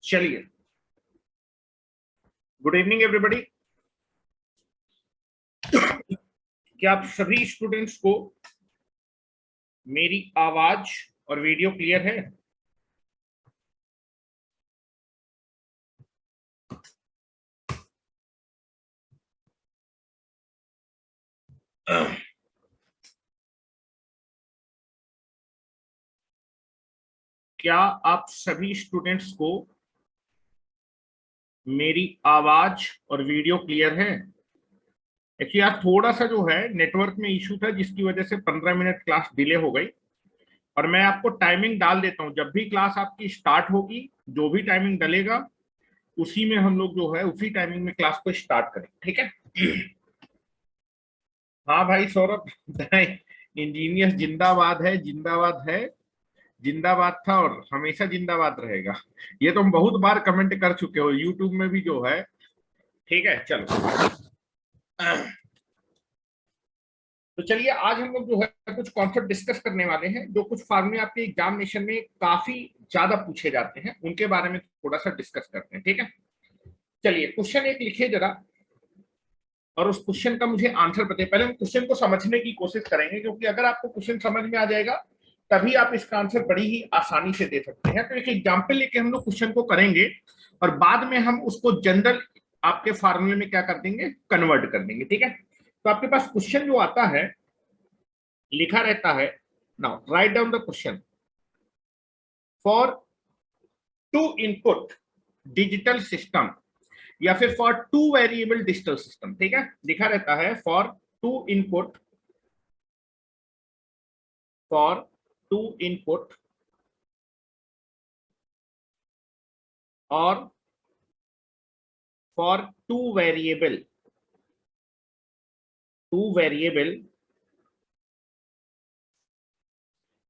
चलिए, good evening everybody. क्या आप सभी स्टूडेंट्स को मेरी आवाज और वीडियो क्लियर है? क्या आप सभी स्टूडेंट्स को मेरी आवाज और वीडियो क्लियर है? एक्चुअली आज थोड़ा सा जो है नेटवर्क में इशू था, जिसकी वजह से 15 मिनट क्लास डिले हो गई। और मैं आपको टाइमिंग डाल देता हूं, जब भी क्लास आपकी स्टार्ट होगी, जो भी टाइमिंग डलेगा उसी में हम लोग जो है उसी टाइमिंग में क्लास को स्टार्ट करें, ठीक है? हाँ भाई सौरभ, इंजीनियर जिंदाबाद है, जिंदाबाद है, जिंदाबाद था और हमेशा जिंदाबाद रहेगा। ये तो हम बहुत बार कमेंट कर चुके हो यूट्यूब में भी जो है। ठीक है, चलो। तो चलिए, आज हम लोग जो है कुछ कॉन्सेप्ट डिस्कस करने वाले हैं जो कुछ फार्मूले आपके एग्जामिनेशन में काफी ज्यादा पूछे जाते हैं, उनके बारे में थोड़ा सा डिस्कस करते हैं, ठीक है? चलिए, क्वेश्चन एक लिखिए जरा, और उस क्वेश्चन का मुझे आंसर बताइए। पहले हम क्वेश्चन को समझने की कोशिश करेंगे, क्योंकि अगर आपको क्वेश्चन समझ में आ जाएगा तभी आप इसका आंसर बड़ी ही आसानी से दे सकते हैं। तो एक एग्जाम्पल लेके हम लोग क्वेश्चन को करेंगे और बाद में हम उसको जनरल आपके फार्मूले में क्या कर देंगे, कन्वर्ट कर देंगे, ठीक है? तो आपके पास क्वेश्चन जो आता है लिखा रहता है, now write down the question. For two input digital system, या फिर for two variable digital system, ठीक है? लिखा रहता है for two input, for two input और for two variable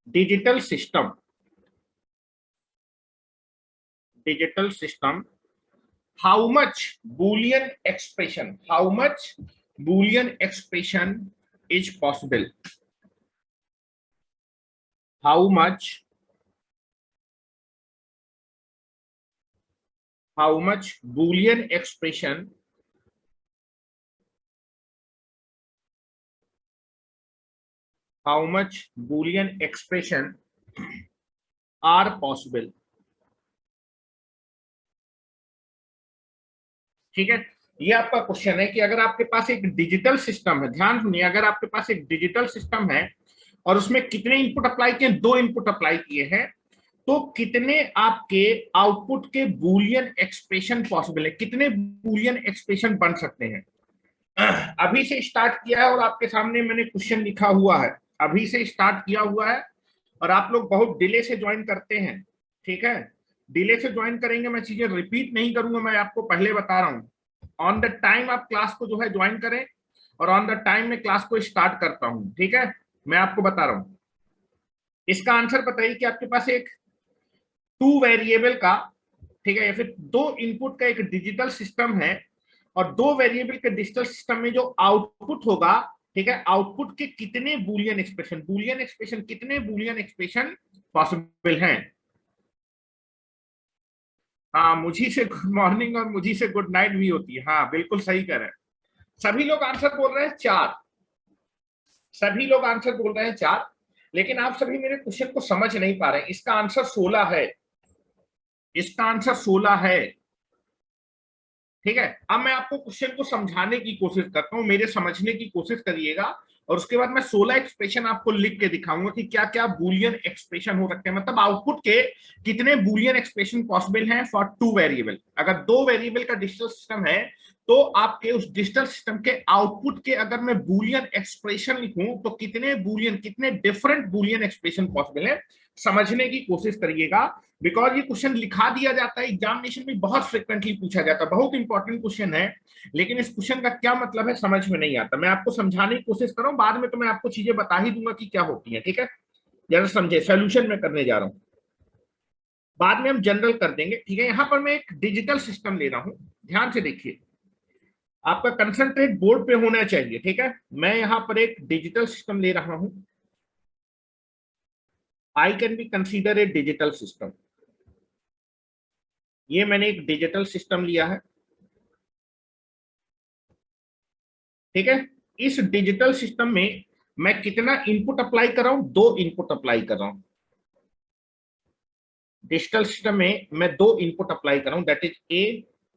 digital system, how much Boolean expression is possible? How much Boolean expression are possible? ठीक है, ये आपका क्वेश्चन है कि अगर आपके पास एक डिजिटल सिस्टम है, ध्यान सुनिए, अगर आपके पास एक डिजिटल सिस्टम है और उसमें कितने इनपुट अप्लाई किए, दो इनपुट अप्लाई किए हैं, तो कितने आपके आउटपुट के बूलियन एक्सप्रेशन पॉसिबल है, कितने बूलियन एक्सप्रेशन बन सकते हैं? अभी से स्टार्ट किया है और आपके सामने मैंने क्वेश्चन लिखा हुआ है, अभी से स्टार्ट किया हुआ है और आप लोग बहुत डिले से ज्वाइन करते हैं, ठीक है? डिले से ज्वाइन करेंगे, मैं चीजें रिपीट नहीं करूंगा, मैं आपको पहले बता रहा हूं। ऑन द टाइम आप क्लास को जो है ज्वाइन करें और ऑन द टाइम में क्लास को स्टार्ट करता हूं, ठीक है? मैं आपको बता रहा हूं, इसका आंसर बताइए कि आपके पास एक टू वेरिएबल का, ठीक है, या फिर दो इनपुट का एक डिजिटल सिस्टम है और दो वेरिएबल के डिजिटल सिस्टम में जो आउटपुट होगा, ठीक है, आउटपुट के कितने बूलियन एक्सप्रेशन कितने बूलियन एक्सप्रेशन पॉसिबल हैं? हाँ, मुझी से गुड मॉर्निंग और मुझी से गुड नाइट भी होती है। हाँ, बिल्कुल सही कह रहे हैं। सभी लोग आंसर बोल रहे हैं 4, सभी लोग आंसर बोल रहे हैं 4, लेकिन आप सभी मेरे क्वेश्चन को समझ नहीं पा रहे हैं। इसका आंसर 16 है, इसका आंसर 16 है, ठीक है? अब मैं आपको क्वेश्चन को समझाने की कोशिश करता हूं, मेरे समझने की कोशिश करिएगा, और उसके बाद मैं 16 एक्सप्रेशन आपको लिख के दिखाऊंगा कि क्या क्या बूलियन एक्सप्रेशन हो सकते हैं, मतलब आउटपुट के कितने बूलियन एक्सप्रेशन पॉसिबल हैं फॉर टू वेरिएबल। अगर दो वेरिएबल का डिजिटल सिस्टम है तो आपके उस डिजिटल सिस्टम के आउटपुट के अगर मैं बूलियन एक्सप्रेशन लिखूं तो कितने डिफरेंट बूलियन एक्सप्रेशन पॉसिबल है, समझने की कोशिश करिएगा। बिकॉज ये क्वेश्चन लिखा दिया जाता है, एग्जामिनेशन में बहुत फ्रिक्वेंटली पूछा जाता है, बहुत इंपॉर्टेंट क्वेश्चन है, लेकिन इस क्वेश्चन का क्या मतलब है समझ में नहीं आता। मैं आपको समझाने की कोशिश कर रहा हूं, बाद में तो मैं आपको चीजें बता ही दूंगा कि क्या होती है, ठीक है? जरा समझे, सोल्यूशन में करने जा रहा हूं, बाद में हम जनरल कर देंगे, ठीक है? यहां पर मैं एक डिजिटल सिस्टम ले रहा हूं, ध्यान से देखिए, आपका कंसंट्रेट बोर्ड पे होना चाहिए, ठीक है? मैं यहां पर एक डिजिटल सिस्टम ले रहा हूं, I can be consider a digital system, ये मैंने एक डिजिटल सिस्टम लिया है, ठीक है। इस डिजिटल सिस्टम में मैं कितना इनपुट अप्लाई कर रहा हूं, 2 इनपुट अप्लाई कर रहा हूं। डिजिटल सिस्टम में मैं 2 इनपुट अप्लाई कर रहा हूं, that is A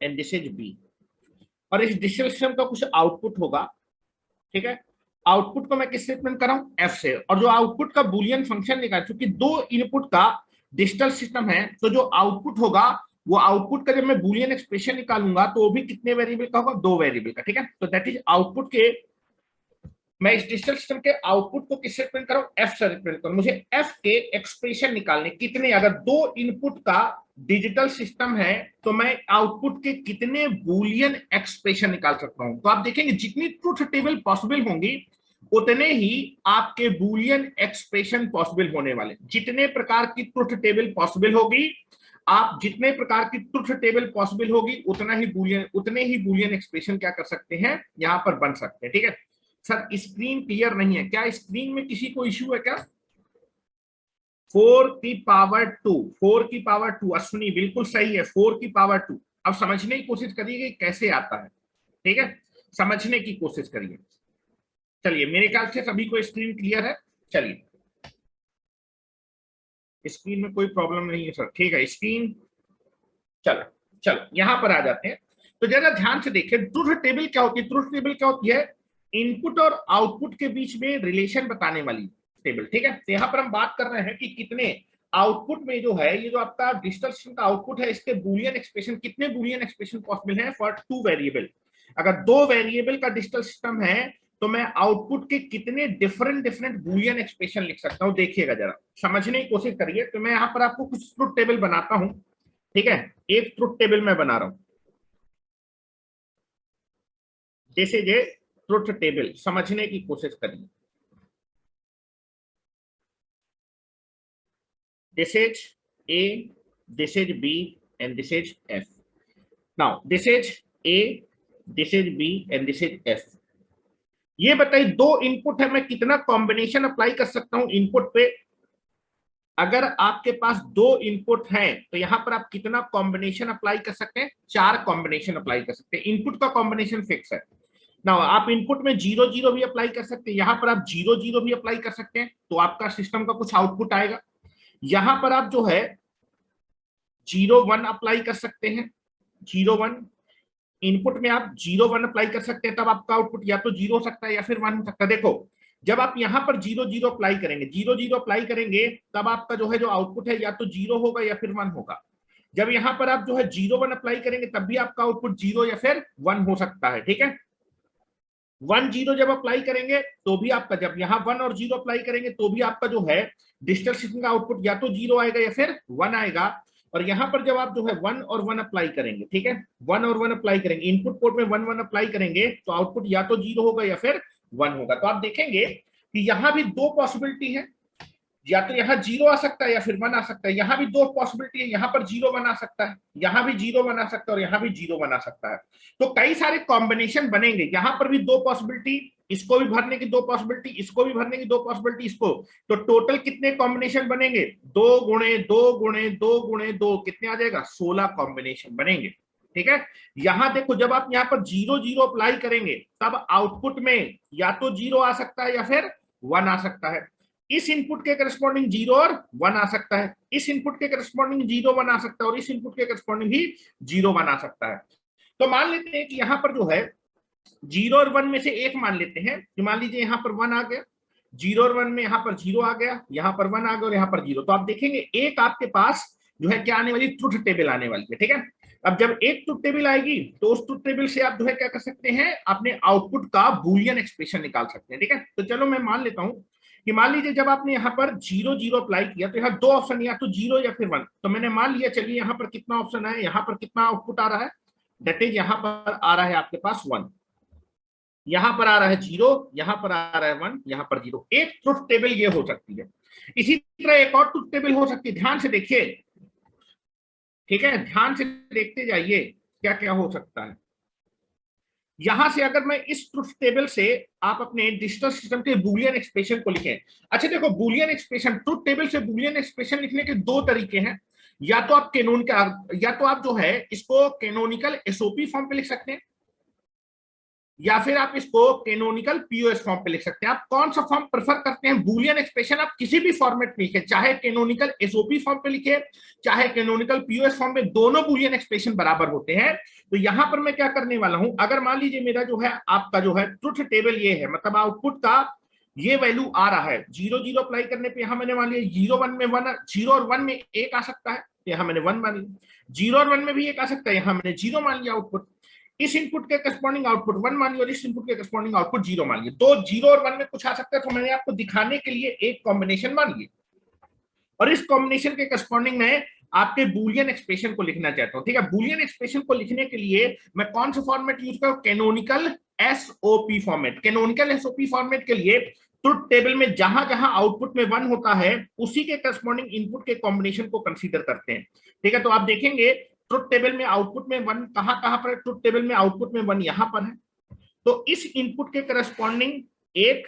and this is B. और इस डिजिटल सिस्टम का कुछ आउटपुट होगा, ठीक है। आउटपुट को मैं किस स्टेटमेंट कर रहा हूं, एफ से। और जो आउटपुट का बुलियन फंक्शन निकाल, क्योंकि 2 इनपुट का डिजिटल सिस्टम है, तो जो आउटपुट होगा वो आउटपुट का जब मैं बुलियन एक्सप्रेशन निकालूंगा तो वो भी कितने वेरिएबल का होगा, 2 वेरिएबल का, ठीक है। तो दैट इज आउटपुट के, मैं इस डिजिटल सिस्टम के आउटपुट को किससे रिप्रेजेंट कर रहा हूं, एफ से रिप्रेजेंट करूं। मुझे एफ के एक्सप्रेशन निकालने, कितने, अगर 2 इनपुट का डिजिटल सिस्टम है तो मैं आउटपुट के कितने बूलियन एक्सप्रेशन निकाल सकता हूं। तो आप देखेंगे जितनी ट्रुथ टेबल पॉसिबल होंगी उतने ही आपके बूलियन एक्सप्रेशन पॉसिबल होने वाले। जितने प्रकार की ट्रुथ टेबल पॉसिबल होगी, आप जितने प्रकार की ट्रुथ टेबल पॉसिबल होगी उतने ही बूलियन एक्सप्रेशन क्या कर सकते हैं, यहां पर बन सकते हैं, ठीक है। सर स्क्रीन क्लियर नहीं है क्या, स्क्रीन में किसी को इश्यू है क्या? 4 की पावर 2, 4 की पावर 2, अश्विनी बिल्कुल सही है, 4 की पावर 2। अब समझने की कोशिश करिए कैसे आता है, ठीक है, समझने की कोशिश करिए। चलिए मेरे ख्याल से सभी को स्क्रीन क्लियर है। चलिए, स्क्रीन में कोई प्रॉब्लम नहीं है सर, ठीक है स्क्रीन। चलो चलो यहां पर आ जाते हैं। तो जरा ध्यान से देखिए ट्रुथ टेबल क्या होती है। ट्रुथ टेबल क्या होती है, इनपुट और आउटपुट के बीच में रिलेशन बताने वाली टेबल, ठीक है। तो यहाँ पर हम बात कर रहे हैं कि कितने आउटपुट में जो है, ये जो आपका डिजिटल सिस्टम का आउटपुट है, इसके बूलियन एक्सप्रेशन, कितने बूलियन एक्सप्रेशन पॉसिबल है फॉर 2 वेरिएबल। अगर 2 वेरिएबल का डिजिटल सिस्टम है तो मैं आउटपुट के कितने डिफरेंट डिफरेंट बूलियन एक्सप्रेशन लिख सकता हूं। देखिएगा जरा, समझने की कोशिश करिए। तो मैं यहाँ पर आपको कुछ ट्रुथ टेबल बनाता हूं, ठीक है। एक ट्रुथ टेबल मैं बना रहा हूं, जैसे ये ट्रुथ टेबल, समझने की कोशिश करिए। This is A, this is B and this is F. Now this is A, this is B and this is F. ये बताइए 2 इनपुट है, मैं कितना कॉम्बिनेशन अप्लाई कर सकता हूं इनपुट पे। अगर आपके पास 2 इनपुट हैं तो यहां पर आप कितना कॉम्बिनेशन अप्लाई कर सकते हैं, 4 कॉम्बिनेशन अप्लाई कर सकते हैं। इनपुट का कॉम्बिनेशन फिक्स है ना। आप इनपुट में 0 0 भी अप्लाई कर सकते हैं, यहां पर आप 0 0 भी अप्लाई कर सकते हैं, तो आपका सिस्टम का कुछ आउटपुट आएगा। यहां पर आप जो है 0 1 अप्लाई कर सकते हैं, 0 1 इनपुट में आप 0 1 अप्लाई कर सकते हैं, तब आपका आउटपुट या तो 0 हो सकता है या फिर 1 हो सकता है। देखो जब आप यहां पर 0 0 अप्लाई करेंगे, 0 0 अप्लाई करेंगे, तब आपका जो है जो आउटपुट है या तो 0 होगा या फिर 1 होगा। जब यहां पर आप जो है 0 1 अप्लाई करेंगे तब भी आपका आउटपुट 0 या फिर 1 हो सकता है, ठीक है। 1 0 जब अप्लाई करेंगे तो भी आपका, जब यहाँ 1 और 0 अप्लाई करेंगे तो भी आपका जो है डिजिटल सिस्टम का आउटपुट या तो 0 आएगा या फिर 1 आएगा। और यहाँ पर जब आप जो है 1 और 1 अप्लाई करेंगे, ठीक है, 1 और 1 अप्लाई करेंगे, इनपुट पोर्ट में 1 1 अप्लाई करेंगे तो आउटपुट या तो 0 होगा या फिर 1 होगा। तो आप देखेंगे कि यहाँ भी 2 पॉसिबिलिटी है, या तो यहाँ 0 आ सकता है या फिर 1 आ सकता है। यहाँ भी 2 पॉसिबिलिटी है, यहाँ पर 0 1 आ सकता है, यहाँ भी 0 1 आ सकता है और यहाँ भी 0 1 आ सकता है। तो कई सारे कॉम्बिनेशन बनेंगे। यहाँ पर भी 2 पॉसिबिलिटी, इसको भी भरने की 2 पॉसिबिलिटी, इसको भी भरने की 2 पॉसिबिलिटी, इसको। तो टोटल कितने कॉम्बिनेशन बनेंगे, 2 गुणे 2 गुणे 2 गुणे 2, कितने आ जाएगा, 16 कॉम्बिनेशन बनेंगे, ठीक है। यहां देखो जब आप यहाँ पर 0 0 अप्लाई करेंगे तब आउटपुट में या तो 0 आ सकता है या फिर 1 आ सकता है। इस इनपुट के करस्पॉन्डिंग 0 और 1 आ सकता है, इस इनपुट के करस्पॉन्डिंग 0 1 आ सकता है और इस इनपुट के करस्पॉन्डिंग भी 0 1 आ सकता है। तो मान लेते हैं कि यहाँ पर जो है 0 और 1 में से एक मान लेते हैं कि मान लीजिए यहाँ पर 1 आ गया, 0 और 1 में यहाँ पर 0 आ गया, यहाँ पर 1 आ गया और यहाँ पर 0। तो आप देखेंगे एक आपके पास जो है क्या आने वाली, ट्रुथ टेबल आने वाली है, ठीक है। अब जब एक ट्रुथ टेबल आएगी तो उस ट्रुथ टेबल से आप जो है क्या कर सकते हैं, अपने आउटपुट का बूलियन एक्सप्रेशन निकाल सकते हैं, ठीक है। तो चलो मैं मान लेता हूं कि मान लीजिए जब आपने यहाँ पर 0 0 अप्लाई किया तो यहाँ 2 ऑप्शन, या तो 0 या फिर 1। तो मैंने मान लिया, चलिए यहाँ पर कितना ऑप्शन है, यहाँ पर कितना आउटपुट आ रहा है, दैट इज यहाँ पर आ रहा है आपके पास 1, यहाँ पर आ रहा है 0, यहाँ पर आ रहा है 1, यहाँ पर 0। एक ट्रुथ टेबल ये हो सकती है। इसी तरह एक और ट्रुथ टेबल हो सकती है, ध्यान से देखिए, ठीक है, ध्यान से देखते जाइए क्या क्या हो सकता है। यहां से अगर मैं इस ट्रुथ टेबल से आप अपने डिजिटल सिस्टम के बूलियन एक्सप्रेशन को लिखें। अच्छा देखो बूलियन एक्सप्रेशन, ट्रुथ टेबल से बूलियन एक्सप्रेशन लिखने के 2 तरीके हैं। या तो आप कैनोनिकल, या तो आप जो है इसको कैनोनिकल एसओपी फॉर्म पे लिख सकते हैं, या फिर आप इसको कैनोनिकल पीओएस फॉर्म पे लिख सकते हैं। आप कौन सा फॉर्म प्रेफर करते हैं? बूलियन एक्सप्रेशन आप किसी भी फॉर्मेट में लिखे, चाहे कैनोनिकल एसओपी फॉर्म पे लिखे, चाहे कैनोनिकल पीओएस फॉर्म में, दोनों बूलियन एक्सप्रेशन बराबर होते हैं। तो यहां पर मैं क्या करने वाला हूं, अगर मान लीजिए मेरा जो है आपका जो है ट्रुथ टेबल ये है, मतलब आउटपुट का ये वैल्यू आ रहा है, 0 0 अप्लाई करने पे यहां मैंने मान लिया 0 1 में 1, 0 और 1 में 1 आ सकता है, यहां मैंने 1 मान लिया, 0 और 1 में भी 1 आ सकता है, यहां मैंने 0 मान लिया आउटपुट। इस इनपुट के करस्पॉन्डिंग आउटपुट 1 मान लिया और इस इनपुट के करस्पॉन्डिंग आउटपुट 0 मान लिया। तो 0 और 1 में कुछ आ सकता है, तो मैंने आपको दिखाने के लिए एक कॉम्बिनेशन मान लिया, और इस कॉम्बिनेशन के करस्पॉन्डिंग में आपके बूलियन एक्सप्रेशन को लिखना चाहता हूं। ठीक है, बूलियन एक्सप्रेशन को लिखने के लिए मैं कौन सा फॉर्मेट यूज करूं? Canonical SOP format. Canonical SOP format के लिए ट्रुथ टेबल में जहां जहां आउटपुट में 1 होता है उसी के करस्पॉन्डिंग इनपुट के कॉम्बिनेशन को कंसीडर करते हैं। ठीक है, तो आप देखेंगे ट्रुथ टेबल में आउटपुट में 1 कहां कहां पर है? ट्रुथ टेबल में आउटपुट में 1 यहां पर है, तो इस इनपुट के करस्पॉन्डिंग एक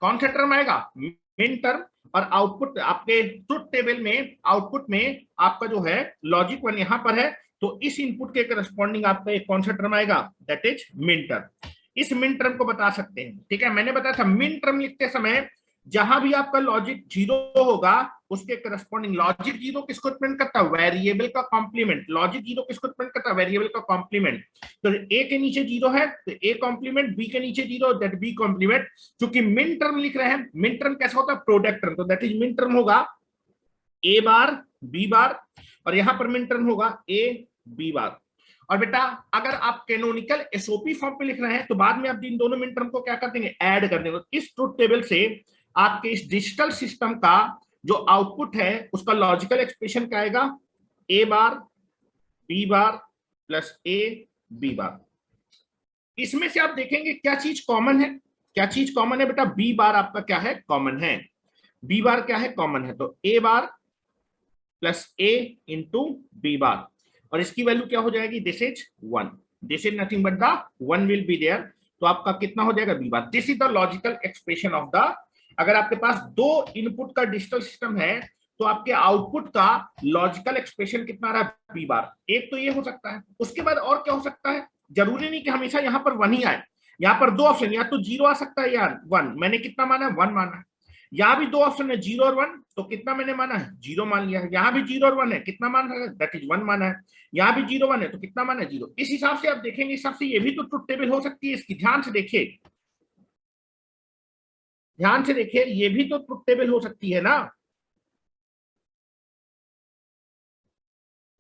कौन सा टर्म आएगा? Min term. और आउटपुट आपके ट्रुथ टेबल में आउटपुट में आपका जो है लॉजिक 1 यहां पर है, तो इस इनपुट के करस्पॉन्डिंग आपका एक कौन सा टर्म आएगा? That is min term. इस मिन टर्म को बता सकते हैं। ठीक है, मैंने बताया था मिन टर्म लिखते समय जहां भी आपका लॉजिक 0 होगा उसके करस्पॉन्डिंग, लॉजिक 0 किसको रिप्रेजेंट करता है? वेरिएबल का कॉम्प्लीमेंट। लॉजिक 0 किसको रिप्रेजेंट करता है? वेरिएबल का कॉम्प्लीमेंट। तो ए के नीचे 0 है तो ए कॉम्प्लीमेंट, बी के नीचे 0 दैट बी कॉम्प्लीमेंट। क्योंकि मिन टर्म लिख रहे हैं, मिन टर्म कैसा होता है? प्रोडक्ट टर्म, तो दैट इज मिन टर्म होगा ए बार बी बार, और यहां पर मिन टर्म होगा ए बी बार। और बेटा अगर आप कैनोनिकल एसओपी फॉर्म पे लिख रहे हैं तो बाद में आप इन दोनों मिन टर्म को क्या कर देंगे? ऐड कर देंगे। इस ट्रुथ टेबल से आपके इस डिजिटल सिस्टम का जो आउटपुट है उसका लॉजिकल एक्सप्रेशन क्या आएगा? A bar B bar plus A B bar. इसमें से आप देखेंगे क्या चीज कॉमन है? क्या चीज कॉमन है बेटा? बी बार आपका क्या है? कॉमन है। बी बार क्या है? कॉमन है। तो A bar plus A into B bar, और इसकी वैल्यू क्या हो जाएगी? This is 1, this is nothing but the 1 will be there, तो आपका कितना हो जाएगा? B bar. This is the logical expression of the, अगर आपके पास 2 इनपुट का डिजिटल सिस्टम है तो आपके आउटपुट का लॉजिकल एक्सप्रेशन कितना आ रहा है? B bar. एक तो ये हो सकता है, उसके बाद और क्या हो सकता है? जरूरी नहीं कि हमेशा यहां पर 1 ही आए, यहां पर 2 ऑप्शन, या तो 0 आ सकता है या 1। मैंने कितना माना है? 1 माना है। यहां भी 2 ऑप्शन है 0 और 1, तो कितना मैंने माना है? 0 मान लिया है। यहां भी 0 और 1 है, कितना माना है? दैट इज 1 माना है। यहां भी 0 1 है तो कितना माना है? 0। इस हिसाब से आप देखेंगे, इस हिसाब से ये भी तो ट्रुथ टेबल हो सकती है इसकी। ध्यान से देखिए, ध्यान से देखिए, ये भी तो ट्रुथ टेबल हो सकती है ना।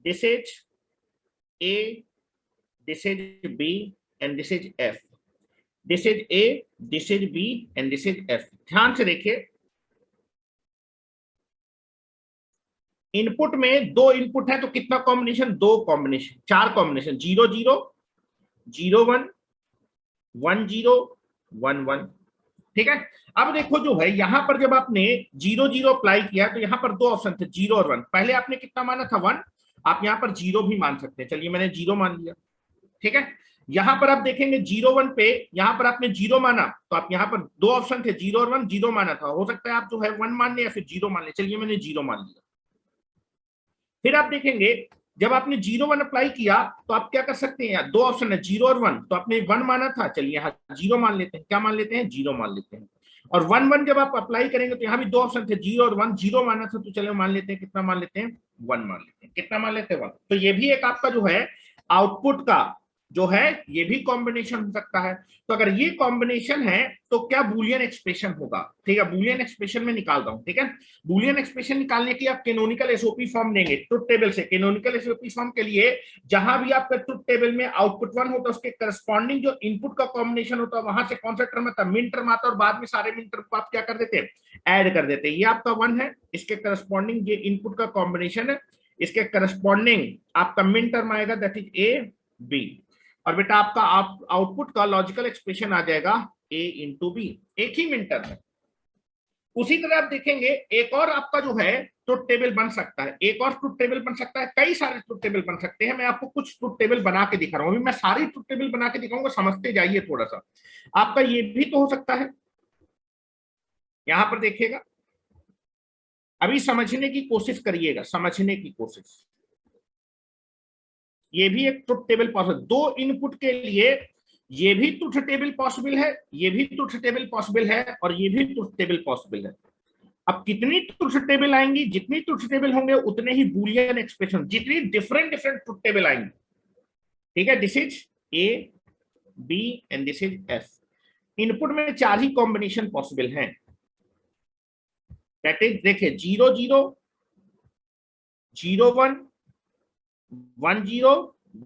This is A, this is B and this is F. This is A, this is B and this is F. ध्यान से देखिए, इनपुट में 2 इनपुट है तो कितना कॉम्बिनेशन? 2 combination, 4 combination, 0 0 0 1 1 0 1 1। ठीक है, अब देखो जो है यहां पर जब आपने 0 0 अप्लाई किया तो यहां पर 2 ऑप्शन थे 0 और 1। पहले आपने कितना माना था? 1। आप यहां पर 0 भी मान सकते हैं, चलिए मैंने 0 मान लिया। ठीक है, यहां पर आप देखेंगे 0 1 पे यहां पर आपने 0 माना, तो आप यहां पर 2 ऑप्शन थे 0 और 1, 0 माना था। हो सकता है आप जो है 1 मान ले या फिर 0 मान ले, चलिए मैंने 0 मान लिया। फिर आप देखेंगे जब आपने 0 1 अप्लाई किया तो आप क्या कर सकते हैं? यार 2 ऑप्शन है 0 और 1, तो आपने 1 माना था, चलिए यहाँ 0 मान लेते हैं। क्या मान लेते हैं? 0 मान लेते हैं। और 1 1 जब आप अप्लाई करेंगे तो यहाँ भी 2 ऑप्शन थे 0 और 1, 0 माना था तो चलो मान लेते हैं, कितना मान लेते हैं? 1 मान लेते हैं। कितना मान लेते हैं? 1। तो ये भी एक आपका जो है आउटपुट का जो है ये भी कॉम्बिनेशन हो सकता है। तो अगर ये कॉम्बिनेशन है तो क्या बूलियन एक्सप्रेशन होगा? ठीक है, बूलियन एक्सप्रेशन में निकाल रहा हूं। ठीक है, बूलियन एक्सप्रेशन निकालने के लिए आप कैनोनिकल एसओपी फॉर्म देंगे ट्रुथ टेबल से। कैनोनिकल एसओपी फॉर्म के लिए जहां भी आपका ट्रुथ टेबल में आउटपुट 1 होता है उसके करस्पॉन्डिंग जो इनपुट का कॉम्बिनेशन होता है वहां से कौन सा टर्म आता है? मिन टर्म आता है, और बाद में सारे मिन टर्म को आप क्या कर देते हैं? ऐड कर देते हैं। ये आपका 1 है, इसके करस्पॉन्डिंग ये इनपुट का कॉम्बिनेशन है, इसके करस्पॉन्डिंग आपका मिन टर्म आएगा दैट इज ए बी, और बेटा आपका आउटपुट का लॉजिकल एक्सप्रेशन आ जाएगा ए इंटू बी। एक ही मिन टर्म है। उसी तरह आप देखेंगे एक और आपका जो है ट्रुथ टेबल बन सकता है, एक और ट्रुथ टेबल बन सकता है, कई सारे ट्रुथ टेबल बन सकते हैं। मैं आपको कुछ ट्रुथ टेबल बना के दिखा रहा हूं, अभी मैं सारी ट्रुथ टेबल बना के दिखाऊंगा, समझते जाइए थोड़ा सा। आपका ये भी तो हो सकता है, यहां पर देखिएगा अभी समझने की कोशिश करिएगा, समझने की कोशिश। ये भी एक ट्रुथ टेबल पॉसिबल, दो इनपुट के लिए ये भी ट्रुथ टेबल पॉसिबल है, ये भी ट्रुथ टेबल पॉसिबल है, और ये भी ट्रुथ टेबल पॉसिबल है। अब कितनी ट्रुथ टेबल आएंगी, जितनी ट्रुथ टेबल होंगे उतने ही बूलियन एक्सप्रेशन, जितनी डिफरेंट डिफरेंट ट्रुथ टेबल आएंगी। ठीक है, this is A B and this is F. Input में 4 ही कॉम्बिनेशन पॉसिबल हैं। दैट इज, देखिए 0 0 0 1 1 0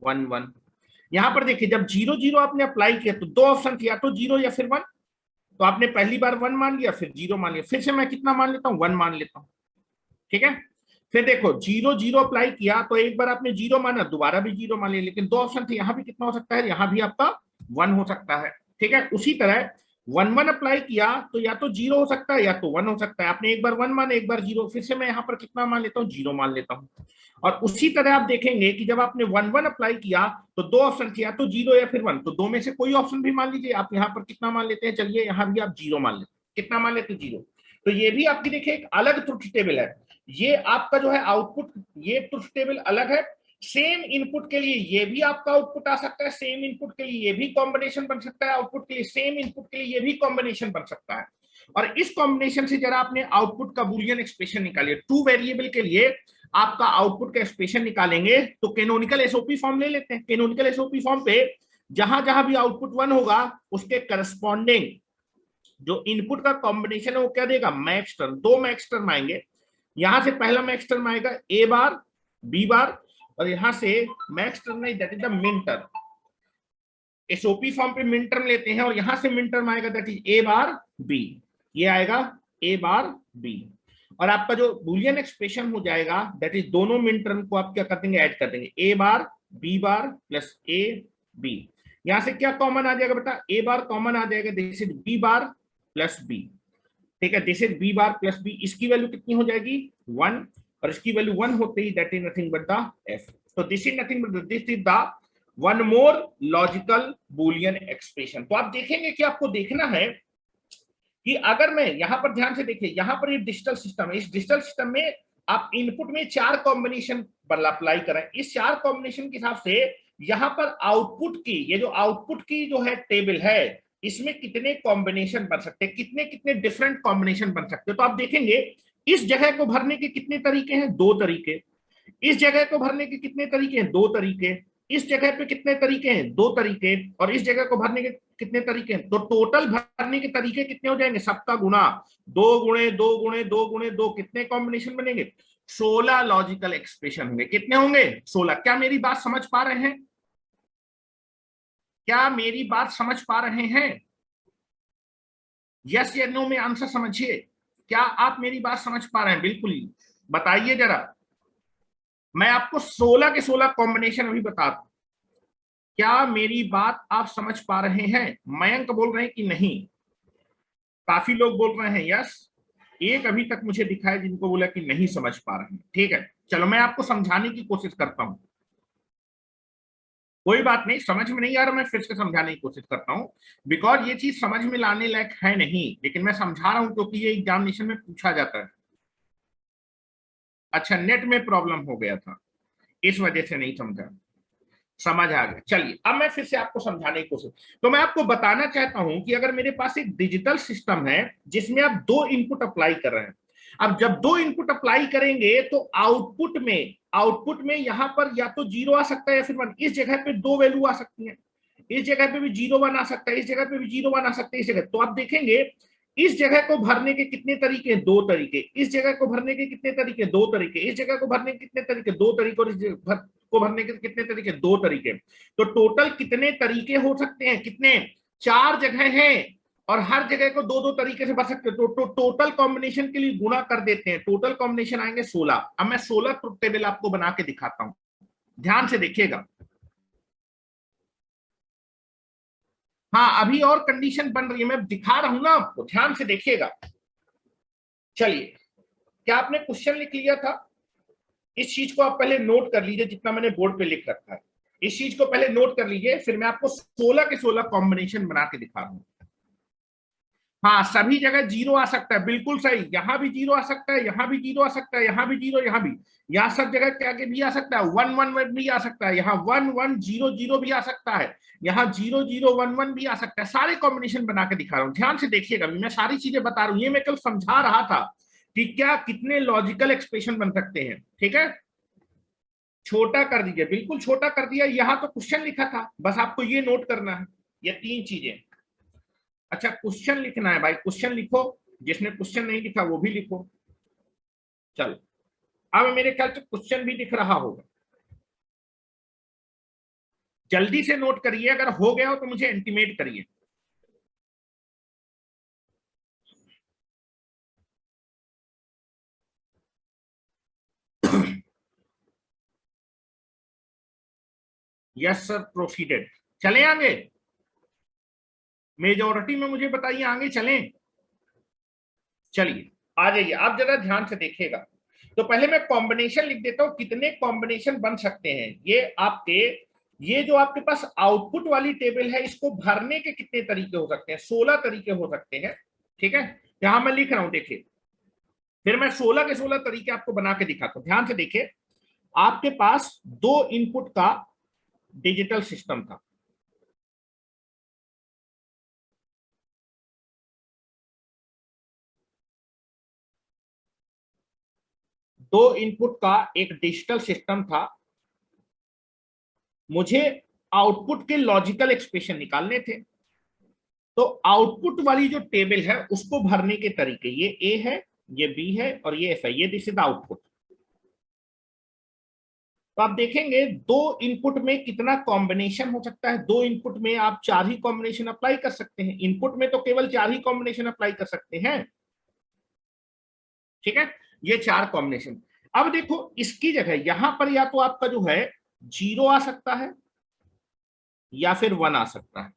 1 1। यहां पर देखिए जब 0 0 आपने अप्लाई किया तो दो ऑप्शन थे, या तो 0 या फिर 1। तो आपने पहली बार 1 मान लिया, फिर 0 मान लिया, फिर से मैं कितना मान लेता हूं, 1 मान लेता हूं। ठीक है, फिर देखो 0 0 अप्लाई किया तो एक बार आपने 0 माना, दोबारा भी 0 मान लिया, लेकिन दो ऑप्शन थे, यहां भी कितना हो सकता है, यहां भी आपका 1 हो सकता है। ठीक है, उसी तरह 1 1 अप्लाई किया तो या तो 0 हो सकता है या तो 1 हो सकता है। आपने एक बार 1 माना, एक बार 0, फिर से मैं यहाँ पर कितना मान लेता हूँ, 0 मान लेता हूँ। और उसी तरह आप देखेंगे कि जब आपने 1 1 अप्लाई किया तो दो ऑप्शन थे, या तो 0 या फिर 1, तो दो में से कोई ऑप्शन भी मान लीजिए। आप यहाँ पर कितना मान लेते हैं, चलिए यहाँ भी आप 0 मान लेते, कितना मान लेते, 0। तो ये भी आपकी देखिए एक अलग ट्रुथ टेबल है। ये आपका जो है आउटपुट, ये ट्रुथ टेबल अलग है। सेम इनपुट के लिए ये भी आपका आउटपुट आ सकता है, सेम इनपुट के लिए ये भी कॉम्बिनेशन बन सकता है, आउटपुट के लिए सेम इनपुट के लिए ये भी कॉम्बिनेशन बन सकता है। और इस कॉम्बिनेशन से जरा आपने आउटपुट का बूलियन एक्सप्रेशन निकालिए। 2 वेरिएबल के लिए आपका आउटपुट का एक्सप्रेशन निकालेंगे तो कैनोनिकल एसओपी फॉर्म ले लेते हैं। कैनोनिकल एसओपी फॉर्म पे जहां जहां भी आउटपुट 1 होगा उसके करस्पॉन्डिंग जो इनपुट का कॉम्बिनेशन है वो क्या देगा, मैक्स टर्म। दो मैक्स टर्म आएंगे, यहां से पहला मैक्स टर्म आएगा ए बार बी बार, और यहां से मैक्स टर्म नहीं, that is the min term. SOP form पे मिन टर्म लेते हैं और यहां से मिन टर्म आएगा, that is A bar B. ये आएगा ए बार बी, और आपका जो बूलियन एक्सप्रेशन हो जाएगा दैट इज दोनों मिन टर्म को आप क्या कर देंगे, ऐड कर देंगे, A bar B bar plus A B. यहां से क्या कॉमन आ जाएगा बेटा, ए बार कॉमन आ जाएगा, this is B bar plus B. ठीक है, this is B bar plus B. इसकी वैल्यू कितनी हो जाएगी, 1, और इसकी वैल्यू 1 होते ही that is nothing but the F. तो this is nothing but this is the one more logical Boolean expression. तो आप देखेंगे कि आपको देखना है कि अगर मैं यहां पर ध्यान से देखिए, यहां पर ये डिजिटल सिस्टम है, इस डिजिटल सिस्टम में आप इनपुट में 4 कॉम्बिनेशन अप्लाई करें। इस 4 कॉम्बिनेशन के हिसाब से यहां पर आउटपुट की, ये जो आउटपुट की जो है टेबल है, इसमें कितने कॉम्बिनेशन बन सकते हैं, कितने कितने डिफरेंट कॉम्बिनेशन बन सकते हैं। तो आप देखेंगे इस जगह को भरने के कितने तरीके हैं, 2 तरीके। इस जगह को भरने के कितने तरीके हैं, 2 तरीके। इस जगह पे कितने तरीके हैं, 2 तरीके। और इस जगह को भरने के कितने तरीके हैं, तो टोटल भरने के तरीके कितने हो जाएंगे, सबका गुना 2 गुणे 2 गुणे 2 गुणे 2, कितने कॉम्बिनेशन बनेंगे, 16 लॉजिकल एक्सप्रेशन होंगे। कितने होंगे, 16। क्या मेरी बात समझ पा रहे हैं, क्या मेरी बात समझ पा रहे हैं, यस या नो में आंसर समझिए। क्या आप मेरी बात समझ पा रहे हैं, बिल्कुल बताइए जरा। मैं आपको 16 के 16 कॉम्बिनेशन अभी बताता हूं, क्या मेरी बात आप समझ पा रहे हैं। मयंक बोल रहे हैं कि नहीं, काफी लोग बोल रहे हैं यस, एक अभी तक मुझे दिखा है जिनको बोला कि नहीं समझ पा रहे हैं। ठीक है, चलो मैं आपको समझाने की कोशिश करता हूं। कोई बात नहीं, समझ में नहीं आ रहा, मैं फिर से समझाने की कोशिश करता हूं, बिकॉज ये चीज समझ में लाने लायक है नहीं, लेकिन मैं समझा रहा हूं क्योंकि ये एग्जामिनेशन में पूछा जाता है। अच्छा, नेट में प्रॉब्लम हो गया था, इस वजह से नहीं समझा, समझ आ गया। चलिए अब मैं फिर से आपको समझाने की कोशिश, तो मैं आपको बताना चाहता हूं कि अगर मेरे पास एक डिजिटल सिस्टम है जिसमें आप 2 इनपुट अप्लाई कर रहे हैं। अब जब 2 इनपुट अप्लाई करेंगे तो आउटपुट में यहां पर या तो 0 आ सकता है या फिर 1। इस जगह पे 2 वैल्यू आ सकती हैं, इस जगह पे भी 0 1 आ सकता है, इस जगह पे भी 0 1 आ सकता है, इस जगह। तो आप देखेंगे इस जगह को भरने के कितने तरीके हैं, 2 तरीके। इस जगह को भरने के कितने तरीके, 2 तरीके। इस जगह को भरने के कितने तरीके, 2 तरीके। और इस जगह को भरने के कितने तरीके, 2 तरीके। तो टोटल कितने तरीके हो सकते हैं, कितने, 4 जगह हैं, और हर जगह को 2 2 तरीके से भर सकते हैं। तो टोटल कॉम्बिनेशन के लिए गुणा कर देते हैं, टोटल कॉम्बिनेशन आएंगे 16। अब मैं 16 ट्रुथ टेबल आपको बना के दिखाता हूं, ध्यान से देखिएगा। हाँ, अभी और कंडीशन बन रही है, मैं दिखा रहा हूं ना आपको, ध्यान से देखिएगा। चलिए, क्या आपने क्वेश्चन लिख लिया था, इस चीज को आप पहले नोट कर लीजिए, जितना मैंने बोर्ड पे लिख रखा है इस चीज को पहले नोट कर लीजिए, फिर मैं आपको 16 के 16 कॉम्बिनेशन बना के दिखा रहा हूं। हाँ, सभी जगह जीरो आ सकता है, बिल्कुल सही। यहाँ भी जीरो आ सकता है, यहाँ भी जीरो आ सकता है, यहाँ भी जीरो, यहाँ भी, यहाँ सब जगह क्या के भी आ सकता है, वन वन वन भी आ सकता है, यहाँ वन वन जीरो जीरो भी आ सकता है, यहाँ जीरो जीरो वन वन भी आ सकता है। सारे कॉम्बिनेशन बना के दिखा रहा हूँ, ध्यान से देखिएगा, मैं सारी चीजें बता रहा हूँ। ये मैं कल समझा रहा था कि क्या कितने लॉजिकल एक्सप्रेशन बन सकते हैं। ठीक है, छोटा कर दीजिए, बिल्कुल छोटा कर दिया। यहाँ तो क्वेश्चन लिखा था, बस आपको ये नोट करना है, ये तीन चीजें। अच्छा, क्वेश्चन लिखना है भाई, क्वेश्चन लिखो, जिसने क्वेश्चन नहीं लिखा वो भी लिखो। चलो, अब मेरे ख्याल से क्वेश्चन भी दिख रहा होगा, जल्दी से नोट करिए, अगर हो गया हो तो मुझे इंटीमेट करिए। Yes sir, proceeded. चले आगे, मेजोरिटी में मुझे बताइए, आगे चलें। चलिए आ जाइए, आप जरा ध्यान से देखिएगा। तो पहले मैं कॉम्बिनेशन लिख देता हूं, कितने कॉम्बिनेशन बन सकते हैं। ये आपके, ये जो आपके पास आउटपुट वाली टेबल है, इसको भरने के कितने तरीके हो सकते हैं? 16 तरीके हो सकते हैं। ठीक है, यहां मैं लिख रहा हूं, देखिए, फिर मैं 16 के 16 तरीके आपको बना के दिखाता हूं। ध्यान से देखिए, आपके पास दो इनपुट का डिजिटल सिस्टम था, दो इनपुट का एक डिजिटल सिस्टम था। मुझे आउटपुट के लॉजिकल एक्सप्रेशन निकालने थे। तो आउटपुट वाली जो टेबल है उसको भरने के तरीके, ये ए है, ये बी है और ये एफ है, ये दिस इज द आउटपुट। तो आप देखेंगे दो इनपुट में कितना कॉम्बिनेशन हो सकता है। दो इनपुट में आप चार ही कॉम्बिनेशन अप्लाई कर सकते हैं, इनपुट में तो केवल चार ही कॉम्बिनेशन अप्लाई कर सकते हैं। ठीक है, ये चार कॉम्बिनेशन। अब देखो, इसकी जगह यहां पर या तो आपका जो है जीरो आ सकता है या फिर वन आ सकता है,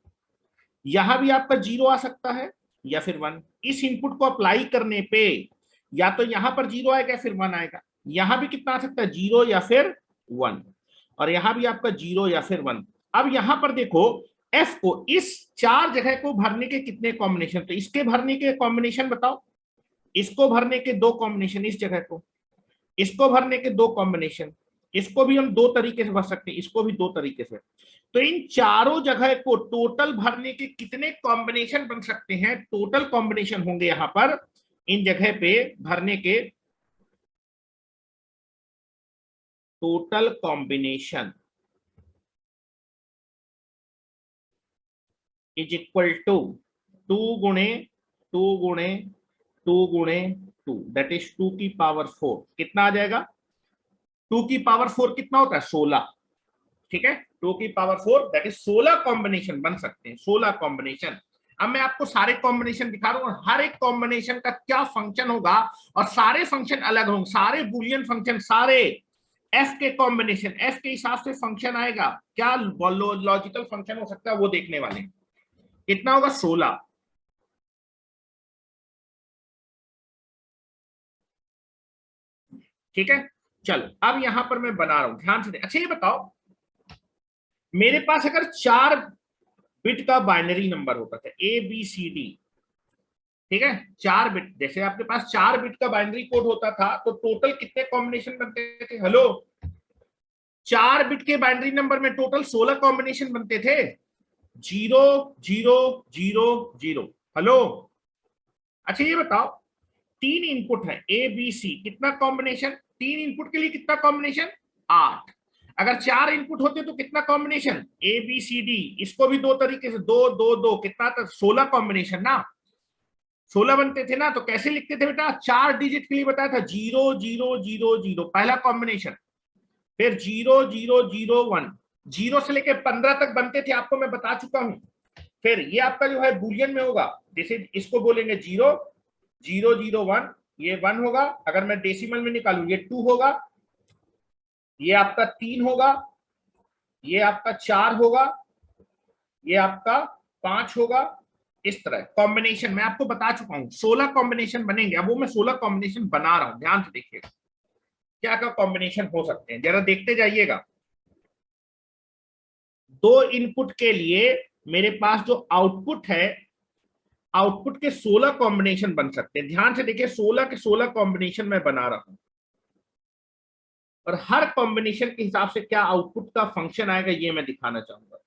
यहां भी आपका जीरो आ सकता है या फिर वन। इस इनपुट को अप्लाई करने पे या तो यहां पर जीरो आएगा फिर वन आएगा, यहां भी कितना आ सकता है, जीरो या फिर वन, और यहां भी आपका जीरो या फिर वन। अब यहां पर देखो, एफ को, इस चार जगह को भरने के कितने कॉम्बिनेशन, तो इसके भरने के कॉम्बिनेशन बताओ, इसको भरने के दो कॉम्बिनेशन, इस जगह को, इसको भरने के दो कॉम्बिनेशन, इसको भी हम दो तरीके से भर सकते हैं, इसको भी दो तरीके से। तो इन चारों जगह को टोटल भरने के कितने कॉम्बिनेशन बन सकते हैं, टोटल कॉम्बिनेशन होंगे यहां पर इन जगह पे भरने के, total combination is equal to two गुणे टू गुणे टू गुणे टू, दैट इज टू की पावर फोर। कितना आ जाएगा? टू की पावर फोर कितना होता है? 16। ठीक है, टू की power four that is 16 combination बन सकते हैं, 16 कॉम्बिनेशन। अब मैं आपको सारे कॉम्बिनेशन दिखा रहा हूं और हर एक कॉम्बिनेशन का क्या फंक्शन होगा, और सारे फंक्शन अलग होंगे, सारे बुलियन फंक्शन, सारे एफ के कॉम्बिनेशन, एफ के हिसाब से फंक्शन आएगा, क्या लॉजिकल फंक्शन हो सकता है वो देखने वाले। कितना होगा? 16। ठीक है, चलो अब यहां पर मैं बना रहा हूं, ध्यान से। अच्छा ये बताओ, मेरे पास अगर चार बिट का बाइनरी नंबर होता था, ए बी सी डी, ठीक है, चार बिट, जैसे आपके पास चार बिट का बाइनरी कोड होता था, तो टोटल कितने कॉम्बिनेशन बनते थे? हेलो, चार बिट के बाइनरी नंबर में टोटल 16 कॉम्बिनेशन बनते थे। Zero zero zero zero. Hello, अच्छा ये बताओ, तीन इनपुट है ए बी सी, कितना कॉम्बिनेशन? तीन इनपुट के लिए कितना कॉम्बिनेशन? 8। अगर चार इनपुट होते तो कितना combination? A B C D, इसको भी दो तरीके से, दो दो दो, कितना था? 16 कॉम्बिनेशन ना, 16 बनते थे ना। तो कैसे लिखते थे बेटा? चार डिजिट के लिए बताया था, जीरो जीरो जीरो जीरो पहला कॉम्बिनेशन, फिर zero zero zero one, zero से लेकर 15 तक बनते थे, आपको मैं बता चुका हूं। फिर ये आपका जो है बुलियन में होगा, जैसे इसको बोलेंगे जीरो जीरो जीरो वन, ये वन होगा। अगर मैं डेसिमल में निकालू, ये टू होगा, ये आपका तीन होगा, ये आपका चार होगा, ये आपका पांच होगा। इस तरह कॉम्बिनेशन मैं आपको बता चुका हूं, 16 कॉम्बिनेशन बनेंगे। अब वो मैं 16 कॉम्बिनेशन बना रहा हूं, ध्यान से देखिएगा क्या क्या कॉम्बिनेशन हो सकते हैं, जरा देखते जाइएगा। दो इनपुट के लिए मेरे पास जो आउटपुट है आउटपुट के 16 कॉम्बिनेशन बन सकते हैं। ध्यान से देखिए, 16 के 16 कॉम्बिनेशन मैं बना रहा हूं और हर कॉम्बिनेशन के हिसाब से क्या आउटपुट का फंक्शन आएगा ये मैं दिखाना चाहूंगा।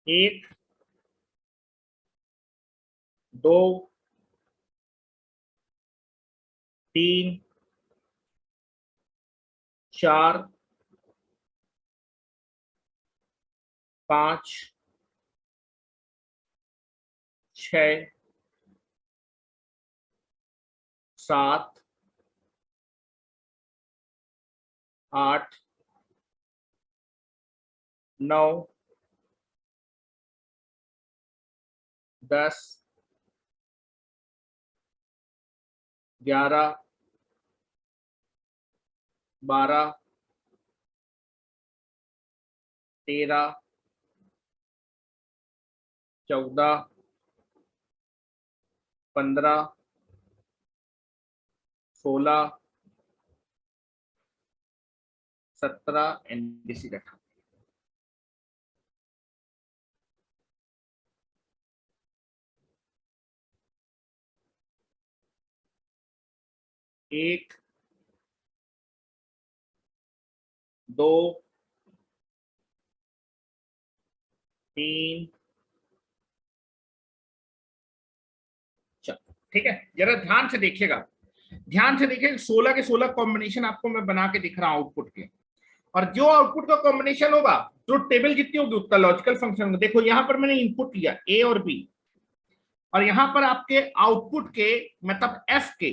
एक, दो, तीन, चार, पांच, छ, सात, आठ, नौ, 10, 11, 12, 13, 14, 15, 16, 17 एंड इसी रखा। एक, दो, तीन, चार। ठीक है, जरा ध्यान से देखिएगा, ध्यान से देखिए, 16 के 16 कॉम्बिनेशन आपको मैं बना के दिख रहा हूं आउटपुट के, और जो आउटपुट का कॉम्बिनेशन होगा, जो टेबल जितनी होगी उतना लॉजिकल फंक्शन होगा। देखो यहां पर मैंने इनपुट लिया ए और बी, और यहां पर आपके आउटपुट के मतलब एफ के,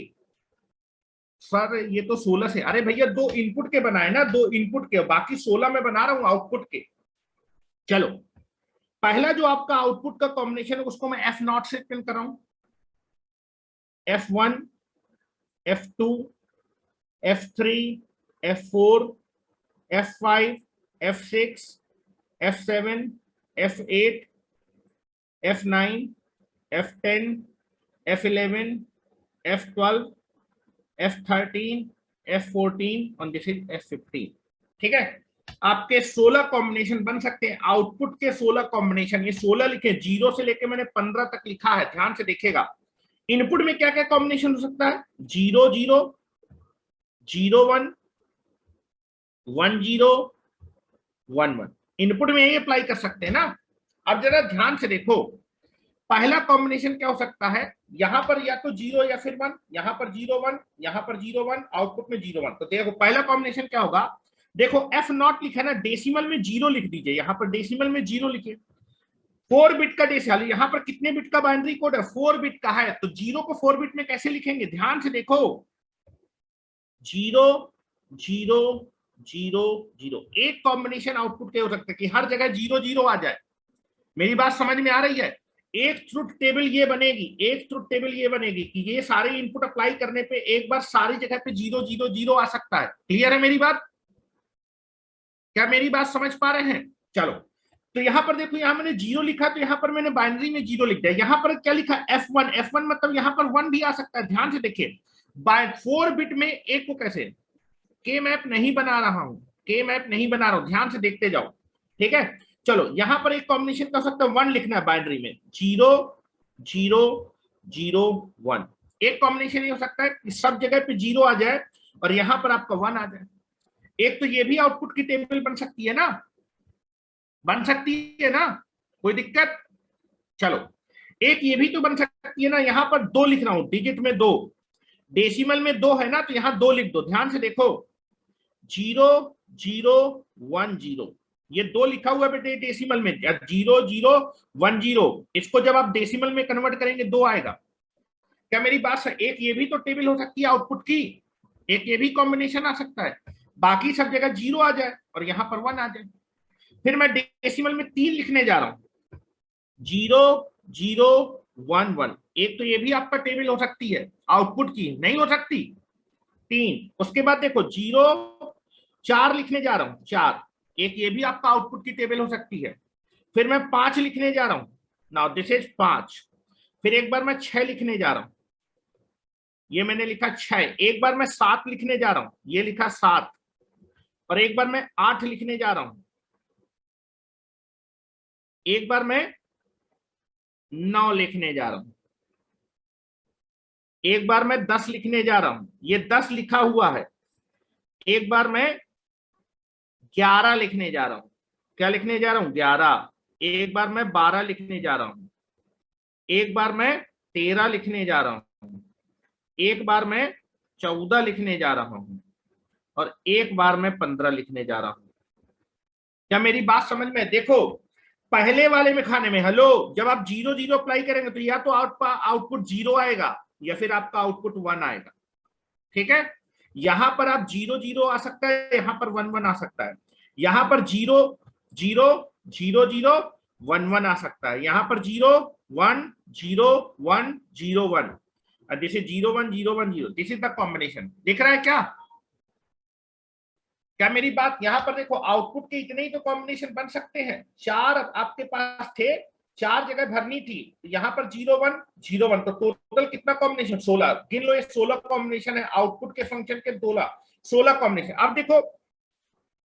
सर ये तो 16 से, अरे भैया दो इनपुट के बनाए ना, दो इनपुट के, बाकी 16 में बना रहा हूं आउटपुट के। चलो, पहला जो आपका आउटपुट का कॉम्बिनेशन है उसको मैं एफ नॉट से प्रिंट कर रहा हूं। F1, F2, F3, F4, F5, F6, F7, F8, F9, F10, F11, F12, F13, F14 और दिस इज F15। ठीक है, आपके 16 कॉम्बिनेशन बन सकते हैं, आउटपुट के 16 कॉम्बिनेशन। ये 16 लिखे, 0 से लेके मैंने 15 तक लिखा है, ध्यान से देखिएगा। इनपुट में क्या क्या कॉम्बिनेशन हो सकता है? 0 0, 0 1, 1 0, 1 1। इनपुट में यही अप्लाई कर सकते हैं ना। अब जरा ध्यान से देखो, पहला कॉम्बिनेशन क्या हो सकता है, यहां पर या तो 0 या फिर 1, यहां पर 0 1, यहां पर 0 1, आउटपुट में 0 1। तो देखो पहला कॉम्बिनेशन क्या होगा, देखो एफ नॉट लिखा है ना, डेसिमल में 0 लिख दीजिए, यहां पर डेसिमल में 0 लिखिए। 4 बिट का डेसिमल, यहां पर कितने बिट का बाइनरी कोड है? 4 बिट का है, तो 0 को 4 बिट में कैसे लिखेंगे? ध्यान से देखो, 0 0 0 0। एक कॉम्बिनेशन आउटपुट के हो सकता है कि हर जगह 0 0 आ जाए। मेरी बात समझ में आ रही है? एक ट्रुथ टेबल ये बनेगी, एक ट्रुथ टेबल ये बनेगी कि ये सारे इनपुट अप्लाई करने पे एक बार सारी जगह पे 0 0 0 आ सकता है। क्लियर है मेरी बात? क्या मेरी बात समझ पा रहे हैं? चलो, तो यहां पर देखो, यहां मैंने 0 लिखा, तो यहां पर मैंने बाइनरी में 0 लिख दिया। यहां पर क्या लिखा? F1, F1 मतलब यहां पर 1 भी आ सकता है। ध्यान से देखिए, बाय 4 बिट में एक को कैसे, के मैप नहीं बना रहा हूं, के मैप नहीं बना रहा हूं, ध्यान से देखते जाओ। ठीक है, चलो यहां पर एक कॉम्बिनेशन कर सकता है, 1 लिखना है बाइनरी में, 0 0 0 1। एक कॉम्बिनेशन ये हो सकता है कि सब जगह पे 0 आ जाए और यहां पर आपका 1 आ जाए। एक तो ये भी आउटपुट की टेबल बन सकती है ना, बन सकती है ना, कोई दिक्कत? चलो, एक ये भी तो बन सकती है ना, यहां पर 2 लिख रहा हूं, डिजिट में 2, डेसिमल में 2 है ना, तो यहां 2 लिख दो। ध्यान से देखो, 0 0 1 0, ये 2 लिखा हुआ है बेटे डेसिमल में, 0 0 1 0। इसको जब आप डेसिमल में कन्वर्ट करेंगे 2 आएगा। क्या मेरी बात है? एक ये भी तो टेबल हो सकती है आउटपुट की, एक ये भी कॉम्बिनेशन आ सकता है। बाकी सब जगह 0 आ जाए और यहां पर 1 आ जाए। फिर मैं डेसिमल में 3 लिखने जा रहा हूं, 0 0 1 1। एक तो ये भी आपका टेबल हो सकती है आउटपुट की, नहीं हो सकती? 3। उसके बाद देखो 0 4 लिखने जा रहा हूं, 4। एक ये भी आपका आउटपुट की टेबल हो सकती है। फिर मैं 5 लिखने जा रहा हूं, नाउ दिस इज 5। फिर एक बार मैं 6 लिखने जा रहा हूं, ये मैंने लिखा 6। एक बार मैं 7 लिखने जा रहा हूं, ये लिखा 7। और एक बार मैं 8 लिखने जा रहा हूं, एक बार मैं 9 लिखने जा रहा हूं, एक बार मैं 10 लिखने जा रहा हूं, ये 10 लिखा हुआ है। एक बार मैं 11 लिखने जा रहा हूं, क्या लिखने जा रहा हूं? 11। एक बार मैं 12 लिखने जा रहा हूं, एक बार मैं 13 लिखने जा रहा हूं, एक बार मैं 14 लिखने जा रहा हूं, और एक बार मैं 15 लिखने जा रहा हूं। क्या मेरी बात समझ में? देखो पहले वाले में खाने में, हेलो, जब आप 0 0 अप्लाई करेंगे तो या तो आउटपुट 0 आएगा या फिर आपका आउटपुट 1 आएगा। ठीक है, यहां पर आप 0 0 आ सकता है, यहां पर 1 1 आ सकता है, यहां पर 0 0 0 0 1 1 आ सकता है, यहां पर 0 1 0 1 0 1, this is 0 1 0 1 0, this is the combination. दिख रहा है क्या? क्या मेरी बात? यहां पर देखो आउटपुट के इतने ही तो कॉम्बिनेशन बन सकते हैं, 4 आपके पास थे, 4 जगह भरनी थी, यहां पर 0 1 0 1, तो टोटल कितना कॉम्बिनेशन? 16। गिन लो, ये 16 कॉम्बिनेशन है आउटपुट के फंक्शन के, 16 कॉम्बिनेशन। अब देखो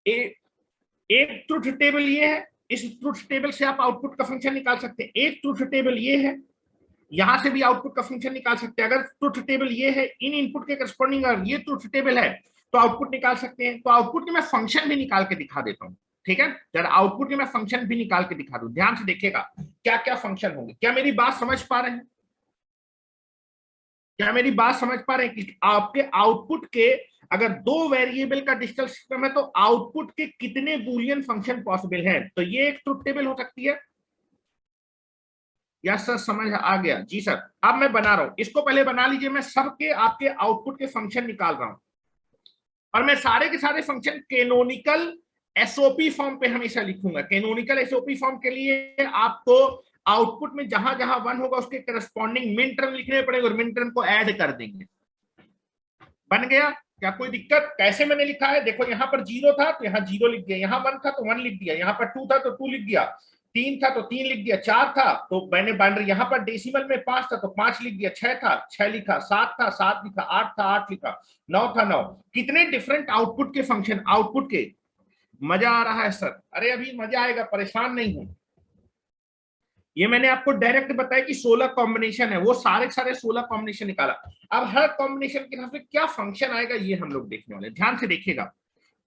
एक ट्रुथ टेबल ये है, इस ट्रुथ टेबल से आप आउटपुट का फंक्शन निकाल सकते हैं। एक ट्रुथ टेबल ये है, यहां से भी आउटपुट का फंक्शन निकाल सकते हैं। अगर ट्रुथ टेबल ये है, इन इनपुट के करस्पॉन्डिंग अगर ये ट्रुथ टेबल है तो आउटपुट निकाल सकते हैं। तो आउटपुट के मैं फंक्शन भी निकाल के दिखा देता हूं, ठीक है? जरा आउटपुट के मैं फंक्शन भी निकाल के दिखा दूं, ध्यान से देखिएगा क्या क्या फंक्शन होंगे। क्या मेरी बात समझ पा रहे हैं? क्या मेरी बात समझ पा रहे हैं कि आपके आउटपुट के अगर 2 वेरिएबल का डिजिटल सिस्टम है तो आउटपुट के कितने बूलियन फंक्शन पॉसिबल हैं? तो ये एक ट्रुथ टेबल हो सकती है। या सर समझ आ गया? जी सर। अब मैं बना रहा हूं, इसको पहले बना लीजिए। मैं सबके आपके आउटपुट के फंक्शन निकाल रहा हूं और मैं सारे के सारे फंक्शन कैनोनिकल एसओपी फॉर्म पे हमेशा लिखूंगा। कैनोनिकल एसओपी फॉर्म के लिए आपको आउटपुट में जहां जहां 1 होगा उसके करस्पॉन्डिंग मिन टर्म लिखने पड़ेंगे और मिन टर्म को ऐड कर देंगे। बन गया? क्या कोई दिक्कत? कैसे मैंने लिखा है देखो, यहां पर 0 था तो यहां 0 लिख दिया, यहां 1 था तो 1 लिख दिया, यहां पर 2 था तो 2 लिख दिया, 3 था तो 3 लिख दिया, 4 था तो मैंने बाइनरी, यहां पर डेसिमल में 5 था तो 5 लिख दिया, 6 था 6 लिखा, 7 था 7 लिखा, 8 था 8 लिखा, 9 था 9। कितने डिफरेंट आउटपुट के फंक्शन, आउटपुट के। मजा आ रहा है सर? अरे अभी मजा आएगा, परेशान नहीं हूं। ये मैंने आपको डायरेक्ट बताया कि 16 कॉम्बिनेशन है, वो सारे सारे 16 कॉम्बिनेशन निकाला। अब हर कॉम्बिनेशन के हिसाब से क्या फंक्शन आएगा ये हम लोग देखने वाले, ध्यान से देखिएगा।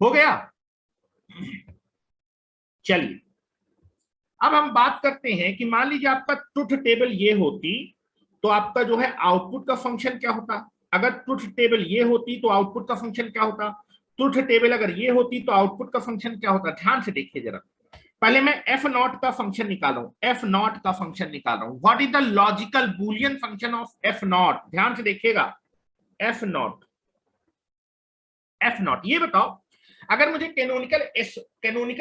हो गया? चलिए अब हम बात करते हैं कि मान लीजिए आपका ट्रुथ टेबल ये होती तो आपका जो है आउटपुट का फंक्शन क्या होता। अगर ट्रुथ टेबल ये होती तो आउटपुट का फंक्शन क्या होता। ट्रुथ टेबल अगर ये होती तो आउटपुट का फंक्शन क्या होता। ध्यान से देखिए जरा। पहले मैं एफ नॉट का फंक्शन निकाल रहा हूं, एफ नॉट का फंक्शन निकाल रहा हूं। What is the logical Boolean function of F not? ध्यान से देखिएगा। एफ नॉट, एफ नॉट, ये बताओ अगर मुझे कैनोनिकल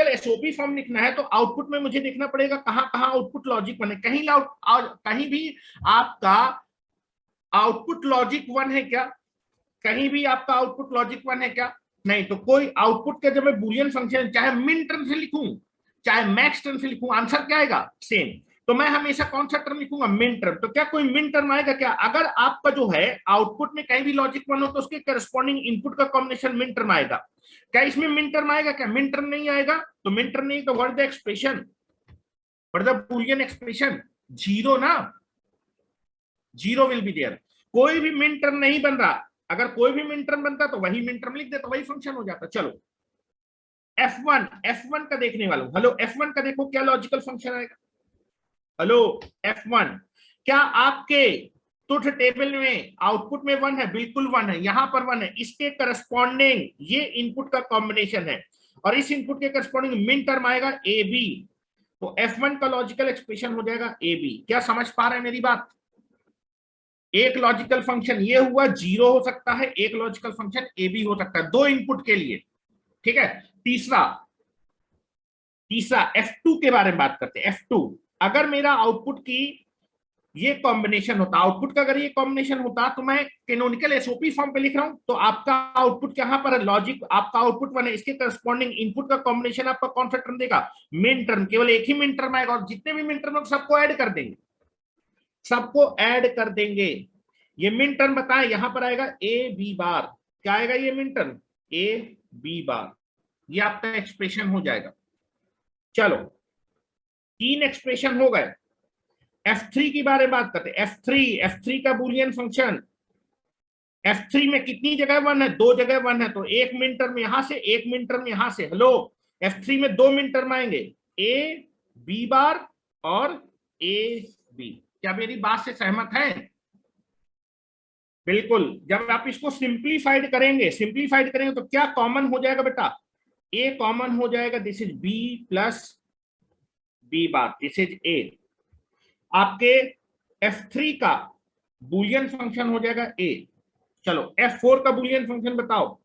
एसओपी फॉर्म लिखना है तो आउटपुट में मुझे देखना पड़ेगा कहां कहां आउटपुट लॉजिक बने। कहीं भी आपका आउटपुट लॉजिक 1 है क्या? कहीं भी आपका आउटपुट लॉजिक 1 है क्या? नहीं। तो कोई आउटपुट का जब मैं बुलियन फंक्शन चाहे मिन टर्म से लिखूं चाहे मैक्स टर्म से लिखूं, आंसर क्या आएगा? सेम। तो मैं हमेशा कौन सा टर्म लिखूंगा? Min term. तो क्या कोई मिन टर्म आएगा क्या? अगर आपका जो है आउटपुट में कहीं भी लॉजिक 1 हो तो उसके करस्पॉन्डिंग इनपुट का कॉम्बिनेशन मिन टर्म आएगा। क्या इसमें मिन टर्म आएगा? क्या मिन टर्म नहीं आएगा? तो मिन टर्म नहीं तो what the expression, what the Boolean expression? Zero ना, जीरो विल बी देयर। कोई भी मिन टर्म नहीं बन रहा, अगर कोई भी मिन टर्म बनता तो वही मिन टर्म लिख देता, वही फंक्शन हो जाता। चलो F1, F1 का देखने वाला हूं। हेलो F1 का देखो क्या लॉजिकल फंक्शन आएगा। हेलो F1, क्या आपके ट्रुथ टेबल में आउटपुट में 1 है? बिल्कुल 1 है, यहां पर 1 है, इसके करस्पॉन्डिंग ये इनपुट का कॉम्बिनेशन है और इस इनपुट के करस्पॉन्डिंग मिन टर्म आएगा ए बी। तो F1 का लॉजिकल एक्सप्रेशन हो जाएगा ए बी। क्या समझ पा रहे हैं मेरी बात? एक लॉजिकल फंक्शन ये हुआ, 0 हो सकता है, एक लॉजिकल फंक्शन ए बी हो सकता है, 2 इनपुट के लिए। ठीक है। तीसरा F2 के बारे में बात करते हैं। F2, अगर मेरा आउटपुट की ये कॉम्बिनेशन होता, आउटपुट का अगर ये कॉम्बिनेशन होता तो मैं कैनोनिकल एसओपी फॉर्म पे लिख रहा हूं तो आपका आउटपुट यहां पर लॉजिक, आपका आउटपुट 1 है, इसके करस्पॉन्डिंग इनपुट का कॉम्बिनेशन आपका कौन सा टर्म देगा? Min term. केवल एक ही मिन टर्म आएगा और जितने भी मिन टर्म होंगे सबको ऐड कर देंगे, सबको ऐड कर देंगे। ये मिन टर्म बताएं, यहां पर आएगा ए बी बार। क्या आएगा ये मिन टर्म? ए बी बार। ये आपका एक्सप्रेशन हो जाएगा। चलो 3 एक्सप्रेशन हो गए। F3 की बारे में बात करते हैं। F3 का बुलियन फंक्शन, F3 में कितनी जगह 1 है? 2 जगह 1 है, तो एक मिन टर्म यहां से, एक मिन टर्म यहां से। हेलो, F3 में 2 मिन टर्म आएंगे, ए बी बार और ए बी। क्या मेरी बात से सहमत है? बिल्कुल। जब आप इसको सिंप्लीफाइड करेंगे तो क्या कॉमन हो जाएगा बेटा? ए कॉमन हो जाएगा, this is B plus B bar, this is A. आपके F3 का बुलियन फंक्शन हो जाएगा ए। चलो F4 का बुलियन फंक्शन बताओ।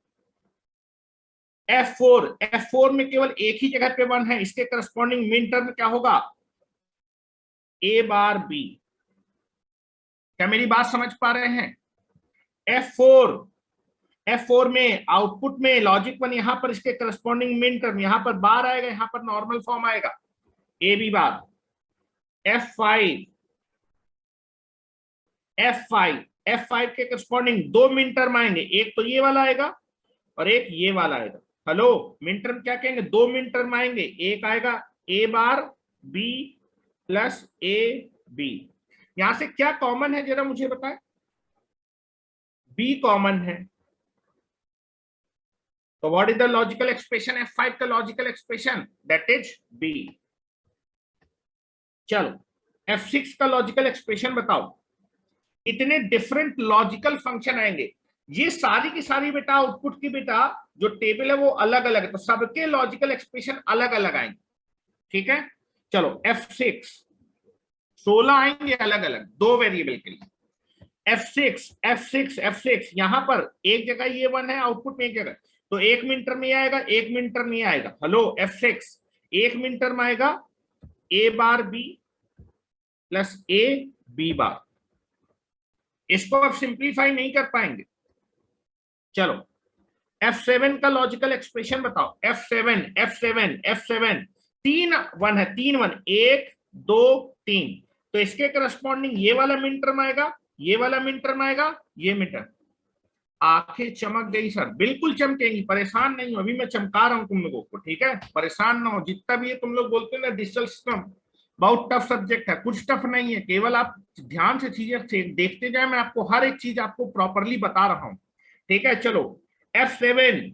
F4 में केवल एक ही जगह पे 1 है, इसके करस्पॉन्डिंग मिन टर्म क्या होगा? ए बार बी। क्या मेरी बात समझ पा रहे हैं? F4 में आउटपुट में लॉजिक 1, यहां पर इसके करस्पॉन्डिंग मिन टर्म, यहां पर बार आएगा, यहां पर नॉर्मल फॉर्म आएगा, ए बी बार। F5 F5 के करस्पॉन्डिंग 2 मिन टर्म आएंगे, एक तो ये वाला आएगा और एक ये वाला आएगा। हेलो, मिन टर्म क्या कहेंगे? 2 मिन टर्म आएंगे, एक आएगा A bar B plus A B. यहां से क्या कॉमन है जरा मुझे बताएं? बी कॉमन है, तो what is the logical expression? F5 का logical expression, that is B. चलो F6 का लॉजिकल एक्सप्रेशन बताओ। इतने डिफरेंट लॉजिकल फंक्शन आएंगे, ये सारी की सारी बेटा आउटपुट की बेटा जो टेबल है वो अलग अलग है, तो सबके लॉजिकल एक्सप्रेशन अलग अलग आएंगे। ठीक है, चलो F6 16 आएंगे अलग अलग, 2 वेरिएबल के लिए। F6 यहां पर एक जगह ये 1 है आउटपुट में, एक जगह, तो एक मिनटर में आएगा, एक मिनटर में आएगा। हेलो, F6 एक मिनटर में आएगा A bar B plus A B bar. इसको आप सिंप्लीफाई नहीं कर पाएंगे। चलो F7 का लॉजिकल एक्सप्रेशन बताओ। F7 तीन 1 है, 3 1, 1 2 3, तो इसके करस्पॉन्डिंग ये वाला मिन टर्म आएगा, ये वाला मिन टर्म आएगा, ये मिन टर्म। आंखें चमक गई सर, बिल्कुल चमकेंगी, परेशान नहीं हो, अभी मैं चमका रहा हूं तुम लोगों को, ठीक है? परेशान ना हो। जितना भी ये तुम लोग बोलते हैं ना डिजिटल सिस्टम बहुत टफ सब्जेक्ट है, कुछ टफ नहीं है, केवल आप ध्यान से चीजें देखते जाए, मैं आपको हर एक चीज आपको प्रॉपरली बता रहा हूं। ठीक है, चलो F7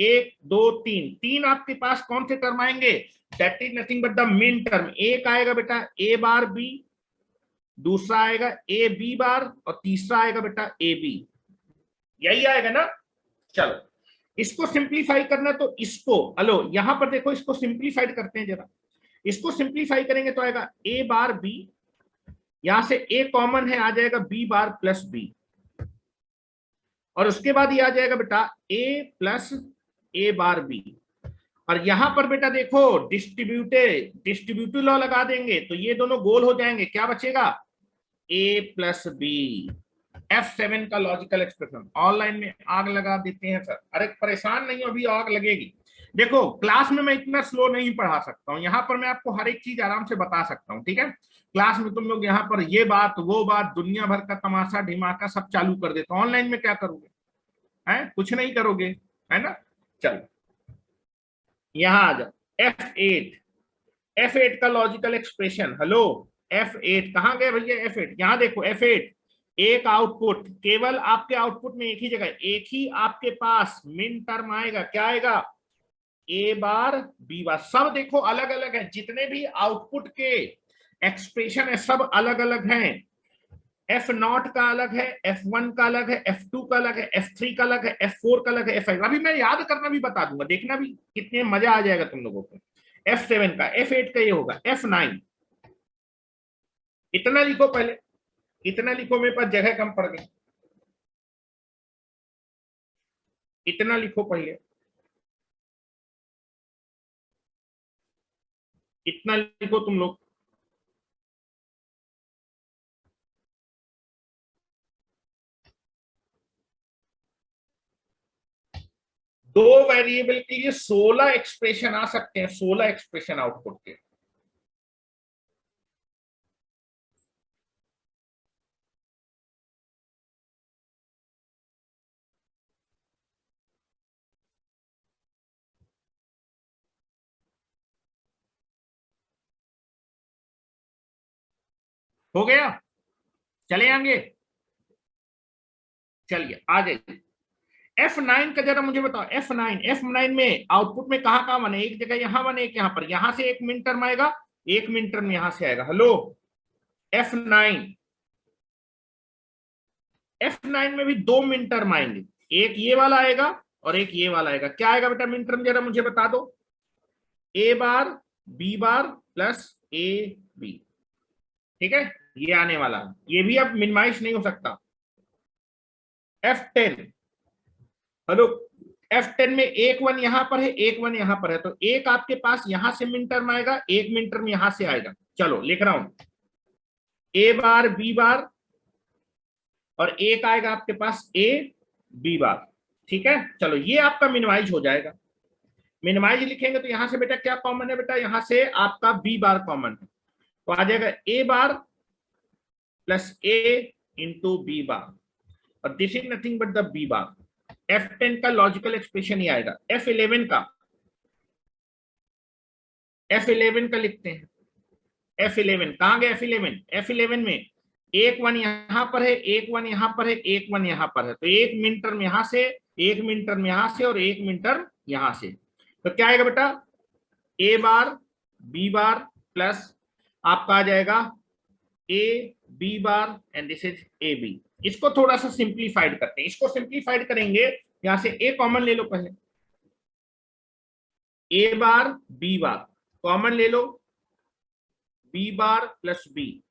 एक दो तीन, तीन आपके पास कौन से टर्म आएंगे? That is nothing but the min term. एक आएगा बेटा ए बार बी, दूसरा आएगा ए बी बार, और तीसरा आएगा बेटा ए बी। यही आएगा ना? चलो इसको सिंप्लीफाई करना, तो इसको हेलो यहां पर देखो, इसको सिंप्लीफाइड करते हैं जरा। इसको सिंप्लीफाई करेंगे तो आएगा ए बार बी, यहां से ए कॉमन है, आ जाएगा बी बार प्लस बी, और उसके बाद ये आ जाएगा बेटा ए प्लस ए बार बी। और यहां पर बेटा देखो डिस्ट्रीब्यूटिव लॉ लगा देंगे तो ये दोनों गोल हो जाएंगे, क्या बचेगा? ए प्लस बी। F7 का लॉजिकल एक्सप्रेशन। ऑनलाइन में आग लगा देते हैं सर, अरे परेशान नहीं हो, अभी आग लगेगी। देखो क्लास में मैं इतना स्लो नहीं पढ़ा सकता हूँ, यहाँ पर मैं आपको हर एक चीज आराम से बता सकता हूँ। ठीक है, क्लास में तुम लोग यहाँ पर ये बात वो बात दुनिया भर का तमाशा ढिमाका सब चालू कर देते हो, ऑनलाइन में क्या करोगे? है कुछ नहीं करोगे, है ना? चलो यहां आ जाओ। F8 का लॉजिकल एक्सप्रेशन। हेलो, F8 कहां गए भैया? F8 यहां देखो। F8 एक आउटपुट, केवल आपके आउटपुट में एक ही जगह, एक ही आपके पास मिन टर्म आएगा, क्या आएगा? ए बार बी बार। सब देखो अलग अलग है, जितने भी आउटपुट के एक्सप्रेशन है सब अलग अलग हैं। F0 का अलग है, F1 का अलग है, F2 का अलग है, F3 का अलग है, F4 का अलग है, F5। अभी मैं याद करना भी बता दूंगा, देखना भी कितने मजा आ जाएगा तुम लोगों को। F7 का, F8 का ये होगा F9। इतना लिखो पहले, इतना लिखो, मेरे पास जगह कम पड़ गई। इतना लिखो पहले, इतना लिखो तुम लोग। दो वेरिएबल के लिए 16 एक्सप्रेशन आ सकते हैं, 16 एक्सप्रेशन आउटपुट के। हो गया, चले आएंगे, चलिए आ जाइए। F9 का जरा मुझे बताओ, F9 में आउटपुट में कहां कहां वन है? एक जगह यहां वन है, एक यहां पर, यहां से एक मिन टर्म आएगा, एक मिन टर्म यहां से आएगा। हेलो, F9 F9 में भी दो मिन टर्म आएंगे, एक ये वाला आएगा और एक ये वाला आएगा। क्या आएगा बेटा मिन टर्म, जरा मुझे बता दो। A bar B bar plus A B, ठीक है, ये आने वाला है, ये भी अब मिनिमाइज नहीं हो सकता। F10, हेलो, F10 में एक वन यहां पर है, एक वन यहां पर है, तो एक आपके पास यहां से मिन टर्म आएगा, एक मिन टर्म यहां से आएगा। चलो लिख रहा हूं, ए बार बी बार और एक आएगा आपके पास ए बी बार, ठीक है। चलो ये आपका मिनिमाइज हो जाएगा। मिनिमाइज लिखेंगे तो यहां से बेटा क्या कॉमन है? बेटा यहां से आपका बी बार कॉमन है, तो आ जाएगा A bar plus A into B bar, और this is nothing but the B bar. F10 का लॉजिकल एक्सप्रेशन ही आएगा। F11 का, F11 का लिखते हैं। F11 कहां गया? F11 में एक वन यहां पर है, एक वन यहां पर है, एक वन यहां पर है, तो एक मिन टर्म यहां से, एक मिन टर्म यहां से और एक मिन टर्म यहां से, तो क्या आएगा बेटा? ए बार बी बार प्लस आपका आ जाएगा A B bar and this is A B. इसको थोड़ा सा सिंप्लीफाइड करते हैं, इसको सिंप्लीफाइड करेंगे, यहां से ए कॉमन ले लो पहले, ए बार बी बार कॉमन ले लो, बी बार प्लस बी,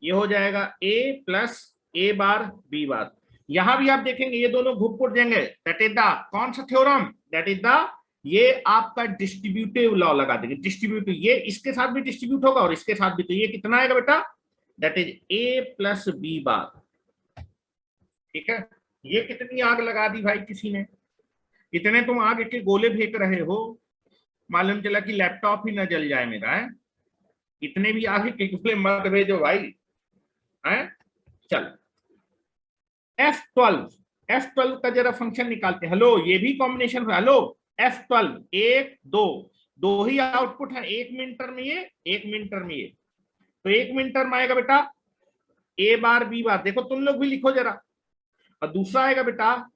ये हो जाएगा ए plus A bar B bar. यहां भी आप देखेंगे ये दोनों घुप उड़ जाएंगे, दैट इज द कौन सा थ्योरम? दैट इज द, ये आपका डिस्ट्रीब्यूटिव लॉ लगा देंगे। डिस्ट्रीब्यूटिव, ये इसके साथ भी डिस्ट्रीब्यूट होगा और इसके साथ भी, तो ये कितना आएगा बेटा? That is A plus B bar, ठीक है। ये कितनी आग लगा दी भाई किसी ने, कितने तुम आग के गोले फेंक रहे हो, मालूम चला कि लैपटॉप ही ना जल जाए मेरा है। इतने भी आगे के गोले मत भेजो भाई है। चल F12 का जरा फंक्शन निकालते हैं। हेलो, ये भी कॉम्बिनेशन है। हेलो, F12 एक दो, दो ही आउटपुट है, एक मिन टर्म ये, एक मिन टर्म ये, तो एक मिन टर्म आएगा बेटा ए बार बी बार, देखो तुम लोग भी लिखो जरा, और दूसरा आएगा बेटा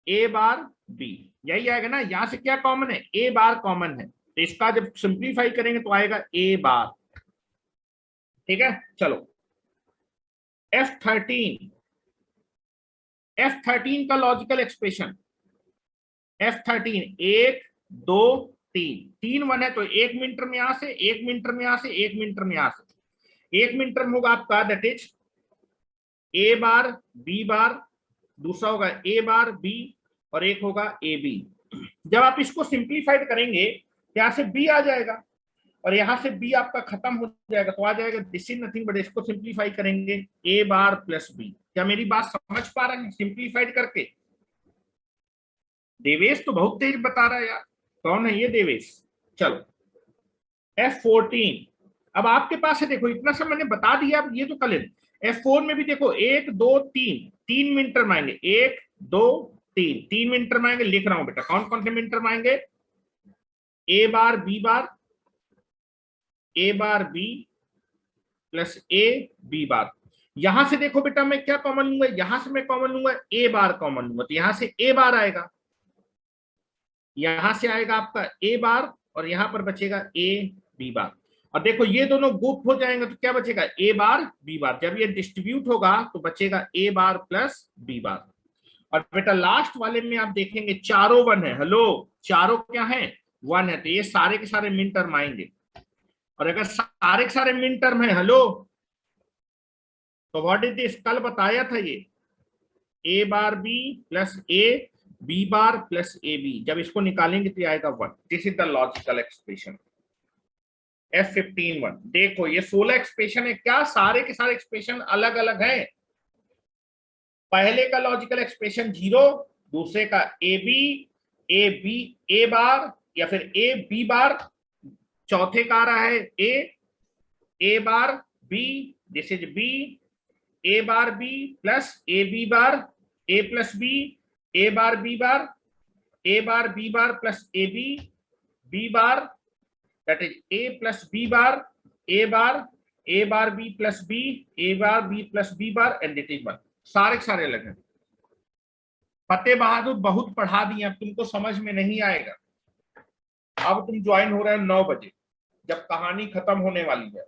ए बार बी, यही आएगा ना। यहां से क्या कॉमन है? ए बार कॉमन है, तो इसका जब सिंप्लीफाई करेंगे तो आएगा ए बार, ठीक है। चलो F13 का लॉजिकल एक्सप्रेशन, F13 एक दो तीन, तीन वन है, तो एक मिन टर्म यहां से, एक मिन टर्म यहां से, एक मिन टर्म यहां से, एक मिन टर्म होगा आपका that is A bar B bar, दूसरा होगा ए बार बी और एक होगा ए बी। जब आप इसको सिंप्लीफाइड करेंगे, यहां से बी आ जाएगा और यहां से बी आपका खत्म हो जाएगा, तो आ जाएगा दिस इज नथिंग बट, इसको सिंप्लीफाई करेंगे ए बार प्लस बी। क्या मेरी बात समझ पा रहे हैं सिंप्लीफाइड करके? देवेश तो बहुत तेज बता रहा है यार, कौन है ये देवेश? चलो F14, अब आपके पास है, देखो इतना सब मैंने बता दिया, अब ये तो कर लेना। F4 में भी देखो एक दो तीन, तीन मिन टर्म आएंगे, एक दो तीन, तीन मिन टर्म आएंगे, लिख रहा हूं बेटा कौन कौन से मिन टर्म आएंगे? A bar B bar, A bar B plus A B bar. यहां से देखो बेटा मैं क्या कॉमन लूंगा? यहां से मैं कॉमन लूंगा ए बार कॉमन लूंगा, तो यहां से ए बार आएगा, यहां से आएगा आपका ए बार और यहां पर बचेगा ए बी बार। और देखो ये दोनों गुप हो जाएंगे तो क्या बचेगा? ए बार बी बार। जब ये डिस्ट्रीब्यूट होगा तो बचेगा ए बार प्लस बी बार। और बेटा लास्ट वाले में आप देखेंगे चारों वन है। हेलो, चारों क्या है? वन है, तो ये सारे के सारे मिन टर्म आएंगे। और अगर सारे के सारे मिन टर्म है, हेलो, तो व्हाट इज दिस? कल बताया था ये A bar B plus A B bar plus A B, जब इसको निकालेंगे तो आएगा one. This is the logical expression F15 one. देखो ये 16 एक्सप्रेशन है, क्या सारे के सारे एक्सप्रेशन अलग अलग हैं। पहले का लॉजिकल एक्सप्रेशन जीरो, दूसरे का ए बी ए बार या फिर ए बी बार, चौथे का आ रहा है A bar B, this is B, A bar B plus A B bar, A plus B, A bar B bar, A bar B bar plus A B bar, that is A plus B bar, A bar A bar B plus B, A bar B plus B bar and it is 1। सारे सारे अलग हैं। फतेह बहादुर बहुत पढ़ा दिए, अब तुमको समझ में नहीं आएगा। अब तुम ज्वाइन हो रहे हो 9 बजे, जब कहानी खत्म होने वाली है।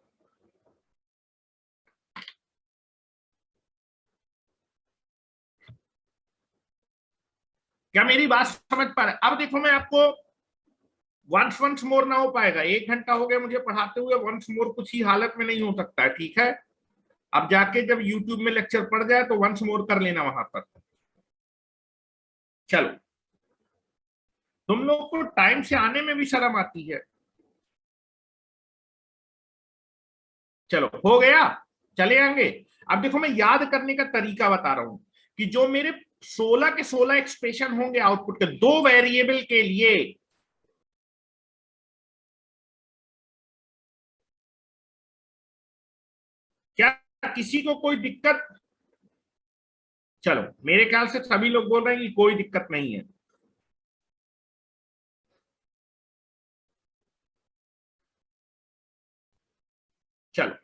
क्या मेरी बात समझ पा रहे? अब देखो मैं आपको वंस मोर ना हो पाएगा। 1 घंटा हो गया मुझे पढ़ाते हुए, वंस मोर कुछ ही हालत में नहीं हो सकता है, ठीक है। अब जाके जब YouTube में लेक्चर पढ़ जाए तो वंस मोर कर लेना वहां पर। चलो, तुम लोग को टाइम से आने में भी शर्म आती है। चलो हो गया, चले आएंगे। अब देखो मैं याद करने का तरीका बता रहा हूं कि जो मेरे 16 के 16 एक्सप्रेशन होंगे आउटपुट के, 2 वेरिएबल के लिए, क्या किसी को कोई दिक्कत? चलो, मेरे ख्याल से सभी लोग बोल रहे हैं कि कोई दिक्कत नहीं है। चलो,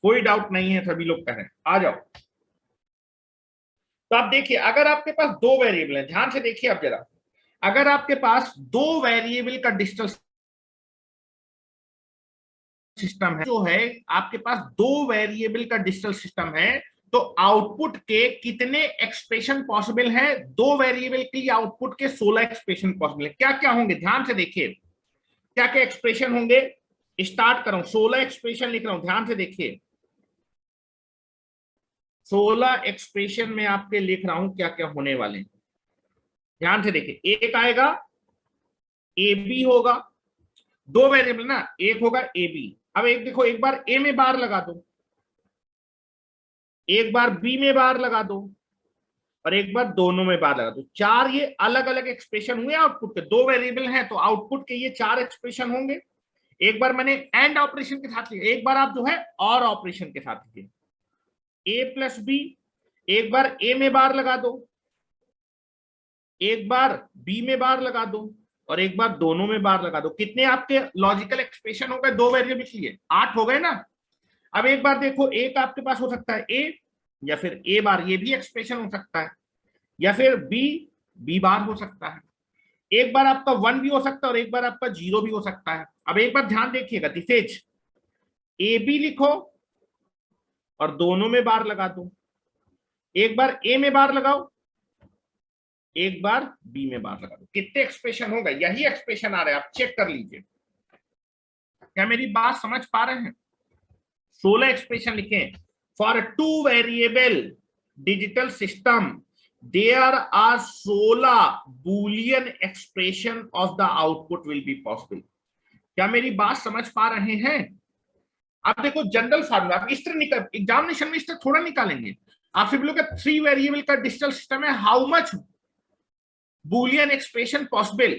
कोई डाउट नहीं है, सभी लोग कहें आ जाओ। तो आप देखिए, अगर आपके पास 2 वेरिएबल है, ध्यान से देखिए आप जरा, अगर आपके पास 2 वेरिएबल का डिजिटल सिस्टम है, जो है आपके पास 2 वेरिएबल का डिजिटल सिस्टम है, तो आउटपुट के कितने एक्सप्रेशन पॉसिबल हैं? 2 वेरिएबल के लिए आउटपुट के 16 एक्सप्रेशन पॉसिबल है। क्या क्या होंगे ध्यान से देखिए, क्या क्या एक्सप्रेशन होंगे। स्टार्ट करो, 16 एक्सप्रेशन लिख रहा हूं, ध्यान से देखिए। 16 एक्सप्रेशन में आपके लिख रहा हूं क्या क्या होने वाले हैं, ध्यान से देखिए। एक आएगा ए बी होगा, 2 वेरिएबल ना, एक होगा ए बी। अब एक देखो, एक बार ए में बार लगा दो, एक बार बी में बार लगा दो, और एक बार दोनों में बार लगा दो। 4 ये अलग अलग एक्सप्रेशन हुए आउटपुट के। 2 वेरिएबल हैं तो आउटपुट के ये 4 एक्सप्रेशन होंगे। एक बार मैंने एंड ऑपरेशन के साथ लिया, एक बार आप जो है और ऑपरेशन के साथ लिखे। ए प्लस बी, एक बार ए में बार लगा दो, एक बार बी में बार लगा दो, और एक बार दोनों में बार लगा दो। कितने आपके लॉजिकल एक्सप्रेशन हो गए 2 वेरिएबल के लिए? 8 हो गए ना। अब एक बार देखो, एक आपके पास हो सकता है ए, या फिर ए बार, ये भी एक्सप्रेशन हो सकता है, या फिर बी, बी बार हो सकता है। एक बार आपका 1 भी हो सकता है और एक बार आपका 0 भी हो सकता है। अब एक बार ध्यान देखिएगा, दिसेज ए बी लिखो और दोनों में बार लगा दो, एक बार ए में बार लगाओ, एक बार बी में बार लगा दो। कितने एक्सप्रेशन हो गए? यही एक्सप्रेशन आ रहे हैं, आप चेक कर लीजिए। क्या मेरी बात समझ पा रहे हैं? 16 एक्सप्रेशन लिखे for 2 variable digital system, there are 16 Boolean expression of the output will be possible. क्या मेरी बात समझ पा रहे हैं? आप देखो जनरल फार्मूला, आप इस तरह निकल, एग्जामिनेशन में इस तरह थोड़ा निकालेंगे। आपसे बोलोगे 3 वेरिएबल का डिजिटल सिस्टम है, how much Boolean expression possible,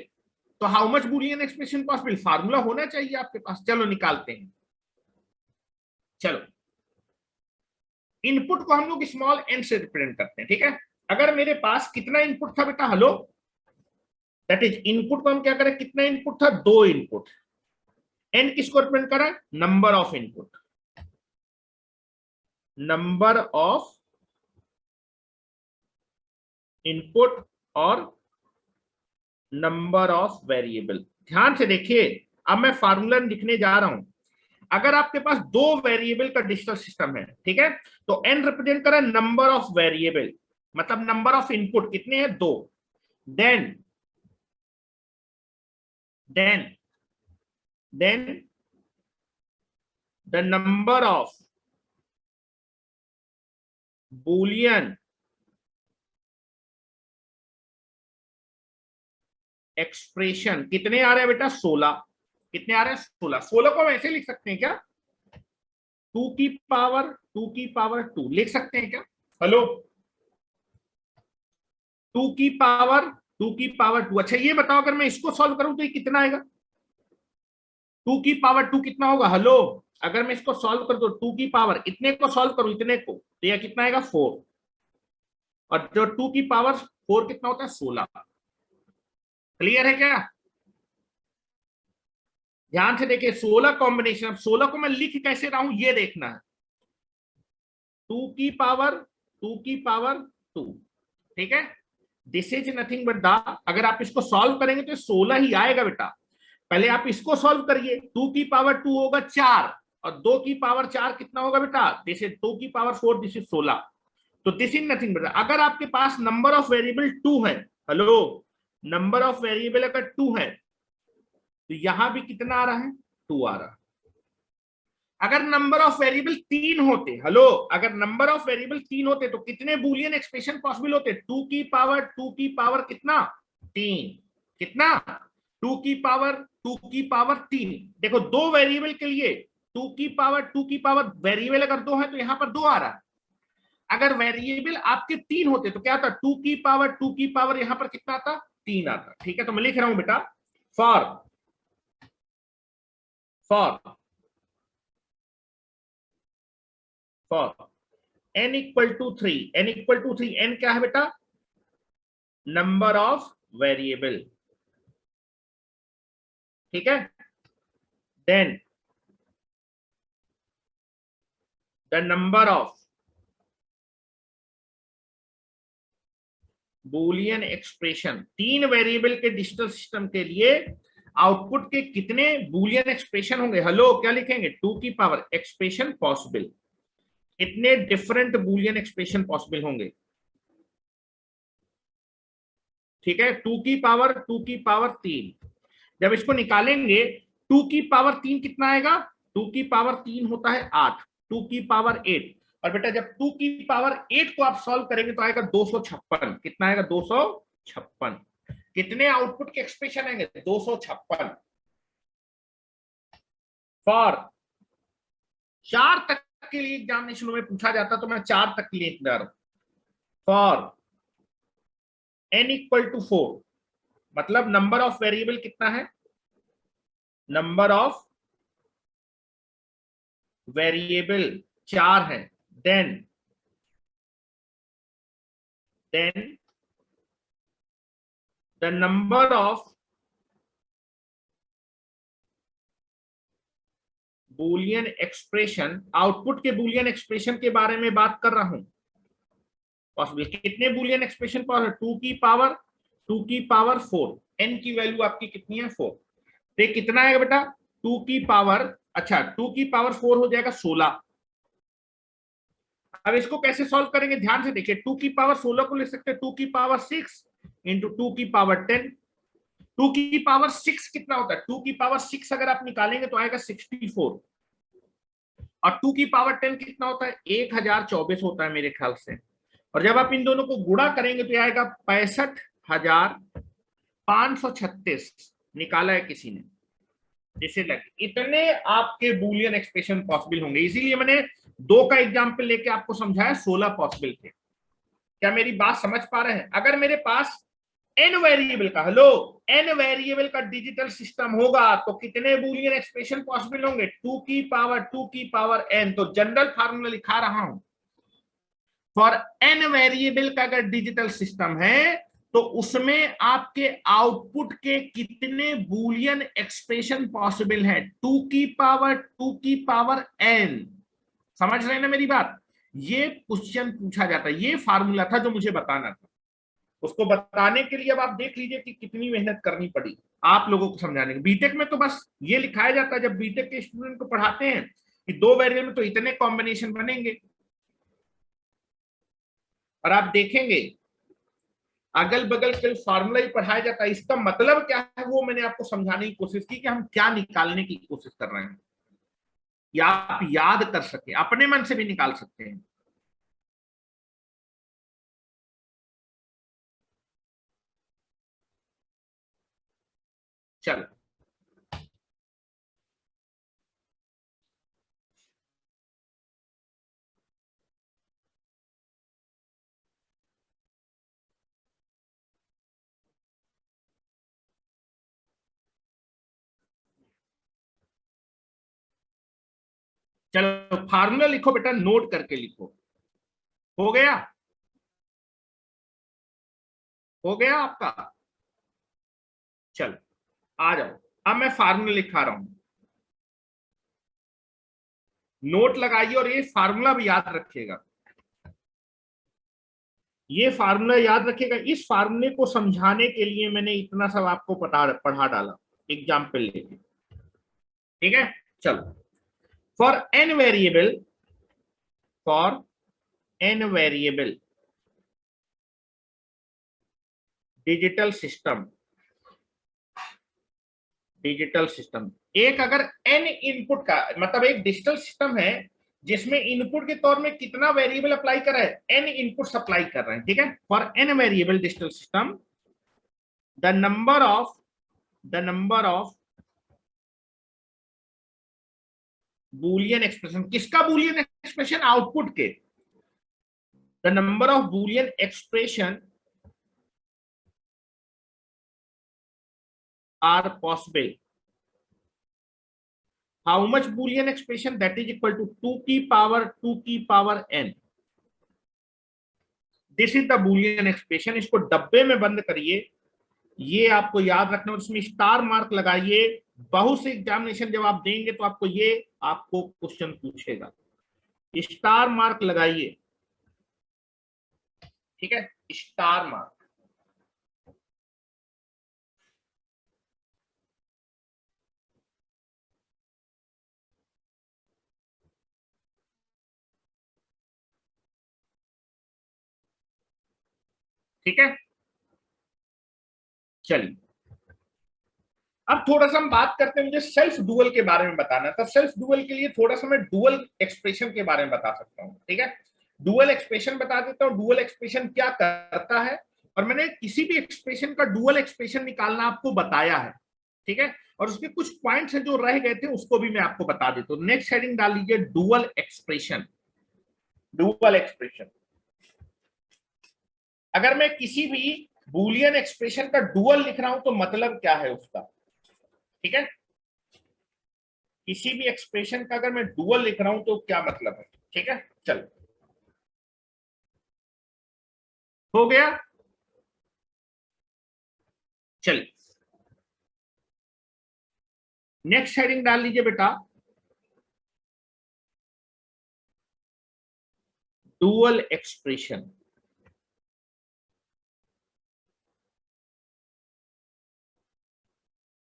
तो how much Boolean expression possible formula होना चाहिए आपके पास। चलो निकालते हैं। चलो, इनपुट को हम लोग स्मॉल एन से रिप्रेजेंट करते हैं, ठीक है। अगर मेरे पास कितना इनपुट था बेटा? हेलो, दैट इज इनपुट को हम क्या करें, कितना इनपुट था? 2 इनपुट। एन किसको रिप्रेजेंट करा? Number of input, number of input और नंबर ऑफ वेरिएबल। ध्यान से देखिए, अब मैं फार्मूला लिखने जा रहा हूं। अगर आपके पास 2 वेरिएबल का डिजिटल सिस्टम है, ठीक है, तो एन रिप्रेजेंट करा नंबर ऑफ वेरिएबल, मतलब नंबर ऑफ इनपुट कितने हैं? 2। Then then then the number of Boolean expression कितने आ रहे हैं बेटा? 16। कितने आ रहे हैं? 16। 16 को हम ऐसे लिख सकते हैं क्या? 2 की पावर 2 लिख सकते हैं क्या? हेलो, 2 की पावर 2। अच्छा ये बताओ, अगर मैं इसको सॉल्व करूं तो ये कितना आएगा? 2 की पावर 2 कितना होगा? हेलो, अगर मैं इसको सॉल्व कर दो, 2 की पावर इतने को सॉल्व करूं, इतने को, तो यह कितना आएगा? 4। और जो 2 की पावर 4 कितना होता है? 16। क्लियर है क्या? ध्यान से देखिए 16 कॉम्बिनेशन, अब 16 को मैं लिख कैसे रहा हूं ये देखना है। 2 की पावर 2 की पावर 2, ठीक है। This is nothing but the, अगर आप इसको सॉल्व करेंगे तो 16 ही आएगा बेटा। पहले आप इसको सॉल्व करिए, 2 की पावर 2 होगा 4, और 2 की पावर 4 कितना होगा बेटा, दिस इज 2 की पावर 4, दिस इज 16। तो दिस इज नथिंग बट, अगर आपके पास नंबर ऑफ वेरिएबल 2 है, हेलो, नंबर ऑफ वेरिएबल अगर 2 है तो यहां भी कितना आ रहा है, 2 आ रहा है। अगर नंबर ऑफ वेरिएबल 3 होते, हेलो, अगर नंबर ऑफ वेरिएबल 3 होते तो कितने बूलियन एक्सप्रेशन पॉसिबल होते, 2 की पावर कितना, 3, कितना, 2 की पावर 3। देखो दो वेरिएबल के लिए 2 की पावर वेरिएबल अगर 2 है तो यहां पर 2 आ रहा है। अगर वेरिएबल आपके 3 होते तो क्या आता, 2 की पावर यहां पर कितना आता, 3 आता। ठीक है, तो मैं लिख रहा हूं बेटा, for for for n equal to 3, n equal to 3, n क्या है बेटा, नंबर ऑफ वेरिएबल, ठीक है। Then the number of Boolean expression, 3 variable के डिजिटल सिस्टम के लिए आउटपुट के कितने बूलियन एक्सप्रेशन होंगे, हेलो क्या लिखेंगे, 2 की पावर एक्सप्रेशन पॉसिबल, कितने डिफरेंट बूलियन एक्सप्रेशन पॉसिबल होंगे, ठीक है। 2 की पावर 3, जब इसको निकालेंगे 2 की पावर 3 कितना आएगा, 2 की पावर 3 होता है 8, 2 की पावर 8, और बेटा जब 2 की पावर 8 को आप सॉल्व करेंगे तो आएगा 256, कितना आएगा, 256। कितने आउटपुट के एक्सप्रेशन आएंगे, 256। फॉर 4 तक के लिए एग्जामिनेशन में पूछा जाता तो मैं 4 तक के लिए लिख रहा हूं। फॉर n इक्वल टू 4, मतलब नंबर ऑफ वेरिएबल कितना है, नंबर ऑफ वेरिएबल 4 है। Then the number of Boolean expression, output के बूलियन एक्सप्रेशन के बारे में बात कर रहा हूं, पॉसिबल कितने बूलियन एक्सप्रेशन पावर, 2 की पावर 4, n की वैल्यू आपकी कितनी है, 4, तो कितना आएगा बेटा, 2 की पावर, अच्छा 2 की पावर 4 हो जाएगा 16। अब इसको कैसे सॉल्व करेंगे, ध्यान से देखिए, 2 की पावर 16 को ले सकते हैं 2 की पावर 6 इंटू 2 की पावर 10। 2 की पावर 6 कितना होता है, 2 की पावर 6 अगर आप निकालेंगे तो आएगा 64, और 2 की पावर 10 कितना होता है, 1024 होता है मेरे ख्याल से, और जब आप इन दोनों को गुणा करेंगे तो आएगा 65,536, निकाला है किसी ने, जैसे लगे इतने आपके बूलियन एक्सप्रेशन पॉसिबल होंगे। इसीलिए मैंने 2 का एग्जाम्पल लेके आपको समझाया, 16 पॉसिबल थे। क्या मेरी बात समझ पा रहे हैं, अगर मेरे पास n वेरिएबल का, हेलो, n वेरिएबल का डिजिटल सिस्टम होगा तो कितने बूलियन एक्सप्रेशन पॉसिबल होंगे, 2 की पावर n। तो जनरल फार्मूला लिखा रहा हूं, फॉर n वेरिएबल का अगर डिजिटल सिस्टम है तो उसमें आपके आउटपुट के कितने बूलियन एक्सप्रेशन पॉसिबल है, 2 की पावर n। समझ रहे हैं ना मेरी बात, ये क्वेश्चन पूछा जाता है, ये फार्मूला था जो मुझे बताना था। उसको बताने के लिए अब आप देख लीजिए कि कितनी मेहनत करनी पड़ी आप लोगों को समझाने की। बीटेक में तो बस ये लिखाया जाता है, जब बीटेक के स्टूडेंट को पढ़ाते हैं कि 2 वेरिएबल में तो इतने कॉम्बिनेशन बनेंगे, और आप देखेंगे अगल बगल के फार्मूला ही पढ़ाया जाता है। इसका मतलब क्या है वो मैंने आपको समझाने की कोशिश की कि हम क्या निकालने की कोशिश कर रहे हैं, या आप याद कर सके, अपने मन से भी निकाल सकते हैं। चलो चलो फार्मूला लिखो बेटा, नोट करके लिखो। हो गया, हो गया आपका, चलो आ जाओ। अब मैं फार्मूला लिखा रहा हूं, नोट लगाइए और ये फार्मूला भी याद रखिएगा, ये फार्मूला याद रखिएगा। इस फार्मूले को समझाने के लिए मैंने इतना सब आपको पढ़ा डाला एग्जाम्पल लेके, ठीक है। चलो, for N variable, for N variable digital system, digital system, एक अगर एन इनपुट का मतलब एक डिजिटल सिस्टम है जिसमें इनपुट के तौर में कितना वेरिएबल अप्लाई कर रहा है, एन इनपुट सप्लाई कर रहे हैं, ठीक है। For N variable digital system the number of Boolean expression, किसका बूलियन एक्सप्रेशन, आउटपुट के, the number of Boolean expression are possible, how much Boolean expression, that is equal to 2 की power n, this is the Boolean expression. इसको डब्बे में बंद करिए, ये आपको याद रखना, उसमें स्टार मार्क लगाइए। बहुत से एग्जामिनेशन जब आप देंगे तो आपको क्वेश्चन पूछेगा, स्टार मार्क लगाइए, ठीक है, स्टार मार्क। ठीक है, चलिए अब थोड़ा सा हम बात करते हैं, मुझे सेल्फ डुअल के बारे में बताना था। सेल्फ डुअल के लिए थोड़ा सा मैं डुअल एक्सप्रेशन के बारे में बता सकता हूँ, ठीक है। डुअल एक्सप्रेशन बता देता हूँ, डुअल एक्सप्रेशन क्या करता है, और मैंने किसी भी एक्सप्रेशन का डुअल एक्सप्रेशन निकालना आपको बताया है, ठीक है। और उसके कुछ पॉइंट्स हैं जो रह गए थे, उसको भी मैं आपको बता देता हूँ। नेक्स्ट हेडिंग डाल लीजिए, डुअल एक्सप्रेशन। डुअल एक्सप्रेशन, अगर मैं किसी भी बूलियन एक्सप्रेशन का डुअल लिख रहा हूं तो मतलब क्या है उसका, ठीक है। किसी भी एक्सप्रेशन का अगर मैं डुअल लिख रहा हूं तो क्या मतलब है, ठीक है। चलो, हो गया, चलिए नेक्स्ट हेडिंग डाल लीजिए बेटा, डुअल एक्सप्रेशन।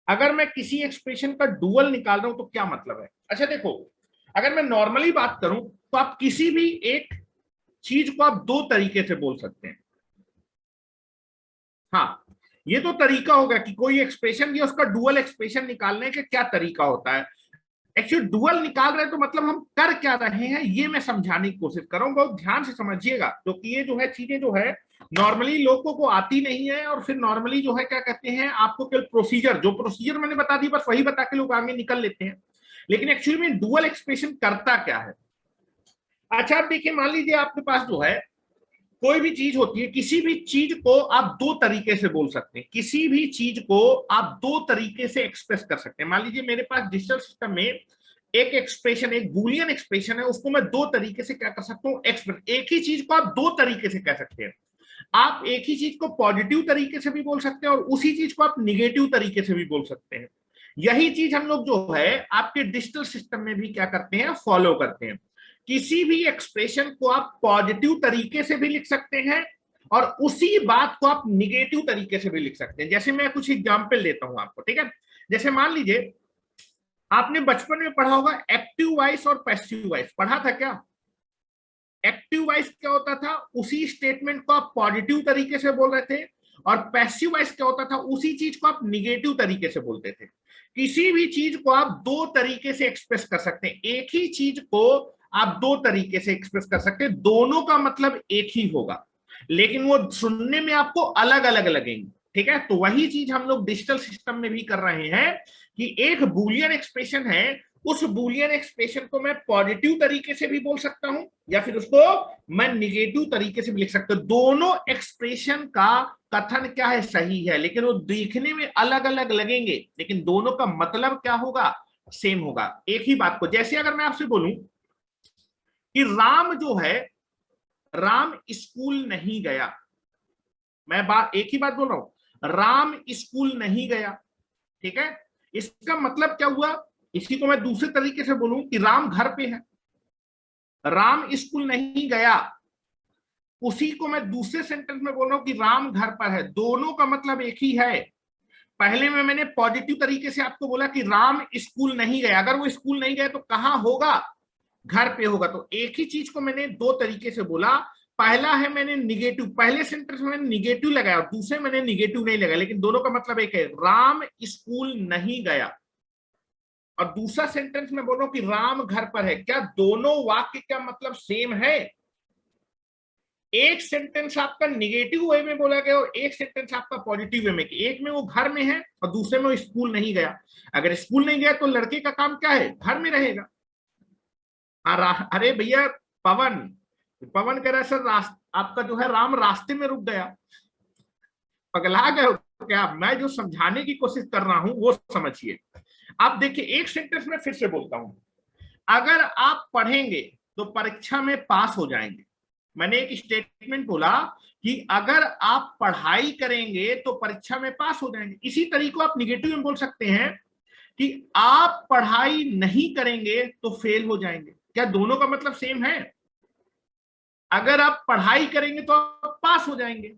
अगर मैं किसी एक्सप्रेशन का डुअल निकाल रहा हूं तो क्या मतलब है। अच्छा देखो, अगर मैं नॉर्मली बात करूं तो आप किसी भी एक चीज को आप दो तरीके से बोल सकते हैं। हाँ, ये तो तरीका होगा कि कोई एक्सप्रेशन दिया, उसका डुअल एक्सप्रेशन निकालने का क्या तरीका होता है। एक्चुअली डुअल निकाल रहे हैं तो मतलब हम कर क्या रहे हैं, ये मैं समझाने की कोशिश कर रहा हूं, बहुत ध्यान से समझिएगा, क्योंकि ये जो है चीजें जो है नॉर्मली लोगों को आती नहीं है, और फिर नॉर्मली जो है क्या कहते हैं, आपको केवल प्रोसीजर, जो प्रोसीजर मैंने बता दी बस वही बता के लोग आगे निकल लेते हैं, लेकिन एक्चुअली में डुअल एक्सप्रेशन करता क्या है। अच्छा आप देखिए, मान लीजिए आपके पास जो है कोई भी चीज होती है, किसी भी चीज को आप दो तरीके से बोल सकते हैं, किसी भी चीज को आप दो तरीके से एक्सप्रेस कर सकते हैं। मान लीजिए मेरे पास डिजिटल सिस्टम में एक एक्सप्रेशन, एक बूलियन एक्सप्रेशन है, उसको मैं दो तरीके से क्या कर सकता हूं, एक्सप्रेस। एक ही चीज को आप दो तरीके से कह सकते हैं। आप एक ही चीज को पॉजिटिव तरीके से भी बोल सकते हैं और उसी चीज को आप निगेटिव तरीके से भी बोल सकते हैं। यही चीज हम लोग जो है आपके डिजिटल सिस्टम में भी क्या करते हैं, फॉलो करते हैं। किसी भी एक्सप्रेशन को आप पॉजिटिव तरीके से भी लिख सकते हैं और उसी बात को आप निगेटिव तरीके से भी लिख सकते हैं। जैसे मैं कुछ एग्जांपल देता हूं आपको, ठीक है। जैसे मान लीजिए आपने बचपन में पढ़ा होगा एक्टिव वॉइस और पैसिव वॉइस, पढ़ा था क्या। एक्टिव वॉइस क्या होता था, उसी स्टेटमेंट को आप पॉजिटिव तरीके से बोल रहे थे, और पैसिव वॉइस क्या होता था, उसी चीज को आप निगेटिव तरीके से बोलते थे। किसी भी चीज को आप दो तरीके से एक्सप्रेस कर सकते हैं, एक ही चीज को आप दो तरीके से एक्सप्रेस कर सकते हैं, दोनों का मतलब एक ही होगा, लेकिन वो सुनने में आपको अलग अलग लगेंगे, ठीक है। तो वही चीज हम लोग डिजिटल सिस्टम में भी कर रहे हैं कि एक बूलियन एक्सप्रेशन है, उस बूलियन एक्सप्रेशन को मैं पॉजिटिव तरीके से भी बोल सकता हूं या फिर उसको मैं निगेटिव तरीके से भी लिख सकता हूं। दोनों एक्सप्रेशन का कथन क्या है, सही है, लेकिन वो देखने में अलग अलग लगेंगे, लेकिन दोनों का मतलब क्या होगा, सेम होगा। एक ही बात को, जैसे अगर मैं आपसे बोलूं कि राम जो है, राम स्कूल नहीं गया, मैं बात एक ही बात बोल रहा हूं, राम स्कूल नहीं गया, ठीक है। इसका मतलब क्या हुआ, इसी को मैं दूसरे तरीके से बोलूं कि राम घर पे है, राम स्कूल नहीं गया, उसी को मैं दूसरे सेंटेंस में बोल रहा हूं कि राम घर पर है। दोनों का मतलब एक ही है। पहले में मैंने पॉजिटिव तरीके से आपको बोला कि राम स्कूल नहीं गया, अगर वो स्कूल नहीं गए तो कहां होगा, घर पे होगा। तो एक ही चीज को मैंने दो तरीके से बोला। पहला है मैंने निगेटिव, पहले सेंटेंस में मैंने निगेटिव लगाया और दूसरे मैंने निगेटिव नहीं लगाया, लेकिन दोनों का मतलब एक है, राम स्कूल नहीं गया। और दूसरा सेंटेंस में बोलो कि राम घर पर है। क्या दोनों वाक्य का मतलब सेम है? एक सेंटेंस आपका निगेटिव वे में बोला गया और एक सेंटेंस आपका पॉजिटिव वे में। एक में वो घर में है और दूसरे में वो स्कूल नहीं गया। अगर स्कूल नहीं गया तो लड़के का काम क्या है, घर में रहेगा। अरे भैया, पवन पवन कह रहा है सर आपका जो है राम रास्ते में रुक गया। पगला गए हो क्या? मैं जो समझाने की कोशिश कर रहा हूं वो समझिए। आप देखिए, एक सेंटेंस में फिर से बोलता हूं, अगर आप पढ़ेंगे तो परीक्षा में पास हो जाएंगे। मैंने एक स्टेटमेंट बोला कि अगर आप पढ़ाई करेंगे तो परीक्षा में पास हो जाएंगे। इसी तरीके को आप निगेटिव में बोल सकते हैं कि आप पढ़ाई नहीं करेंगे तो फेल हो जाएंगे। क्या दोनों का मतलब सेम है? अगर आप पढ़ाई करेंगे तो आप पास हो जाएंगे,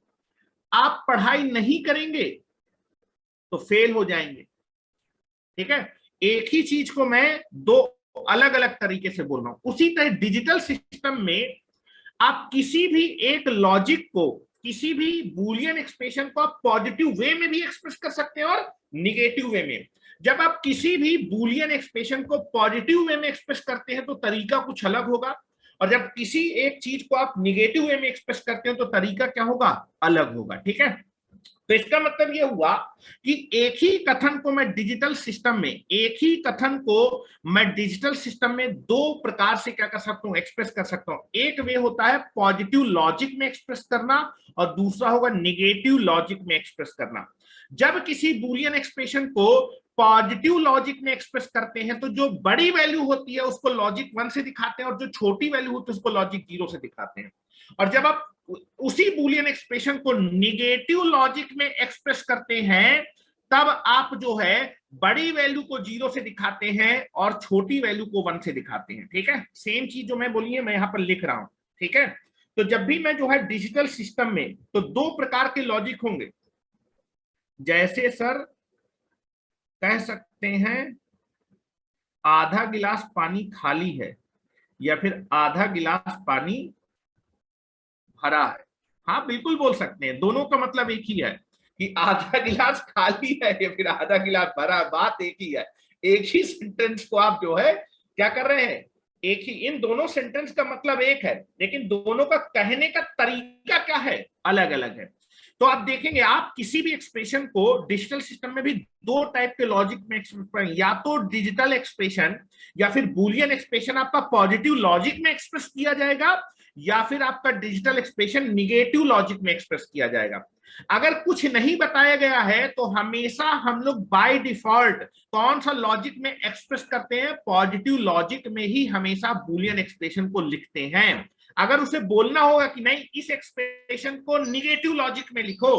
आप पढ़ाई नहीं करेंगे तो फेल हो जाएंगे। ठीक है, एक ही चीज को मैं दो अलग अलग तरीके से बोल रहा हूं। उसी तरह डिजिटल सिस्टम में आप किसी भी एक लॉजिक को, किसी भी बूलियन एक्सप्रेशन को आप पॉजिटिव वे में भी एक्सप्रेस कर सकते हैं और निगेटिव वे में। जब आप किसी भी बूलियन एक्सप्रेशन को पॉजिटिव वे में एक्सप्रेस करते हैं तो तरीका कुछ अलग होगा, और जब किसी एक चीज को आप निगेटिव वे में एक्सप्रेस करते हैं तो तरीका क्या होगा, अलग होगा। ठीक है, तो इसका मतलब यह हुआ कि एक ही कथन को मैं डिजिटल सिस्टम में, एक ही कथन को मैं डिजिटल सिस्टम में दो प्रकार से क्या कर सकता हूं, एक्सप्रेस कर सकता हूं। एक वे होता है पॉजिटिव लॉजिक में एक्सप्रेस करना और दूसरा होगा निगेटिव लॉजिक में एक्सप्रेस करना। जब किसी बूलियन एक्सप्रेशन को पॉजिटिव लॉजिक में एक्सप्रेस करते हैं तो जो बड़ी वैल्यू होती है उसको लॉजिक 1 से दिखाते हैं और जो छोटी वैल्यू होती है उसको लॉजिक 0 से दिखाते हैं। और जब आप उसी बूलियन एक्सप्रेशन को निगेटिव लॉजिक में एक्सप्रेस करते हैं तब आप जो है बड़ी वैल्यू को 0 से दिखाते हैं और छोटी वैल्यू को 1 से दिखाते हैं। ठीक है, सेम चीज जो मैं बोली है मैं यहां पर लिख रहा हूं। ठीक है, तो जब भी मैं जो है डिजिटल सिस्टम में, तो दो प्रकार के लॉजिक होंगे। जैसे सर कह सकते हैं आधा गिलास पानी खाली है या फिर आधा गिलास पानी भरा है। हाँ बिल्कुल बोल सकते हैं, दोनों का मतलब एक ही है कि आधा गिलास खाली है या फिर आधा गिलास भरा है, बात एक ही है। एक ही सेंटेंस को आप जो है क्या कर रहे हैं, एक ही, इन दोनों सेंटेंस का मतलब एक है लेकिन दोनों का कहने का तरीका क्या है, अलग अलग है। तो आप देखेंगे, आप किसी भी एक्सप्रेशन को डिजिटल सिस्टम में भी दो टाइप के लॉजिक में एक्सप्रेस, या तो डिजिटल एक्सप्रेशन या फिर बूलियन एक्सप्रेशन आपका पॉजिटिव लॉजिक में एक्सप्रेस किया जाएगा या फिर आपका डिजिटल एक्सप्रेशन निगेटिव लॉजिक में एक्सप्रेस किया जाएगा। अगर कुछ नहीं बताया गया है तो हमेशा हम लोग बाय डिफॉल्ट कौन सा लॉजिक में एक्सप्रेस करते हैं, पॉजिटिव लॉजिक में ही हमेशा बूलियन एक्सप्रेशन को लिखते हैं। अगर उसे बोलना होगा कि नहीं इस एक्सप्रेशन को निगेटिव लॉजिक में लिखो,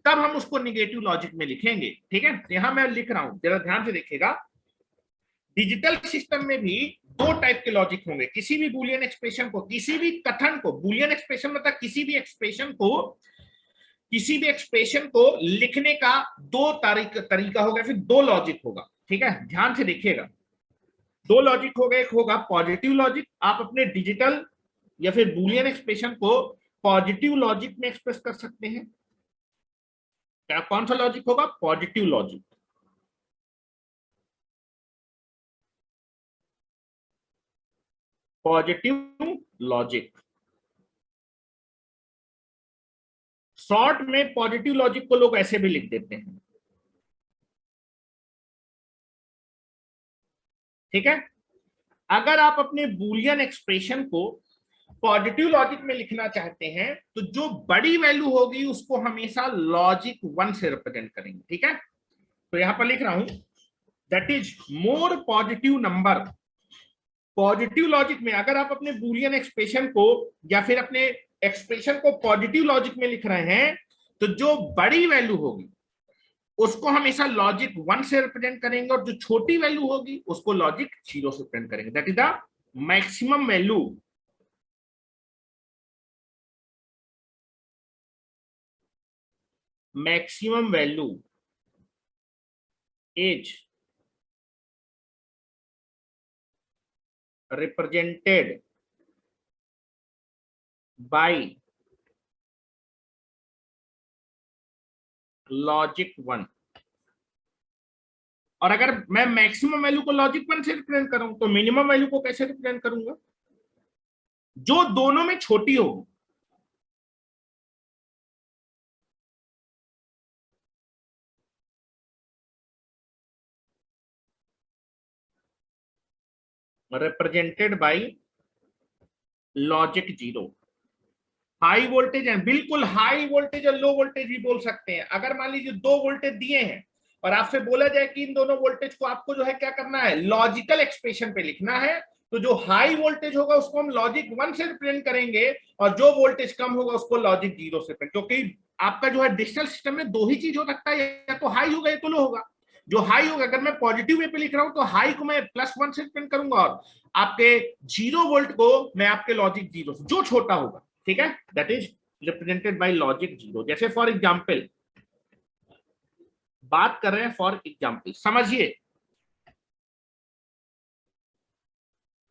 तब हम उसको निगेटिव लॉजिक में लिखेंगे। ठीक है, यहां मैं लिख रहा हूं, जरा ध्यान से देखिएगा। डिजिटल सिस्टम में भी दो टाइप के लॉजिक होंगे। किसी भी बूलियन एक्सप्रेशन को, किसी भी कथन को, बूलियन एक्सप्रेशन मतलब किसी भी एक्सप्रेशन को लिखने का दो तरीका होगा, फिर दो लॉजिक होगा। ठीक है, ध्यान से देखिएगा, दो लॉजिक होगा। एक होगा पॉजिटिव लॉजिक, आप अपने डिजिटल या फिर बूलियन एक्सप्रेशन को पॉजिटिव लॉजिक में एक्सप्रेस कर सकते हैं। क्या कौन सा लॉजिक होगा, positive logic. Positive logic, short में पॉजिटिव लॉजिक को लोग ऐसे भी लिख देते हैं। ठीक है, अगर आप अपने बूलियन एक्सप्रेशन को पॉजिटिव लॉजिक में लिखना चाहते हैं तो जो बड़ी वैल्यू होगी उसको हमेशा लॉजिक 1 से रिप्रेजेंट करेंगे। ठीक है, तो यहां पर लिख रहा हूं that is more positive number. Positive logic में अगर आप अपने बूलियन एक्सप्रेशन को या फिर अपने एक्सप्रेशन को पॉजिटिव लॉजिक में लिख रहे हैं तो जो बड़ी वैल्यू होगी उसको हमेशा लॉजिक 1 से रिप्रेजेंट करेंगे और जो छोटी वैल्यू होगी उसको लॉजिक 0 से रिप्रेजेंट करेंगे। That is the maximum value maximum value is represented by logic 1। और अगर मैं मैक्सिमम वैल्यू को लॉजिक 1 से रिप्रेजेंट करूं तो मिनिमम वैल्यू को कैसे रिप्रेजेंट करूंगा? जो दोनों में छोटी हो। Represented by logic 0। High voltage है, बिल्कुल हाई वोल्टेज और लो वोल्टेज भी बोल सकते हैं। अगर मान लीजिए दो वोल्टेज दिए हैं और आपसे बोला जाए कि इन दोनों वोल्टेज को आपको जो है क्या करना है, लॉजिकल एक्सप्रेशन पे लिखना है, तो जो हाई वोल्टेज होगा उसको हम लॉजिक 1 से रिप्रेजेंट करेंगे और जो वोल्टेज कम होगा उसको लॉजिक 0 से रिप्रेजेंट। क्योंकि आपका जो है डिजिटल सिस्टम में दो ही चीज हो सकता है, या तो हाई होगा या तो लो होगा। जो हाई होगा, अगर मैं पॉजिटिव वे पे लिख रहा हूं तो हाई को मैं +1 से रिप्रेजेंट करूंगा और आपके 0 वोल्ट को मैं आपके लॉजिक 0 से, जो छोटा होगा। ठीक है, that is represented by logic 0। जैसे फॉर एग्जांपल बात कर रहे हैं, फॉर एग्जांपल समझिए,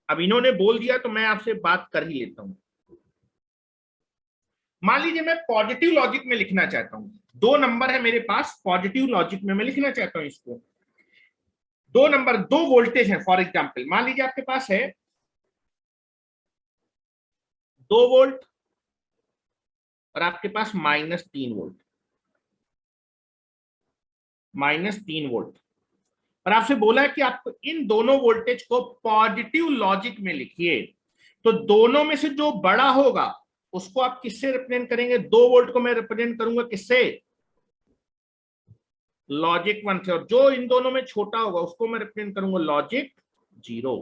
अब इन्होंने बोल दिया तो मैं आपसे बात कर ही लेता हूं। मान लीजिए मैं पॉजिटिव लॉजिक में लिखना चाहता हूं, दो नंबर है मेरे पास, पॉजिटिव लॉजिक में मैं लिखना चाहता हूं इसको। दो नंबर, दो वोल्टेज है, फॉर एग्जांपल मान लीजिए आपके पास है 2 वोल्ट और आपके पास -3 वोल्ट, -3 वोल्ट। और आपसे बोला है कि आप इन दोनों वोल्टेज को पॉजिटिव लॉजिक में लिखिए। तो दोनों में से जो बड़ा होगा उसको आप किससे रिप्रेजेंट करेंगे? 2 वोल्ट को मैं रिप्रेजेंट करूंगा किससे? लॉजिक 1 से। और जो इन दोनों में छोटा होगा उसको मैं रिप्रेजेंट करूंगा लॉजिक 0।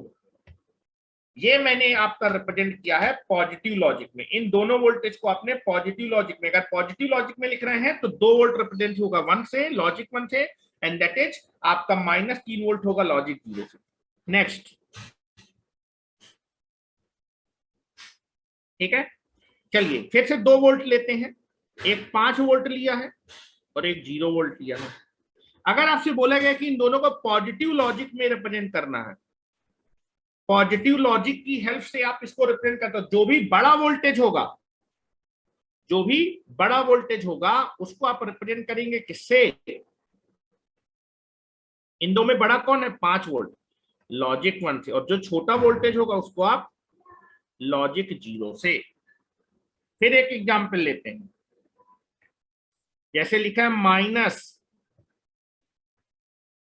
ये मैंने आपका रिप्रेजेंट किया है पॉजिटिव लॉजिक में। इन दोनों वोल्टेज को आपने पॉजिटिव लॉजिक में, अगर पॉजिटिव लॉजिक में लिख रहे हैं तो 2 वोल्ट रिप्रेजेंट होगा 1 से, लॉजिक 1 से, एंड दैट इज आपका -3 वोल्ट होगा लॉजिक 0 से। नेक्स्ट, ठीक है, चलिए फिर से 2 वोल्ट लेते हैं। एक 5 वोल्ट लिया है और एक 0 वोल्ट लिया है। अगर आपसे बोला गया कि इन दोनों को पॉजिटिव लॉजिक में रिप्रेजेंट करना है, पॉजिटिव लॉजिक की हेल्प से आप इसको रिप्रेजेंट करते हो, जो भी बड़ा वोल्टेज होगा, जो भी बड़ा वोल्टेज होगा उसको आप रिप्रेजेंट करेंगे किससे? इन दो में बड़ा कौन है? 5 वोल्ट, लॉजिक 1 से। और जो छोटा वोल्टेज होगा उसको आप लॉजिक 0 से। फिर एक एग्जांपल लेते हैं, जैसे लिखा है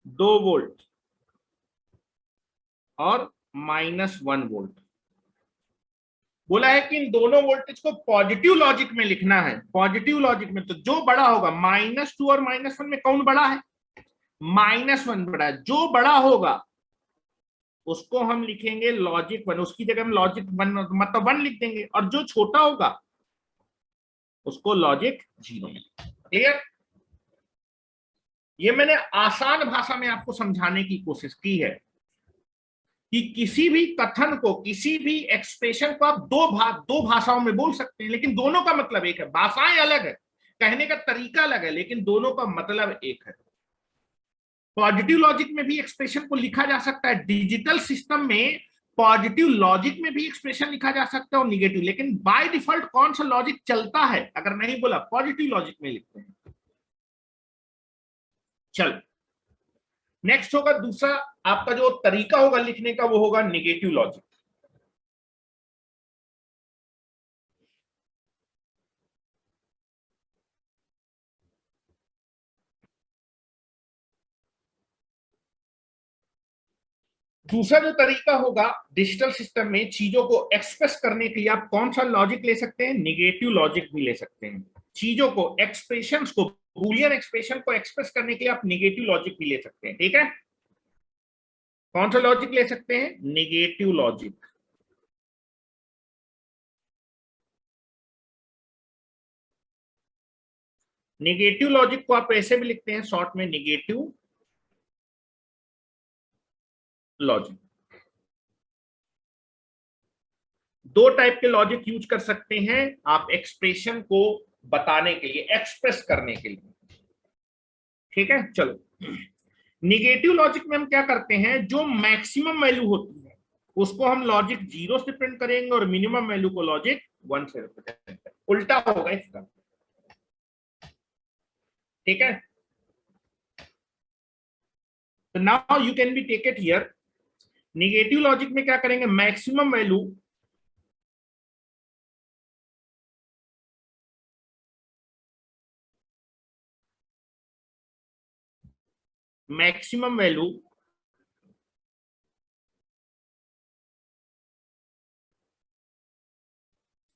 -2 वोल्ट और -1 वोल्ट। बोला है कि इन दोनों वोल्टेज को पॉजिटिव लॉजिक में लिखना है, पॉजिटिव लॉजिक में। तो जो बड़ा होगा, -2 और -1 में कौन बड़ा है? -1 बड़ा है। जो बड़ा होगा उसको हम लिखेंगे लॉजिक 1, उसकी जगह हम लॉजिक 1 मतलब 1 लिख देंगे, और जो छोटा होगा उसको लॉजिक 0 में। क्लियर? ये मैंने आसान भाषा में आपको समझाने की कोशिश की है कि किसी भी कथन को, किसी भी एक्सप्रेशन को आप दो भाषाओं में बोल सकते हैं, लेकिन दोनों का मतलब एक है। भाषाएं अलग है, कहने का तरीका अलग है, लेकिन दोनों का मतलब एक है। पॉजिटिव लॉजिक में भी एक्सप्रेशन को लिखा जा सकता है, डिजिटल सिस्टम में पॉजिटिव लॉजिक में भी एक्सप्रेशन लिखा जा सकता है और निगेटिव। लेकिन बाय डिफॉल्ट कौन सा लॉजिक चलता है? अगर नहीं बोला, पॉजिटिव लॉजिक में लिखते हैं। चल, नेक्स्ट होगा दूसरा, आपका जो तरीका होगा लिखने का वो होगा निगेटिव लॉजिक। दूसरा जो तरीका होगा डिजिटल सिस्टम में चीजों को एक्सप्रेस करने के लिए, आप कौन सा लॉजिक ले सकते हैं? निगेटिव लॉजिक भी ले सकते हैं। चीजों को, एक्सप्रेशंस को, बूलियन एक्सप्रेशन को एक्सप्रेस करने के लिए आप निगेटिव लॉजिक भी ले सकते हैं। ठीक है, कौन सा लॉजिक ले सकते हैं? Negative logic. निगेटिव लॉजिक को आप ऐसे भी लिखते हैं शॉर्ट में, निगेटिव लॉजिक। दो टाइप के लॉजिक यूज कर सकते हैं आप एक्सप्रेशन को बताने के लिए, एक्सप्रेस करने के लिए। ठीक है, चलो निगेटिव लॉजिक में हम क्या करते हैं, जो मैक्सिमम वैल्यू होती है उसको हम लॉजिक 0 से प्रिंट करेंगे और मिनिमम वैल्यू को लॉजिक 1 से रिप्रेजेंट करेंगे, उल्टा होगा इसका। ठीक है, तो now you can be take it here. Negative logic में क्या करेंगे, maximum value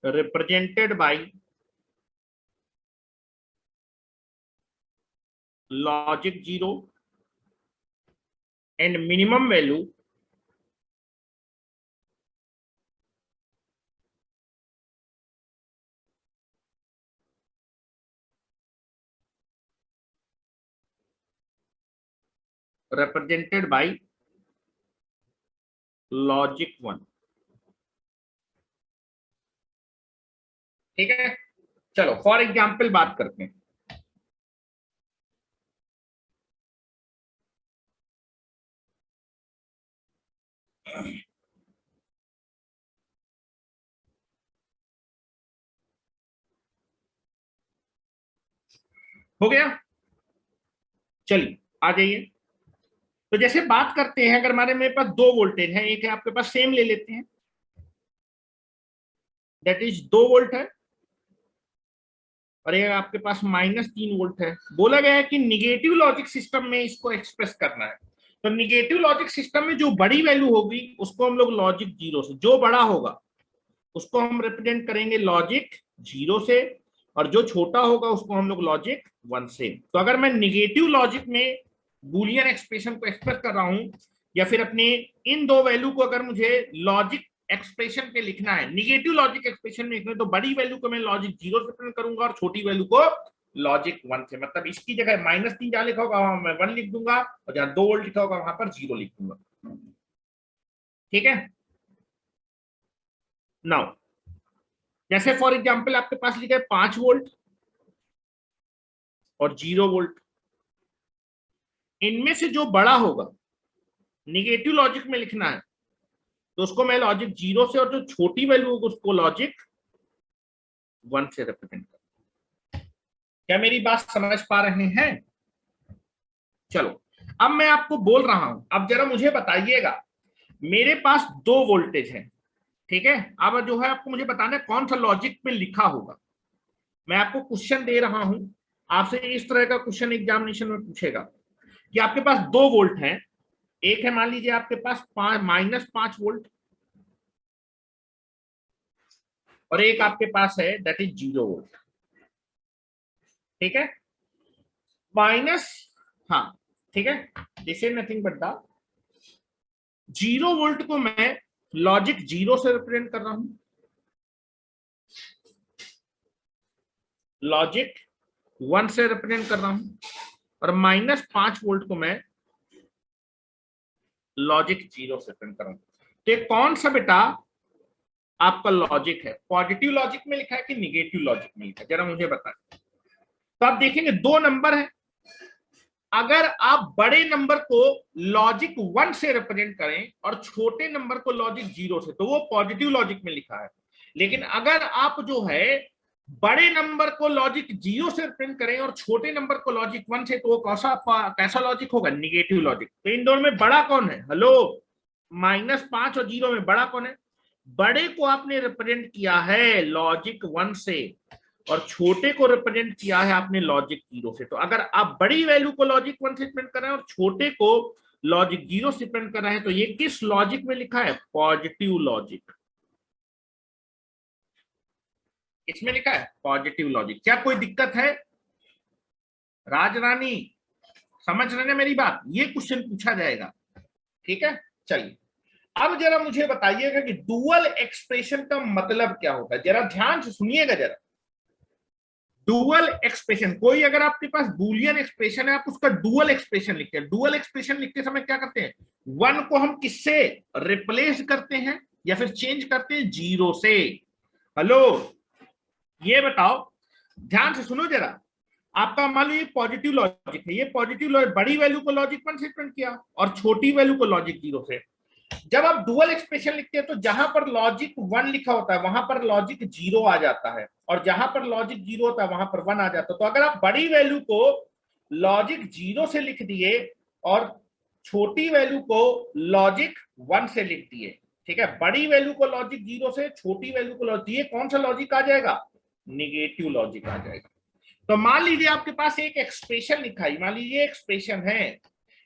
represented by logic 0 and minimum value represented by logic 1। ठीक है, चलो फॉर एग्जाम्पल बात करते हैं। हो गया, चलिए आ जाइए। तो जैसे बात करते हैं, अगर हमारे मेरे पास दो वोल्टेज हैं, एक है आपके पास, सेम ले लेते हैं, दैट इज 2 वोल्ट है, और ये आपके पास -3 वोल्ट है। बोला गया है कि निगेटिव लॉजिक सिस्टम में इसको एक्सप्रेस करना है। तो निगेटिव लॉजिक सिस्टम में जो बड़ी वैल्यू होगी उसको हम लोग लॉजिक 0 से, जो बड़ा होगा उसको हम रिप्रेजेंट करेंगे लॉजिक 0 से, और जो छोटा होगा उसको हम लोग लॉजिक 1 से। तो अगर मैं निगेटिव लॉजिक में बूलियन एक्सप्रेशन को एक्सप्रेस कर रहा हूं, या फिर अपने इन दो वैल्यू को अगर मुझे लॉजिक एक्सप्रेशन पे लिखना है, निगेटिव लॉजिक एक्सप्रेशन में लिखना है, तो बड़ी वैल्यू को मैं लॉजिक 0 से प्रिंट करूंगा और छोटी वैल्यू को लॉजिक 1 से। मतलब इसकी जगह -3 जहां लिखा होगा वहां मैं 1 लिख दूंगा, और जहां 2 वोल्ट लिखा होगा वहां पर 0 लिख दूंगा। ठीक है, नाउ जैसे फॉर एग्जाम्पल आपके पास लिखा है 5 वोल्ट और 0 वोल्ट, इनमें से जो बड़ा होगा निगेटिव लॉजिक में लिखना है तो उसको मैं लॉजिक 0 से, और जो छोटी वैल्यू होगी उसको लॉजिक 1 से रिप्रेजेंट कर। क्या मेरी बात समझ पा रहे हैं? चलो अब मैं आपको बोल रहा हूं, अब जरा मुझे बताइएगा, मेरे पास 2 वोल्टेज है, ठीक है, अब जो है आपको मुझे बताना है कौन सा लॉजिक में लिखा होगा। मैं आपको क्वेश्चन दे रहा हूं, आपसे इस तरह का क्वेश्चन एग्जामिनेशन में पूछेगा कि आपके पास 2 वोल्ट हैं, एक है मान लीजिए आपके पास -5 वोल्ट, और एक आपके पास है दैट इज 0 वोल्ट। ठीक है, माइनस, हाँ ठीक है, this is nothing but the 0 volt को मैं लॉजिक 0 से रिप्रेजेंट कर रहा हूं, लॉजिक 1 से रिप्रेजेंट कर रहा हूं, और -5 वोल्ट को मैं लॉजिक 0 से रिप्रेजेंट कर रहा हूं। तो कौन सा बेटा आपका लॉजिक है, पॉजिटिव लॉजिक में लिखा है कि निगेटिव लॉजिक में लिखा है, जरा मुझे बताएं। तो आप देखेंगे 2 नंबर है, अगर आप बड़े नंबर को लॉजिक 1 से रिप्रेजेंट करें और छोटे नंबर को लॉजिक 0 से, तो वो पॉजिटिव लॉजिक में लिखा है। लेकिन अगर आप जो है बड़े नंबर को लॉजिक 0 से रिप्रेजेंट करें और छोटे नंबर को लॉजिक 1 से, तो वो कैसा लॉजिक होगा, निगेटिव लॉजिक। तो इन दोनों में बड़ा कौन है, हेलो, -5 और 0 में बड़ा कौन है? बड़े को आपने रिप्रेजेंट किया है लॉजिक 1 से, और छोटे को रिप्रेजेंट किया है आपने लॉजिक 0 से। तो अगर आप बड़ी वैल्यू को लॉजिक 1 से रिप्रेजेंट कर रहे हैं और छोटे को लॉजिक 0 से रिप्रेजेंट कर रहे हैं, तो ये किस लॉजिक में लिखा है, पॉजिटिव लॉजिक। इसमें लिखा है पॉजिटिव लॉजिक। क्या कोई दिक्कत है राजरानी, समझ रहे हैं मेरी बात? ये क्वेश्चन पूछा जाएगा। ठीक है, चलिए अब जरा मुझे बताइएगा कि डुअल एक्सप्रेशन का मतलब क्या होता है, जरा ध्यान से सुनिएगा जरा। डुअल एक्सप्रेशन, कोई अगर आपके पास बूलियन एक्सप्रेशन है, आप उसका डुअल एक्सप्रेशन लिखते हैं। डुअल एक्सप्रेशन लिखते समय क्या करते हैं, 1 को हम किससे रिप्लेस करते हैं या फिर चेंज करते हैं, 0 से। हेलो, ये बताओ, ध्यान से सुनो जरा, आपका मान लो ये पॉजिटिव लॉजिक है, ये पॉजिटिव लॉजिक बड़ी वैल्यू को लॉजिक 1 से प्रिंट किया और छोटी वैल्यू को लॉजिक 0 से। जब आप डुअल एक्सप्रेशन लिखते हैं तो जहां पर लॉजिक 1 लिखा होता है वहां पर लॉजिक 0 आ जाता है, और जहां पर लॉजिक 0 होता है वहां पर 1 आ जाता है। तो अगर आप बड़ी वैल्यू को लॉजिक 0 से लिख दिए और छोटी वैल्यू को लॉजिक 1 से लिख दिए, ठीक है, बड़ी वैल्यू को लॉजिक 0 से, छोटी वैल्यू को लॉजिक, ये कौन सा लॉजिक आ जाएगा? निगेटिव लॉजिक आ जाएगा। तो मान लीजिए आपके पास एक एक्सप्रेशन लिखा है, मान लीजिए एक्सप्रेशन है,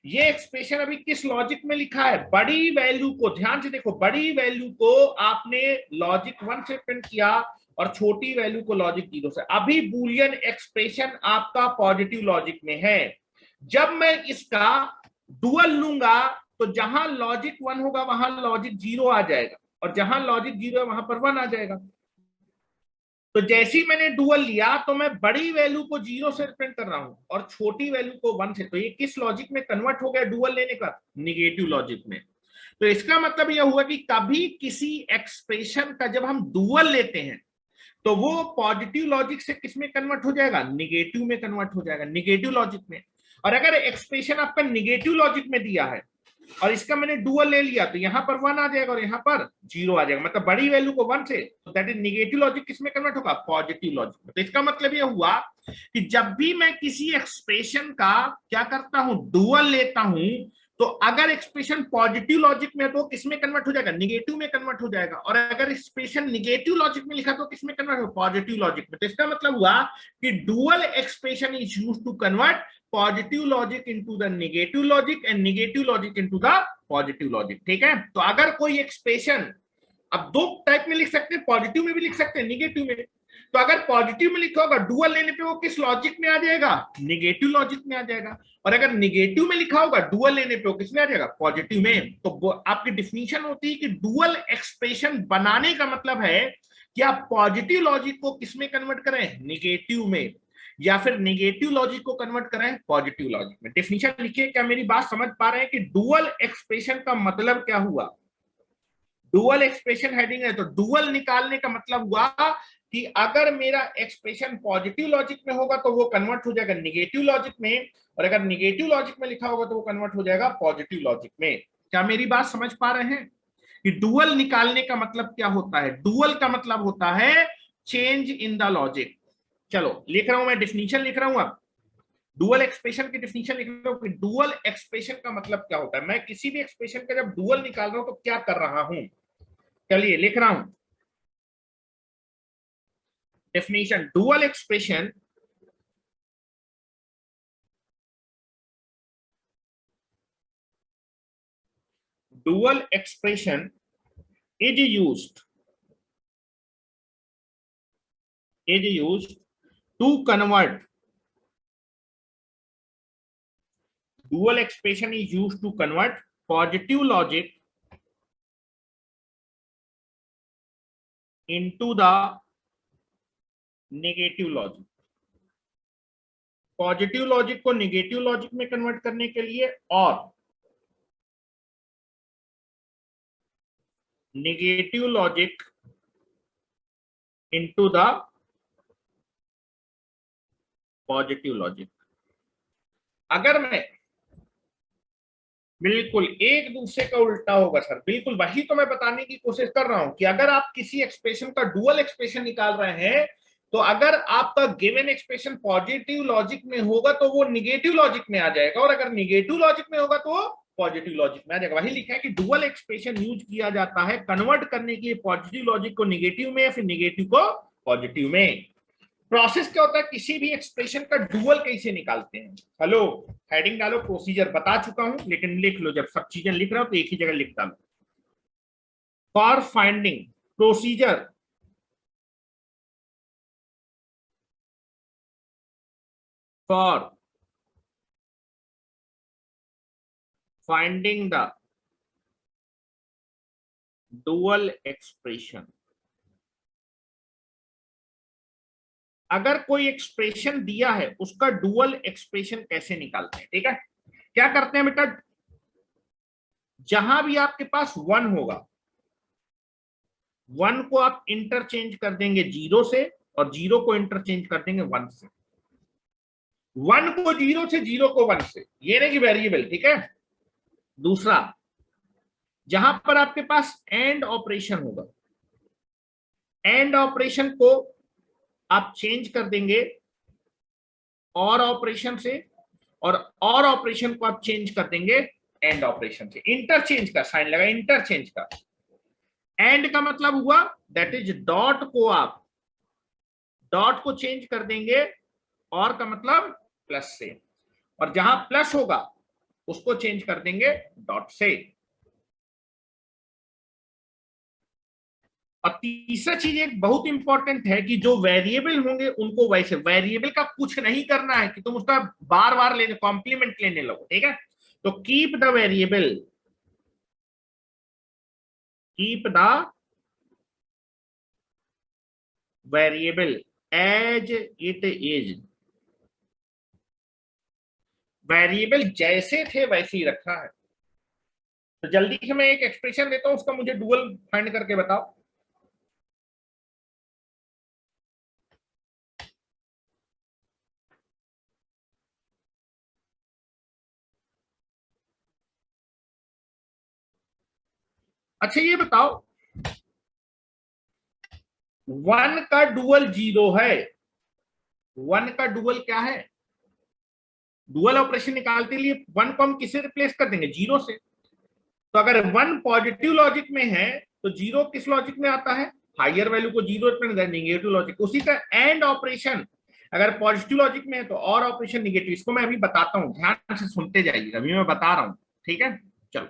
ये एक्सप्रेशन अभी किस लॉजिक में लिखा है? बड़ी वैल्यू को, ध्यान से देखो, बड़ी वैल्यू को आपने लॉजिक 1 से प्रिंट किया और छोटी वैल्यू को लॉजिक 0 से। अभी बूलियन एक्सप्रेशन आपका पॉजिटिव लॉजिक में है। जब मैं इसका डुअल लूंगा तो जहां लॉजिक 1 होगा वहां लॉजिक 0 आ जाएगा, और जहां लॉजिक 0 है वहां पर 1 आ जाएगा। तो जैसे ही मैंने डुअल लिया तो मैं बड़ी वैल्यू को 0 से प्रिंट कर रहा हूं और छोटी वैल्यू को 1 से। तो ये किस लॉजिक में कन्वर्ट हो गया डुअल लेने का? निगेटिव लॉजिक में। तो इसका मतलब यह हुआ कि कभी किसी एक्सप्रेशन का जब हम डुअल लेते हैं तो वो पॉजिटिव लॉजिक से किस में कन्वर्ट हो जाएगा? निगेटिव में कन्वर्ट हो जाएगा, निगेटिव लॉजिक में। और अगर एक्सप्रेशन आपका निगेटिव लॉजिक में दिया है और इसका मैंने डुअल ले लिया तो यहां पर 1 आ जाएगा और यहां पर 0 आ जाएगा, मतलब बड़ी वैल्यू को 1 से, तो दैट इज निगेटिव लॉजिक किसमें कन्वर्ट होगा? पॉजिटिव लॉजिक में। तो इसका मतलब यह हुआ कि जब भी मैं किसी एक्सप्रेशन का क्या करता हूं, डुअल लेता हूं, तो अगर एक्सप्रेशन पॉजिटिव लॉजिक में है तो किसमें कन्वर्ट हो जाएगा? निगेटिव में कन्वर्ट हो जाएगा। और अगर एक्सप्रेशन निगेटिव लॉजिक में लिखा तो किसमें कन्वर्ट हो? पॉजिटिव लॉजिक में। तो इसका मतलब हुआ कि dual expression is used to convert positive logic into the negative logic and negative logic into the positive logic, ठीक है। तो अगर कोई एक्सप्रेशन, अब दो टाइप में लिख सकते हैं, पॉजिटिव में भी लिख सकते हैं, निगेटिव में। तो अगर पॉजिटिव में लिखा होगा डुअल लेने पे वो किस लॉजिक में आ जाएगा? निगेटिव लॉजिक में आ जाएगा। और अगर निगेटिव में लिखा होगा डुअल लेने पे वो किस में आ जाएगा? पॉजिटिव में। तो आपकी डिफिनीशन होती है कि डुअल एक्सप्रेशन बनाने का मतलब है कि आप पॉजिटिव लॉजिक को किस में कन्वर्ट करें? निगेटिव में, या फिर निगेटिव लॉजिक को कन्वर्ट करें पॉजिटिव लॉजिक में। डेफिनेशन लिखिए। क्या मेरी बात समझ पा रहे हैं कि डुअल एक्सप्रेशन का मतलब क्या हुआ? डुअल एक्सप्रेशन हेडिंग है तो डुअल निकालने का मतलब हुआ कि अगर मेरा एक्सप्रेशन पॉजिटिव लॉजिक में होगा तो वो कन्वर्ट हो जाएगा निगेटिव लॉजिक में, और अगर निगेटिव लॉजिक में लिखा होगा तो वो कन्वर्ट हो जाएगा पॉजिटिव लॉजिक में। क्या मेरी बात समझ पा रहे हैं कि डुअल निकालने का मतलब क्या होता है? डुअल का मतलब होता है चेंज इन द लॉजिक। चलो लिख रहा हूं, मैं डिफिनीशन लिख रहा हूं। अब डुअल एक्सप्रेशन की डिफिनीशन लिख रहा हूं कि डुअल एक्सप्रेशन का मतलब क्या होता है। मैं किसी भी एक्सप्रेशन का जब डुअल निकाल रहा हूं तो क्या कर रहा हूं? चलिए लिख रहा हूं definition. Dual expression dual expression is used to convert, dual expression is used to convert positive logic into the negative logic। Positive logic को निगेटिव लॉजिक में कन्वर्ट करने के लिए और negative logic into the positive logic. अगर मैं बिल्कुल एक दूसरे का उल्टा होगा सर, बिल्कुल वही तो मैं बताने की कोशिश कर रहा हूं कि अगर आप किसी एक्सप्रेशन का डुअल एक्सप्रेशन निकाल रहे हैं तो अगर आपका गिवन एक्सप्रेशन पॉजिटिव लॉजिक में होगा तो वो निगेटिव लॉजिक में आ जाएगा, और अगर निगेटिव लॉजिक में होगा तो पॉजिटिव लॉजिक में आ जाएगा। वही लिखा है कि डुअल एक्सप्रेशन यूज किया जाता है कन्वर्ट करने के लिए पॉजिटिव लॉजिक को निगेटिव में या फिर निगेटिव को पॉजिटिव में। प्रोसेस क्या होता है, किसी भी एक्सप्रेशन का डुअल कैसे निकालते हैं? हेलो, हेडिंग डालो, प्रोसीजर बता चुका हूं, लेकिन लिख लो, जब सब चीजें लिख रहा हूं तो एक ही जगह लिख डालो। For finding, procedure for finding the dual expression. अगर कोई एक्सप्रेशन दिया है उसका डुअल एक्सप्रेशन कैसे निकालते हैं, ठीक है। क्या करते हैं बेटा, जहां भी आपके पास 1 होगा, 1 को आप इंटरचेंज कर देंगे 0 से और 0 को इंटरचेंज कर देंगे 1 से। 1 को 0 से, 0 को 1 से, ये नहीं कि वेरिएबल, ठीक है। दूसरा, जहां पर आपके पास एंड ऑपरेशन होगा, एंड ऑपरेशन को आप चेंज कर देंगे और ऑपरेशन से, और ऑपरेशन को आप चेंज कर देंगे एंड ऑपरेशन से। इंटरचेंज का साइन लगा, इंटरचेंज का। एंड का मतलब हुआ दैट इज डॉट को आप, डॉट को चेंज कर देंगे, और का मतलब प्लस से, और जहां प्लस होगा उसको चेंज कर देंगे डॉट से। और तीसरा चीज एक बहुत इंपॉर्टेंट है कि जो वेरिएबल होंगे उनको वैसे, वेरिएबल का कुछ नहीं करना है कि तुम उसका बार बार लेने, कॉम्प्लीमेंट लेने लगो, ठीक है। तो keep the variable, keep the variable as it is, variable जैसे थे वैसे ही रखा है। तो जल्दी से मैं एक एक्सप्रेशन देता हूं, उसका मुझे डुअल फाइंड करके बताओ। अच्छा ये बताओ, 1 का डुअल 0 है, 1 का डुअल क्या है? डुअल ऑपरेशन निकालते लिए 1 को हम किससे रिप्लेस कर देंगे? 0 से। तो अगर 1 पॉजिटिव लॉजिक में है तो 0 किस लॉजिक में आता है? हायर वैल्यू को 0 पे, निगेटिव लॉजिक। उसी का एंड ऑपरेशन अगर पॉजिटिव लॉजिक में है तो और ऑपरेशन निगेटिव। इसको मैं अभी बताता हूं, ध्यान से सुनते जाइए, अभी मैं बता रहा हूं, ठीक है। चलो,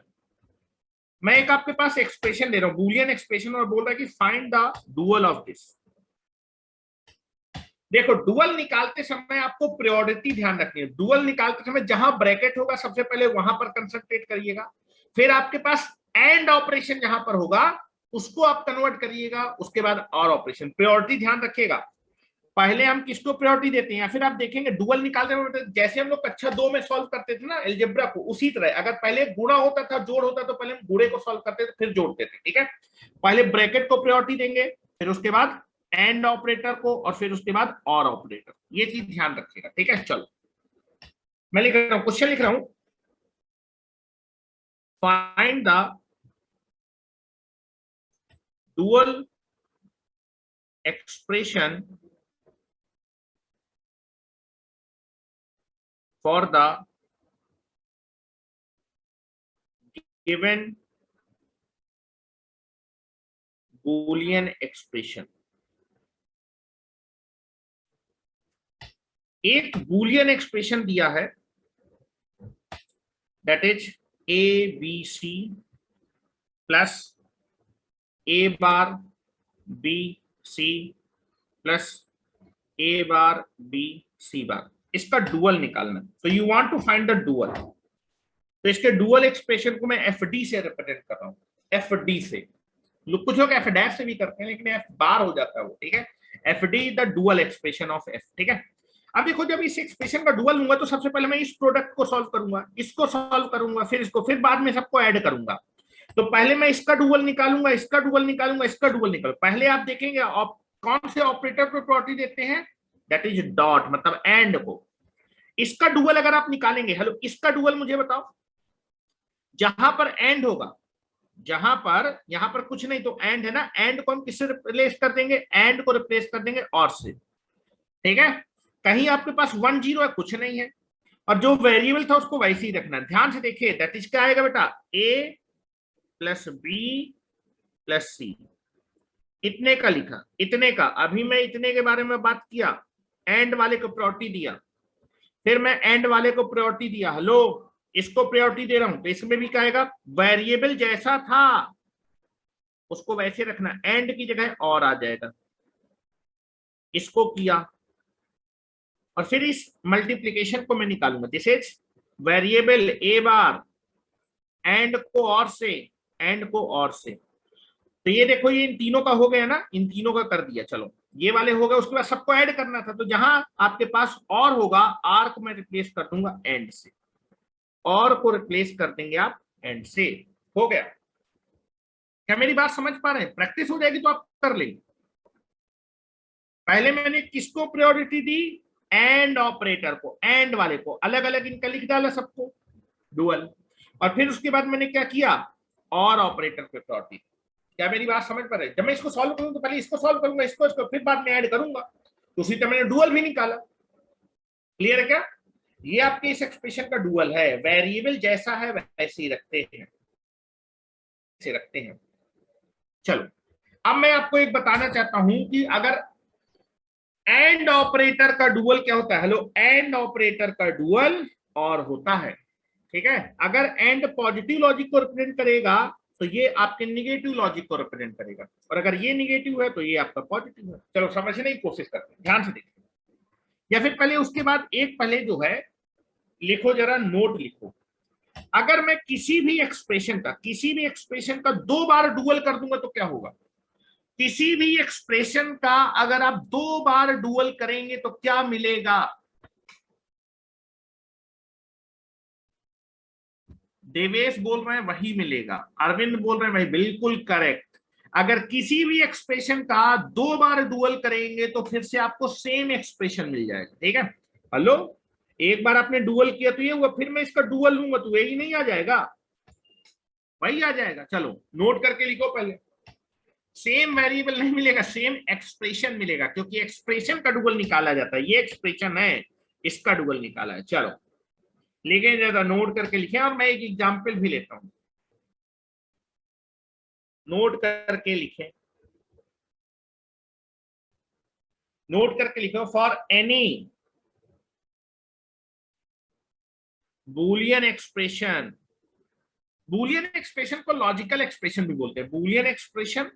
मैं एक आपके पास एक्सप्रेशन दे रहा हूं, बूलियन एक्सप्रेशन, और बोल रहा है कि find the dual of this. देखो, डुअल निकालते समय आपको प्रायोरिटी ध्यान रखनी है। डुअल निकालते समय जहां ब्रैकेट होगा सबसे पहले वहां पर कंसंट्रेट करिएगा, फिर आपके पास एंड ऑपरेशन जहां पर होगा उसको आप कन्वर्ट करिएगा, उसके बाद और ऑपरेशन। प्रायोरिटी ध्यान रखिएगा, पहले हम किसको प्रायोरिटी देते हैं। या फिर आप देखेंगे डुअल निकालते हुए जैसे हम लोग कक्षा 2 में सॉल्व करते थे ना अलजेब्रा को, उसी तरह अगर पहले गुणा होता था, जोड़ होता, तो पहले हम गुणे को सॉल्व करते थे फिर जोड़ते थे, ठीक है। पहले ब्रैकेट को प्रायोरिटी देंगे, फिर उसके बाद एंड ऑपरेटर को, और फिर उसके बाद और ऑपरेटर। ये चीज ध्यान रखिएगा, ठीक है। चलो मैं लिख रहा हूं, क्वेश्चन लिख रहा हूं, find the dual expression for the given Boolean expression. एक बूलियन एक्सप्रेशन दिया है, that is A B C plus A bar B C plus A bar B C bar. इसका डुअल निकालना, तो you want to find the dual. तो इसके dual expression को मैं एफ डी से रिप्रेजेंट कर रहा हूं, एफ डी से। कुछ लोग एफ डैश से भी करते हैं, लेकिन एफ बार हो जाता है वो, ठीक है। F D the dual expression of F, ठीक है। अब देखो, जब इस एक्सप्रेशन का डुअल लूंगा तो सबसे पहले मैं इस प्रोडक्ट को सॉल्व करूंगा, इसको सॉल्व करूंगा, फिर इसको, फिर बाद में सबको ऐड करूंगा। तो पहले मैं इसका डुअल निकालूंगा, इसका डुअल निकालूंगा, इसका डुअल निकालूंगा। पहले आप देखेंगे कौन से ऑपरेटर को प्रॉपर्टी देते हैं, दैट इज डॉट, मतलब एंड को। इसका डुअल अगर आप निकालेंगे, हेलो, इसका डुअल मुझे बताओ, जहां पर एंड होगा, जहां पर, यहां पर कुछ नहीं तो एंड है ना, एंड को हम किससे रिप्लेस कर देंगे? एंड को रिप्लेस कर देंगे और से, ठीक है। कहीं आपके पास 1 0 है, कुछ नहीं है, और जो वेरिएबल था उसको वैसे ही रखना। ध्यान से देखिए, दैट इज क्या आएगा बेटा? ए प्लस बी प्लस सी। इतने का लिखा, इतने का। अभी मैं इतने के बारे में बात किया, एंड वाले को प्रायोरिटी दिया, फिर मैं एंड वाले को प्रायोरिटी दिया, हेलो, इसको प्रायोरिटी दे रहा हूं, तो इसमें भी क्या आएगा? वेरिएबल जैसा था उसको वैसे रखना, एंड की जगह और आ जाएगा। इसको किया, और फिर इस मल्टीप्लीकेशन को मैं निकालूंगा, this is variable A bar, and को और से, एंड को और से। तो ये देखो, ये इन तीनों का हो गया ना, इन तीनों का कर दिया। चलो, ये वाले हो गए, उसके बाद सबको ऐड करना था। तो जहां आपके पास और होगा, आर को मैं रिप्लेस कर दूंगा एंड से, और को रिप्लेस कर देंगे आप एंड से। हो गया? क्या मेरी बात समझ पा रहे हैं? प्रैक्टिस हो जाएगी तो आप कर लेंगे। पहले मैंने किसको प्रायोरिटी दी? एंड ऑपरेटर को, एंड वाले को अलग अलग इनका लिख डाला सबको डुअल, और फिर उसके बाद मैंने क्या किया, और ऑपरेटर पे प्रॉपर्टी। क्या मेरी बात समझ पा रहे? जब मैं इसको सॉल्व करूंगा तो पहले इसको सॉल्व करूंगा, इसको फिर बाद में ऐड करूंगा, तो उसी तरह मैंने डुअल भी निकाला। क्लियर है क्या? ये आपके इस एक्सप्रेशन का डुअल है, वेरिएबल जैसा है वैसे ही रखते हैं। चलो अब मैं आपको एक बताना चाहता हूं कि अगर एंड ऑपरेटर का डुअल क्या होता है। हेलो, एंड ऑपरेटर का डुअल और होता है, ठीक है। अगर एंड पॉजिटिव लॉजिक को रिप्रेजेंट करेगा तो ये आपके निगेटिव लॉजिक को रिप्रेजेंट करेगा, और अगर ये निगेटिव है तो ये आपका पॉजिटिव है। चलो समझने की कोशिश करते हैं, ध्यान से देखिए। या फिर पहले उसके बाद एक पहले जो है लिखो, जरा नोट लिखो। अगर मैं किसी भी एक्सप्रेशन का 2 बार डुअल कर दूंगा तो क्या होगा? किसी भी एक्सप्रेशन का अगर आप 2 बार डुअल करेंगे तो क्या मिलेगा? देवेश बोल रहे हैं वही मिलेगा, अरविंद बोल रहे हैं वही, बिल्कुल करेक्ट। अगर किसी भी एक्सप्रेशन का 2 बार डुअल करेंगे तो फिर से आपको सेम एक्सप्रेशन मिल जाएगा, ठीक है। हेलो, एक बार आपने डुअल किया तो ये हुआ, फिर मैं इसका डुअल लूंगा तो यही नहीं आ जाएगा, वही आ जाएगा। चलो नोट करके लिखो पहले, सेम वेरिएबल नहीं मिलेगा, सेम एक्सप्रेशन मिलेगा, क्योंकि एक्सप्रेशन का डुअल निकाला जाता है। ये एक्सप्रेशन है, इसका डुअल निकाला है। चलो लिखें, जरा नोट करके लिखें, और मैं एक एग्जाम्पल भी लेता हूं, नोट करके लिखें, नोट करके लिखो। For any Boolean expression, Boolean expression को लॉजिकल एक्सप्रेशन भी बोलते हैं, बूलियन एक्सप्रेशन,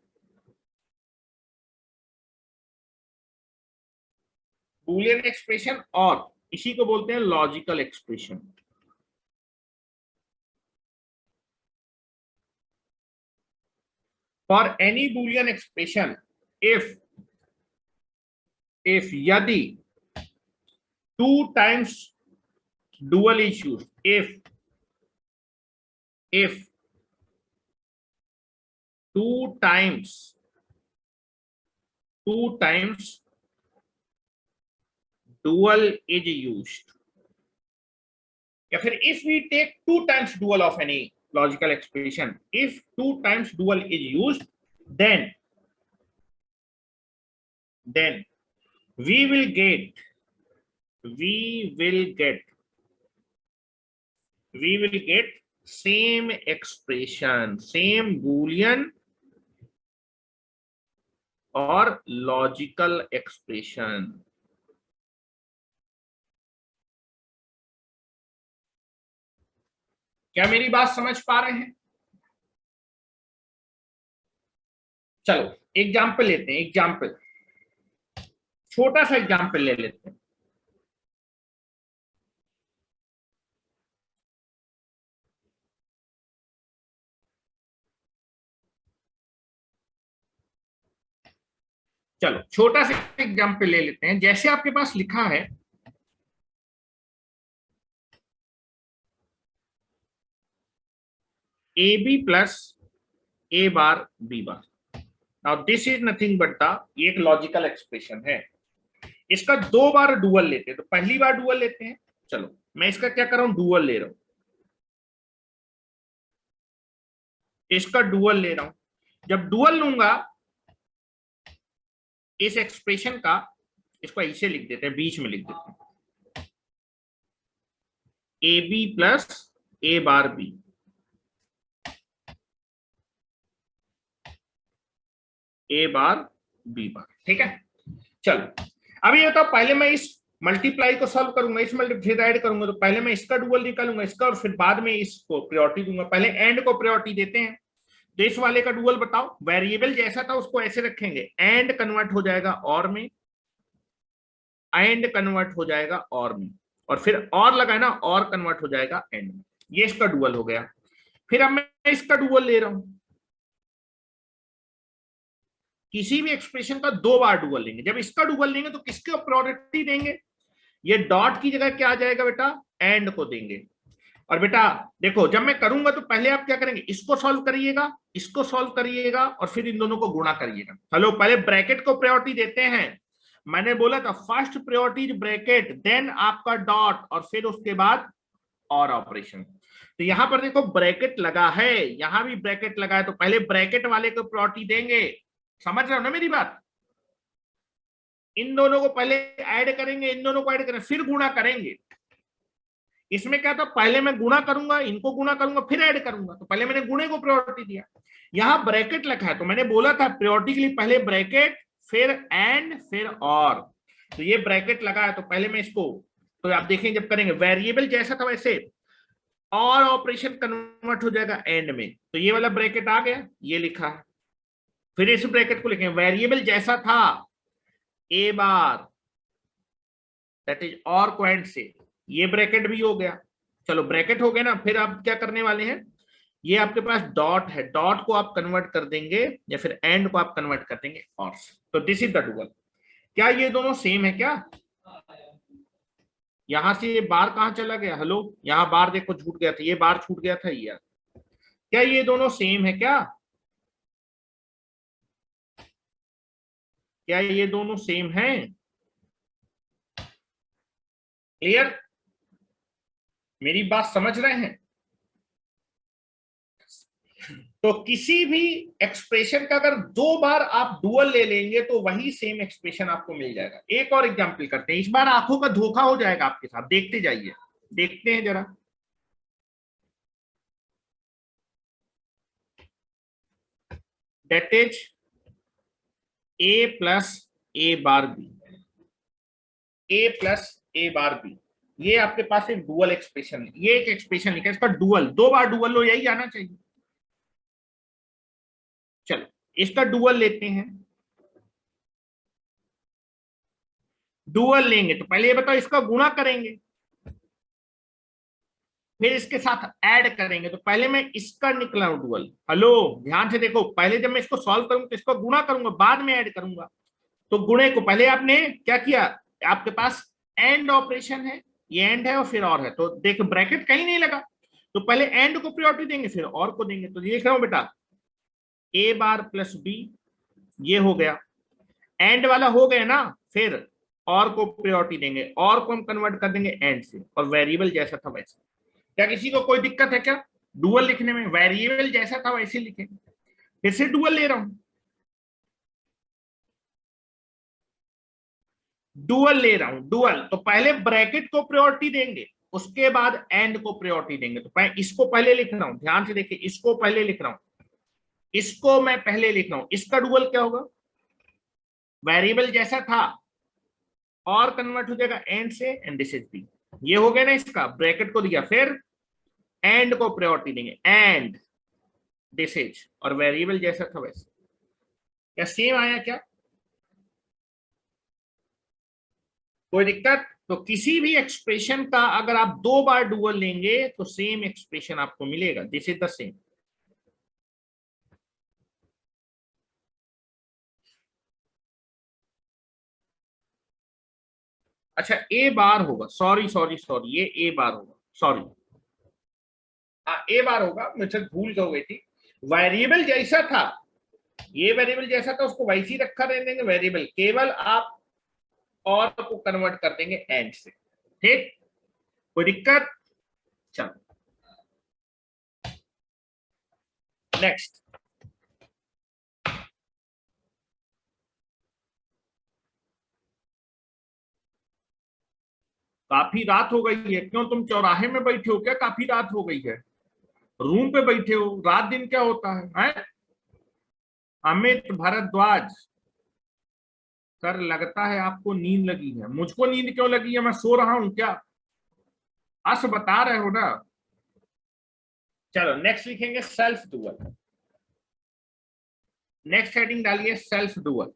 बूलियन एक्सप्रेशन, और इसी को बोलते हैं logical expression. For any Boolean expression, if यदि 2 times dual is used, if 2 times dual is used, या फिर if we take 2 times dual of any logical expression, if 2 times dual is used, then we will get same expression, same boolean और logical expression. क्या मेरी बात समझ पा रहे हैं? चलो एग्जाम्पल लेते हैं, एग्जाम्पल, छोटा सा एग्जाम्पल ले लेते हैं। चलो छोटा सा एग्जाम्पल ले लेते हैं। जैसे आपके पास लिखा है A B plus A bar B bar, now this is nothing but the, ये एक लॉजिकल एक्सप्रेशन है। इसका 2 बार डुअल लेते हैं, तो पहली बार डुअल लेते हैं। चलो मैं इसका क्या कर रहा हूं, डुअल ले रहा हूं, इसका डुअल ले रहा हूं। जब डुअल लूंगा इस एक्सप्रेशन का, इसको ऐसे लिख देते हैं, बीच में लिख देते हैं, A B plus A bar B, A bar B bar, ठीक है। चलो अब ये बताओ, पहले मैं इस मल्टीप्लाई को सॉल्व करूंगा, इस मल्टीप्लाई ऐड करूंगा, तो पहले मैं इसका डुअल निकालूंगा, इसका, और फिर बाद में इसको प्रायोरिटी दूंगा। पहले एंड को प्रायोरिटी देते हैं। तो इस वाले का डुअल बताओ, वेरिएबल जैसा था उसको ऐसे रखेंगे, एंड कन्वर्ट हो जाएगा और में, एंड कन्वर्ट हो जाएगा और में, और फिर और लगाए ना, और कन्वर्ट हो जाएगा एंड में। ये इसका डुअल हो गया। फिर अब मैं इसका डुअल ले रहा हूं, किसी भी एक्सप्रेशन का 2 बार डुअल लेंगे। जब इसका डुअल लेंगे तो किसको प्रायोरिटी देंगे? ये डॉट की जगह क्या आ जाएगा बेटा, एंड को देंगे। और बेटा देखो, जब मैं करूंगा तो पहले आप क्या करेंगे, इसको सॉल्व करिएगा, इसको सॉल्व करिएगा, और फिर इन दोनों को गुणा करिएगा। हेलो, पहले ब्रैकेट को प्रायोरिटी देते हैं, मैंने बोला था फर्स्ट प्रायोरिटी ब्रैकेट, देन आपका डॉट, और फिर उसके बाद और ऑपरेशन। तो यहां पर देखो ब्रैकेट लगा है, यहां भी ब्रैकेट लगा है, तो पहले ब्रैकेट वाले को प्रायोरिटी देंगे। समझ रहे हो ना मेरी बात? इन दोनों को पहले ऐड करेंगे, इन दोनों को ऐड करेंगे, फिर गुणा करेंगे। इसमें क्या था, पहले मैं गुणा करूंगा, इनको गुणा करूंगा, फिर ऐड करूंगा, तो पहले मैंने गुणे को प्रायोरिटी दिया। यहां ब्रैकेट लिखा है, तो मैंने बोला था प्रायोरिटी के लिए पहले ब्रैकेट, फिर एंड, फिर और। तो ये ब्रैकेट लगा है, तो पहले मैं इसको, तो आप देखें जब करेंगे वेरिएबल जैसा था वैसे और ऑपरेशन कन्वर्ट हो जाएगा एंड में, तो ये वाला ब्रैकेट आ गया, ये लिखा है। फिर इस ब्रैकेट को लिखेंगे वेरिएबल जैसा था ए बार, दैट इज और को एंड से, ये ब्रैकेट भी हो गया। चलो ब्रैकेट हो गया ना, फिर आप क्या करने वाले हैं, ये आपके पास डॉट है, डॉट को आप कन्वर्ट कर देंगे या फिर एंड को आप कन्वर्ट कर देंगे और। तो दिस इज द डुअल। क्या ये दोनों सेम है क्या? यहां से ये बार कहां चला गया? हेलो, यहां बार देखो छूट गया था, ये बार छूट गया था यार। क्या ये दोनों सेम है क्या? क्या ये दोनों सेम हैं? क्लियर? मेरी बात समझ रहे हैं? तो किसी भी एक्सप्रेशन का अगर दो बार आप डुअल ले लेंगे तो वही सेम एक्सप्रेशन आपको मिल जाएगा। एक और एग्जांपल करते हैं, इस बार आंखों का धोखा हो जाएगा आपके साथ, देखते जाइए, देखते हैं जरा। That is A plus A bar B, A plus A bar B, ये आपके पास एक डुअल एक्सप्रेशन है, ये एक एक्सप्रेशन लिखा है, इसका डुअल, दो बार डुअल लो, यही आना चाहिए। चलो इसका डुअल लेते हैं। डुअल लेंगे तो पहले ये बताओ, इसका गुणा करेंगे, फिर इसके साथ ऐड करेंगे, तो पहले मैं इसका निकला हूं डुअल। हेलो, ध्यान से देखो, पहले जब मैं इसको सॉल्व करूंगा तो इसको गुणा करूंगा, बाद में ऐड करूंगा। तो गुणे को पहले आपने क्या किया, आपके पास एंड ऑपरेशन है, ये एंड है और फिर और है, तो देख ब्रैकेट कहीं नहीं लगा, तो पहले एंड को प्रायोरिटी देंगे फिर और को देंगे। तो ये लिख रहा हूं बेटा, ए बार प्लस बी, ये हो गया, एंड वाला हो गया ना, फिर और को प्रायोरिटी देंगे, और को हम कन्वर्ट कर देंगे एंड से, और वेरिएबल जैसा था वैसे। क्या किसी को कोई दिक्कत है क्या डुअल लिखने में? वेरिएबल जैसा था वैसे लिखे, फिर से डुअल ले रहा हूं, डुअल ले रहा हूं, डुअल। तो पहले ब्रैकेट को प्रायोरिटी देंगे, उसके बाद एंड को प्रायोरिटी देंगे। तो मैं इसको पहले लिख रहा हूं, ध्यान से देखिए, इसको पहले लिख रहा हूं, इसको मैं पहले लिख रहा हूं। इसका डुअल क्या होगा, वेरिएबल जैसा था और कन्वर्ट हो जाएगा एंड से, एंड दिस इज बी, ये हो गया ना। इसका ब्रैकेट को दिया, फिर एंड को प्रायोरिटी देंगे, एंड दिस इज, और वेरिएबल जैसा था वैसे। क्या सेम आया क्या? कोई दिक्कत? तो किसी भी एक्सप्रेशन का अगर आप दो बार डुअल लेंगे तो सेम एक्सप्रेशन आपको मिलेगा, दिस इज द सेम। अच्छा ए बार होगा, सॉरी सॉरी सॉरी, ये ए बार होगा, सॉरी, हाँ ए बार होगा, मुझसे भूल हो गई थी। वेरिएबल जैसा था, ये वेरिएबल जैसा था उसको वैसे ही रखा रहने देंगे, वेरिएबल केवल आप और को कन्वर्ट कर देंगे एंड से, ठीक? कोई दिक्कत? चलो नेक्स्ट। काफी रात हो गई है, क्यों तुम चौराहे में बैठे हो क्या? काफी रात हो गई है, रूम पे बैठे हो, रात दिन क्या होता है? अमित भारद्वाज सर, लगता है आपको नींद लगी है, मुझको नींद क्यों लगी है? मैं सो रहा हूं क्या? अस बता रहे हो ना। चलो नेक्स्ट लिखेंगे सेल्फ डुअल, नेक्स्ट हेडिंग डालिए सेल्फ डुअल।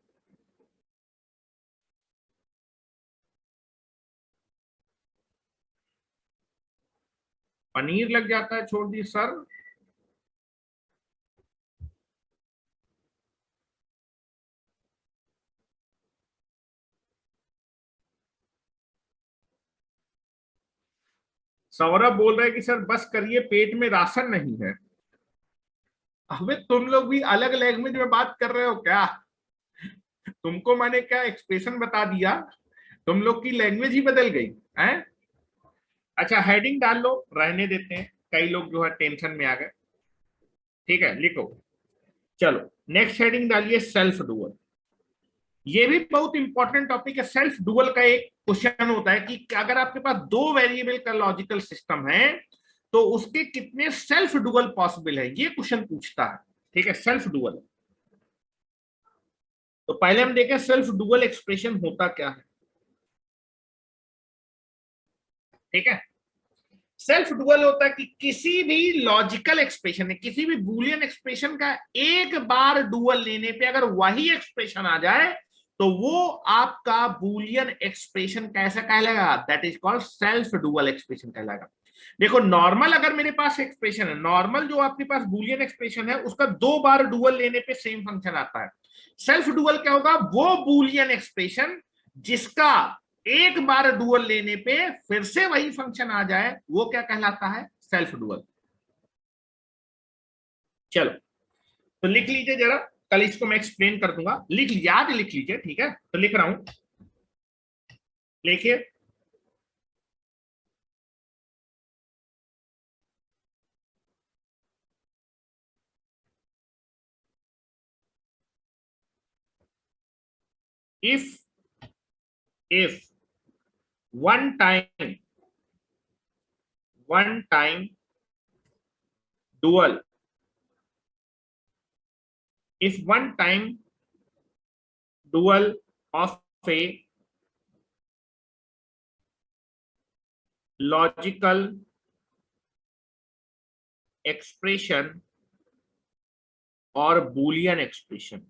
पनीर लग जाता है, छोड़ दी सर। सौरभ बोल रहे हैं कि सर बस करिए, पेट में राशन नहीं है। अबे तुम लोग भी अलग लैंग्वेज में बात कर रहे हो क्या? तुमको मैंने क्या एक्सप्रेशन बता दिया, तुम लोग की लैंग्वेज ही बदल गई है। अच्छा हेडिंग डाल लो, रहने देते हैं, कई लोग जो है टेंशन में आ गए। ठीक है लिखो, चलो नेक्स्ट हेडिंग डालिए सेल्फ डुअल। ये भी बहुत इंपॉर्टेंट टॉपिक है। सेल्फ डुअल का एक क्वेश्चन होता है कि अगर आपके पास दो वेरिएबल का लॉजिकल सिस्टम है तो उसके कितने सेल्फ डुअल पॉसिबल है, ये क्वेश्चन पूछता है। ठीक है, सेल्फ डुअल। तो पहले हम देखें सेल्फ डुअल एक्सप्रेशन होता क्या है। ठीक है, सेल्फ डुअल होता है कि किसी भी लॉजिकल एक्सप्रेशन है, किसी भी बूलियन एक्सप्रेशन का एक बार डुअल लेने पे अगर वही एक्सप्रेशन आ जाए तो वो आपका बूलियन एक्सप्रेशन कैसा कहलाएगा, that is called self dual expression कहलाएगा। देखो नॉर्मल अगर मेरे पास एक्सप्रेशन है, नॉर्मल जो आपके पास बूलियन एक्सप्रेशन है उसका दो बार डुअल लेने पे सेम फंक्शन आता है। सेल्फ डुअल क्या होगा, वो बूलियन एक्सप्रेशन जिसका एक बार डुअल लेने पे फिर से वही फंक्शन आ जाए, वो क्या कहलाता है, सेल्फ डुअल। चलो तो लिख लीजिए जरा, कल इसको मैं एक्सप्लेन कर दूंगा, याद लिख लीजिए। ठीक है, तो लिख रहा हूं, लिखिए। If one time dual, if one time dual of a logical expression or boolean expression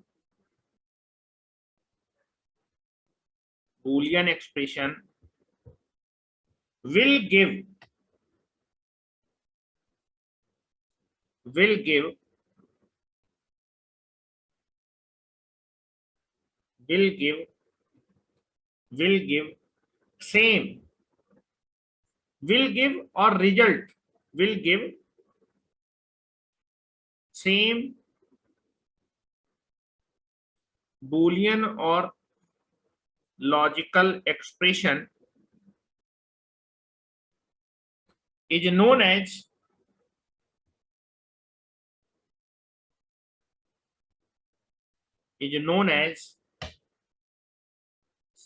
will give will give will give will give same will give or result will give same boolean or logical expression is known as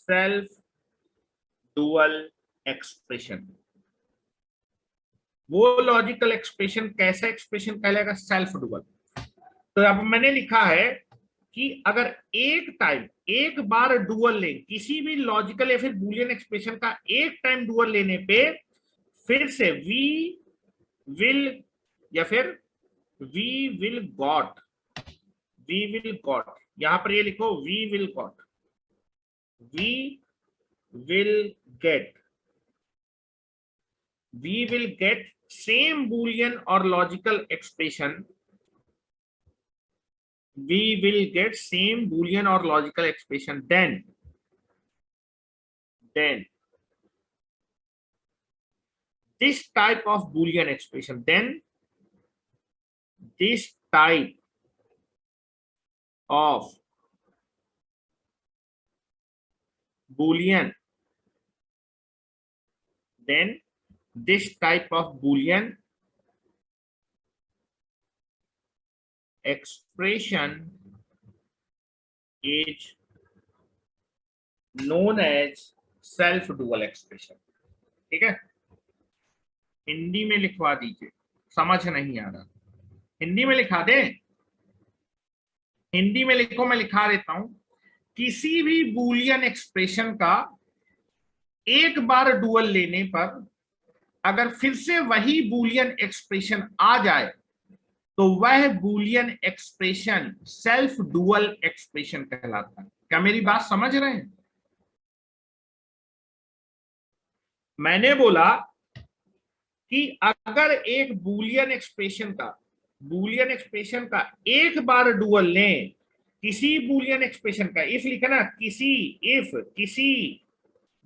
self dual expression। वो logical expression कैसा expression कहलाएगा, self dual. तो अब मैंने लिखा है कि अगर एक बार डुअल लें किसी भी लॉजिकल या फिर बूलियन एक्सप्रेशन का, एक टाइम डुअल लेने पे फिर से वी विल या फिर वी विल गॉट यहां पर ये लिखो we will get same Boolean और logical expression, then this type of boolean expression this type of boolean expression is known as self dual expression। ठीक है, हिंदी में लिखवा दीजिए, समझ नहीं आ रहा हिंदी में लिखा दे, हिंदी में लिखो, मैं लिखा देता हूं। किसी भी बूलियन एक्सप्रेशन का एक बार डुअल लेने पर अगर फिर से वही बूलियन एक्सप्रेशन आ जाए तो वह Boolean expression self dual expression कहलाता है। क्या मेरी बात समझ रहे हैं? मैंने बोला कि अगर एक बूलियन एक्सप्रेशन का एक बार डुअल लें, किसी बूलियन एक्सप्रेशन का, इफ लिखा ना, किसी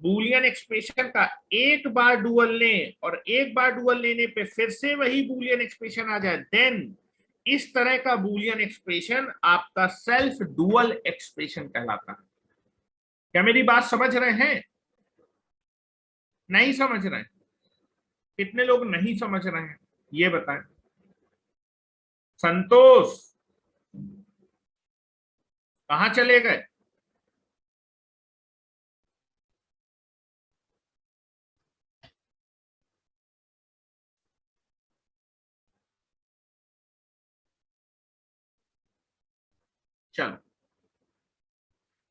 बूलियन एक्सप्रेशन का एक बार डुअल लें और एक बार डुअल लेने पे फिर से वही बूलियन एक्सप्रेशन आ जाए, देन इस तरह का बूलियन एक्सप्रेशन आपका सेल्फ डुअल एक्सप्रेशन कहलाता है। क्या मेरी बात समझ रहे हैं? नहीं समझ रहे हैं? कितने लोग नहीं समझ रहे हैं ये बताएं। संतोष कहाँ चले गए? चलो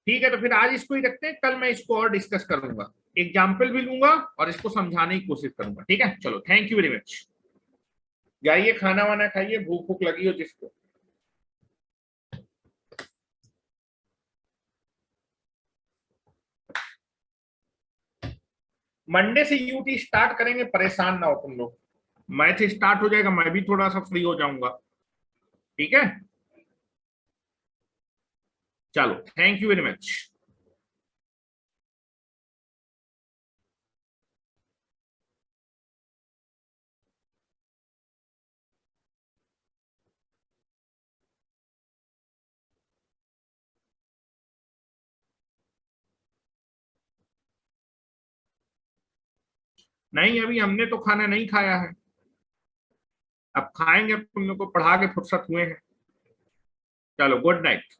ठीक है, तो फिर आज इसको ही रखते हैं, कल मैं इसको और डिस्कस करूंगा, एग्जाम्पल भी लूंगा और इसको समझाने की कोशिश करूंगा। ठीक है, चलो थैंक यू वेरी मच। जाइए खाना वाना खाइए, भूख भूख लगी हो जिसको। मंडे से यूटी स्टार्ट करेंगे, परेशान ना हो तुम लोग। मैथ स्टार्ट हो जाएगा, मैं भी थोड़ा सा फ्री हो जाऊंगा। ठीक है, चलो थैंक यू वेरी मच। नहीं, अभी हमने तो खाना नहीं खाया है, अब खाएंगे, अब तुम लोग को पढ़ा के फुर्सत हुए हैं। चलो गुड नाइट।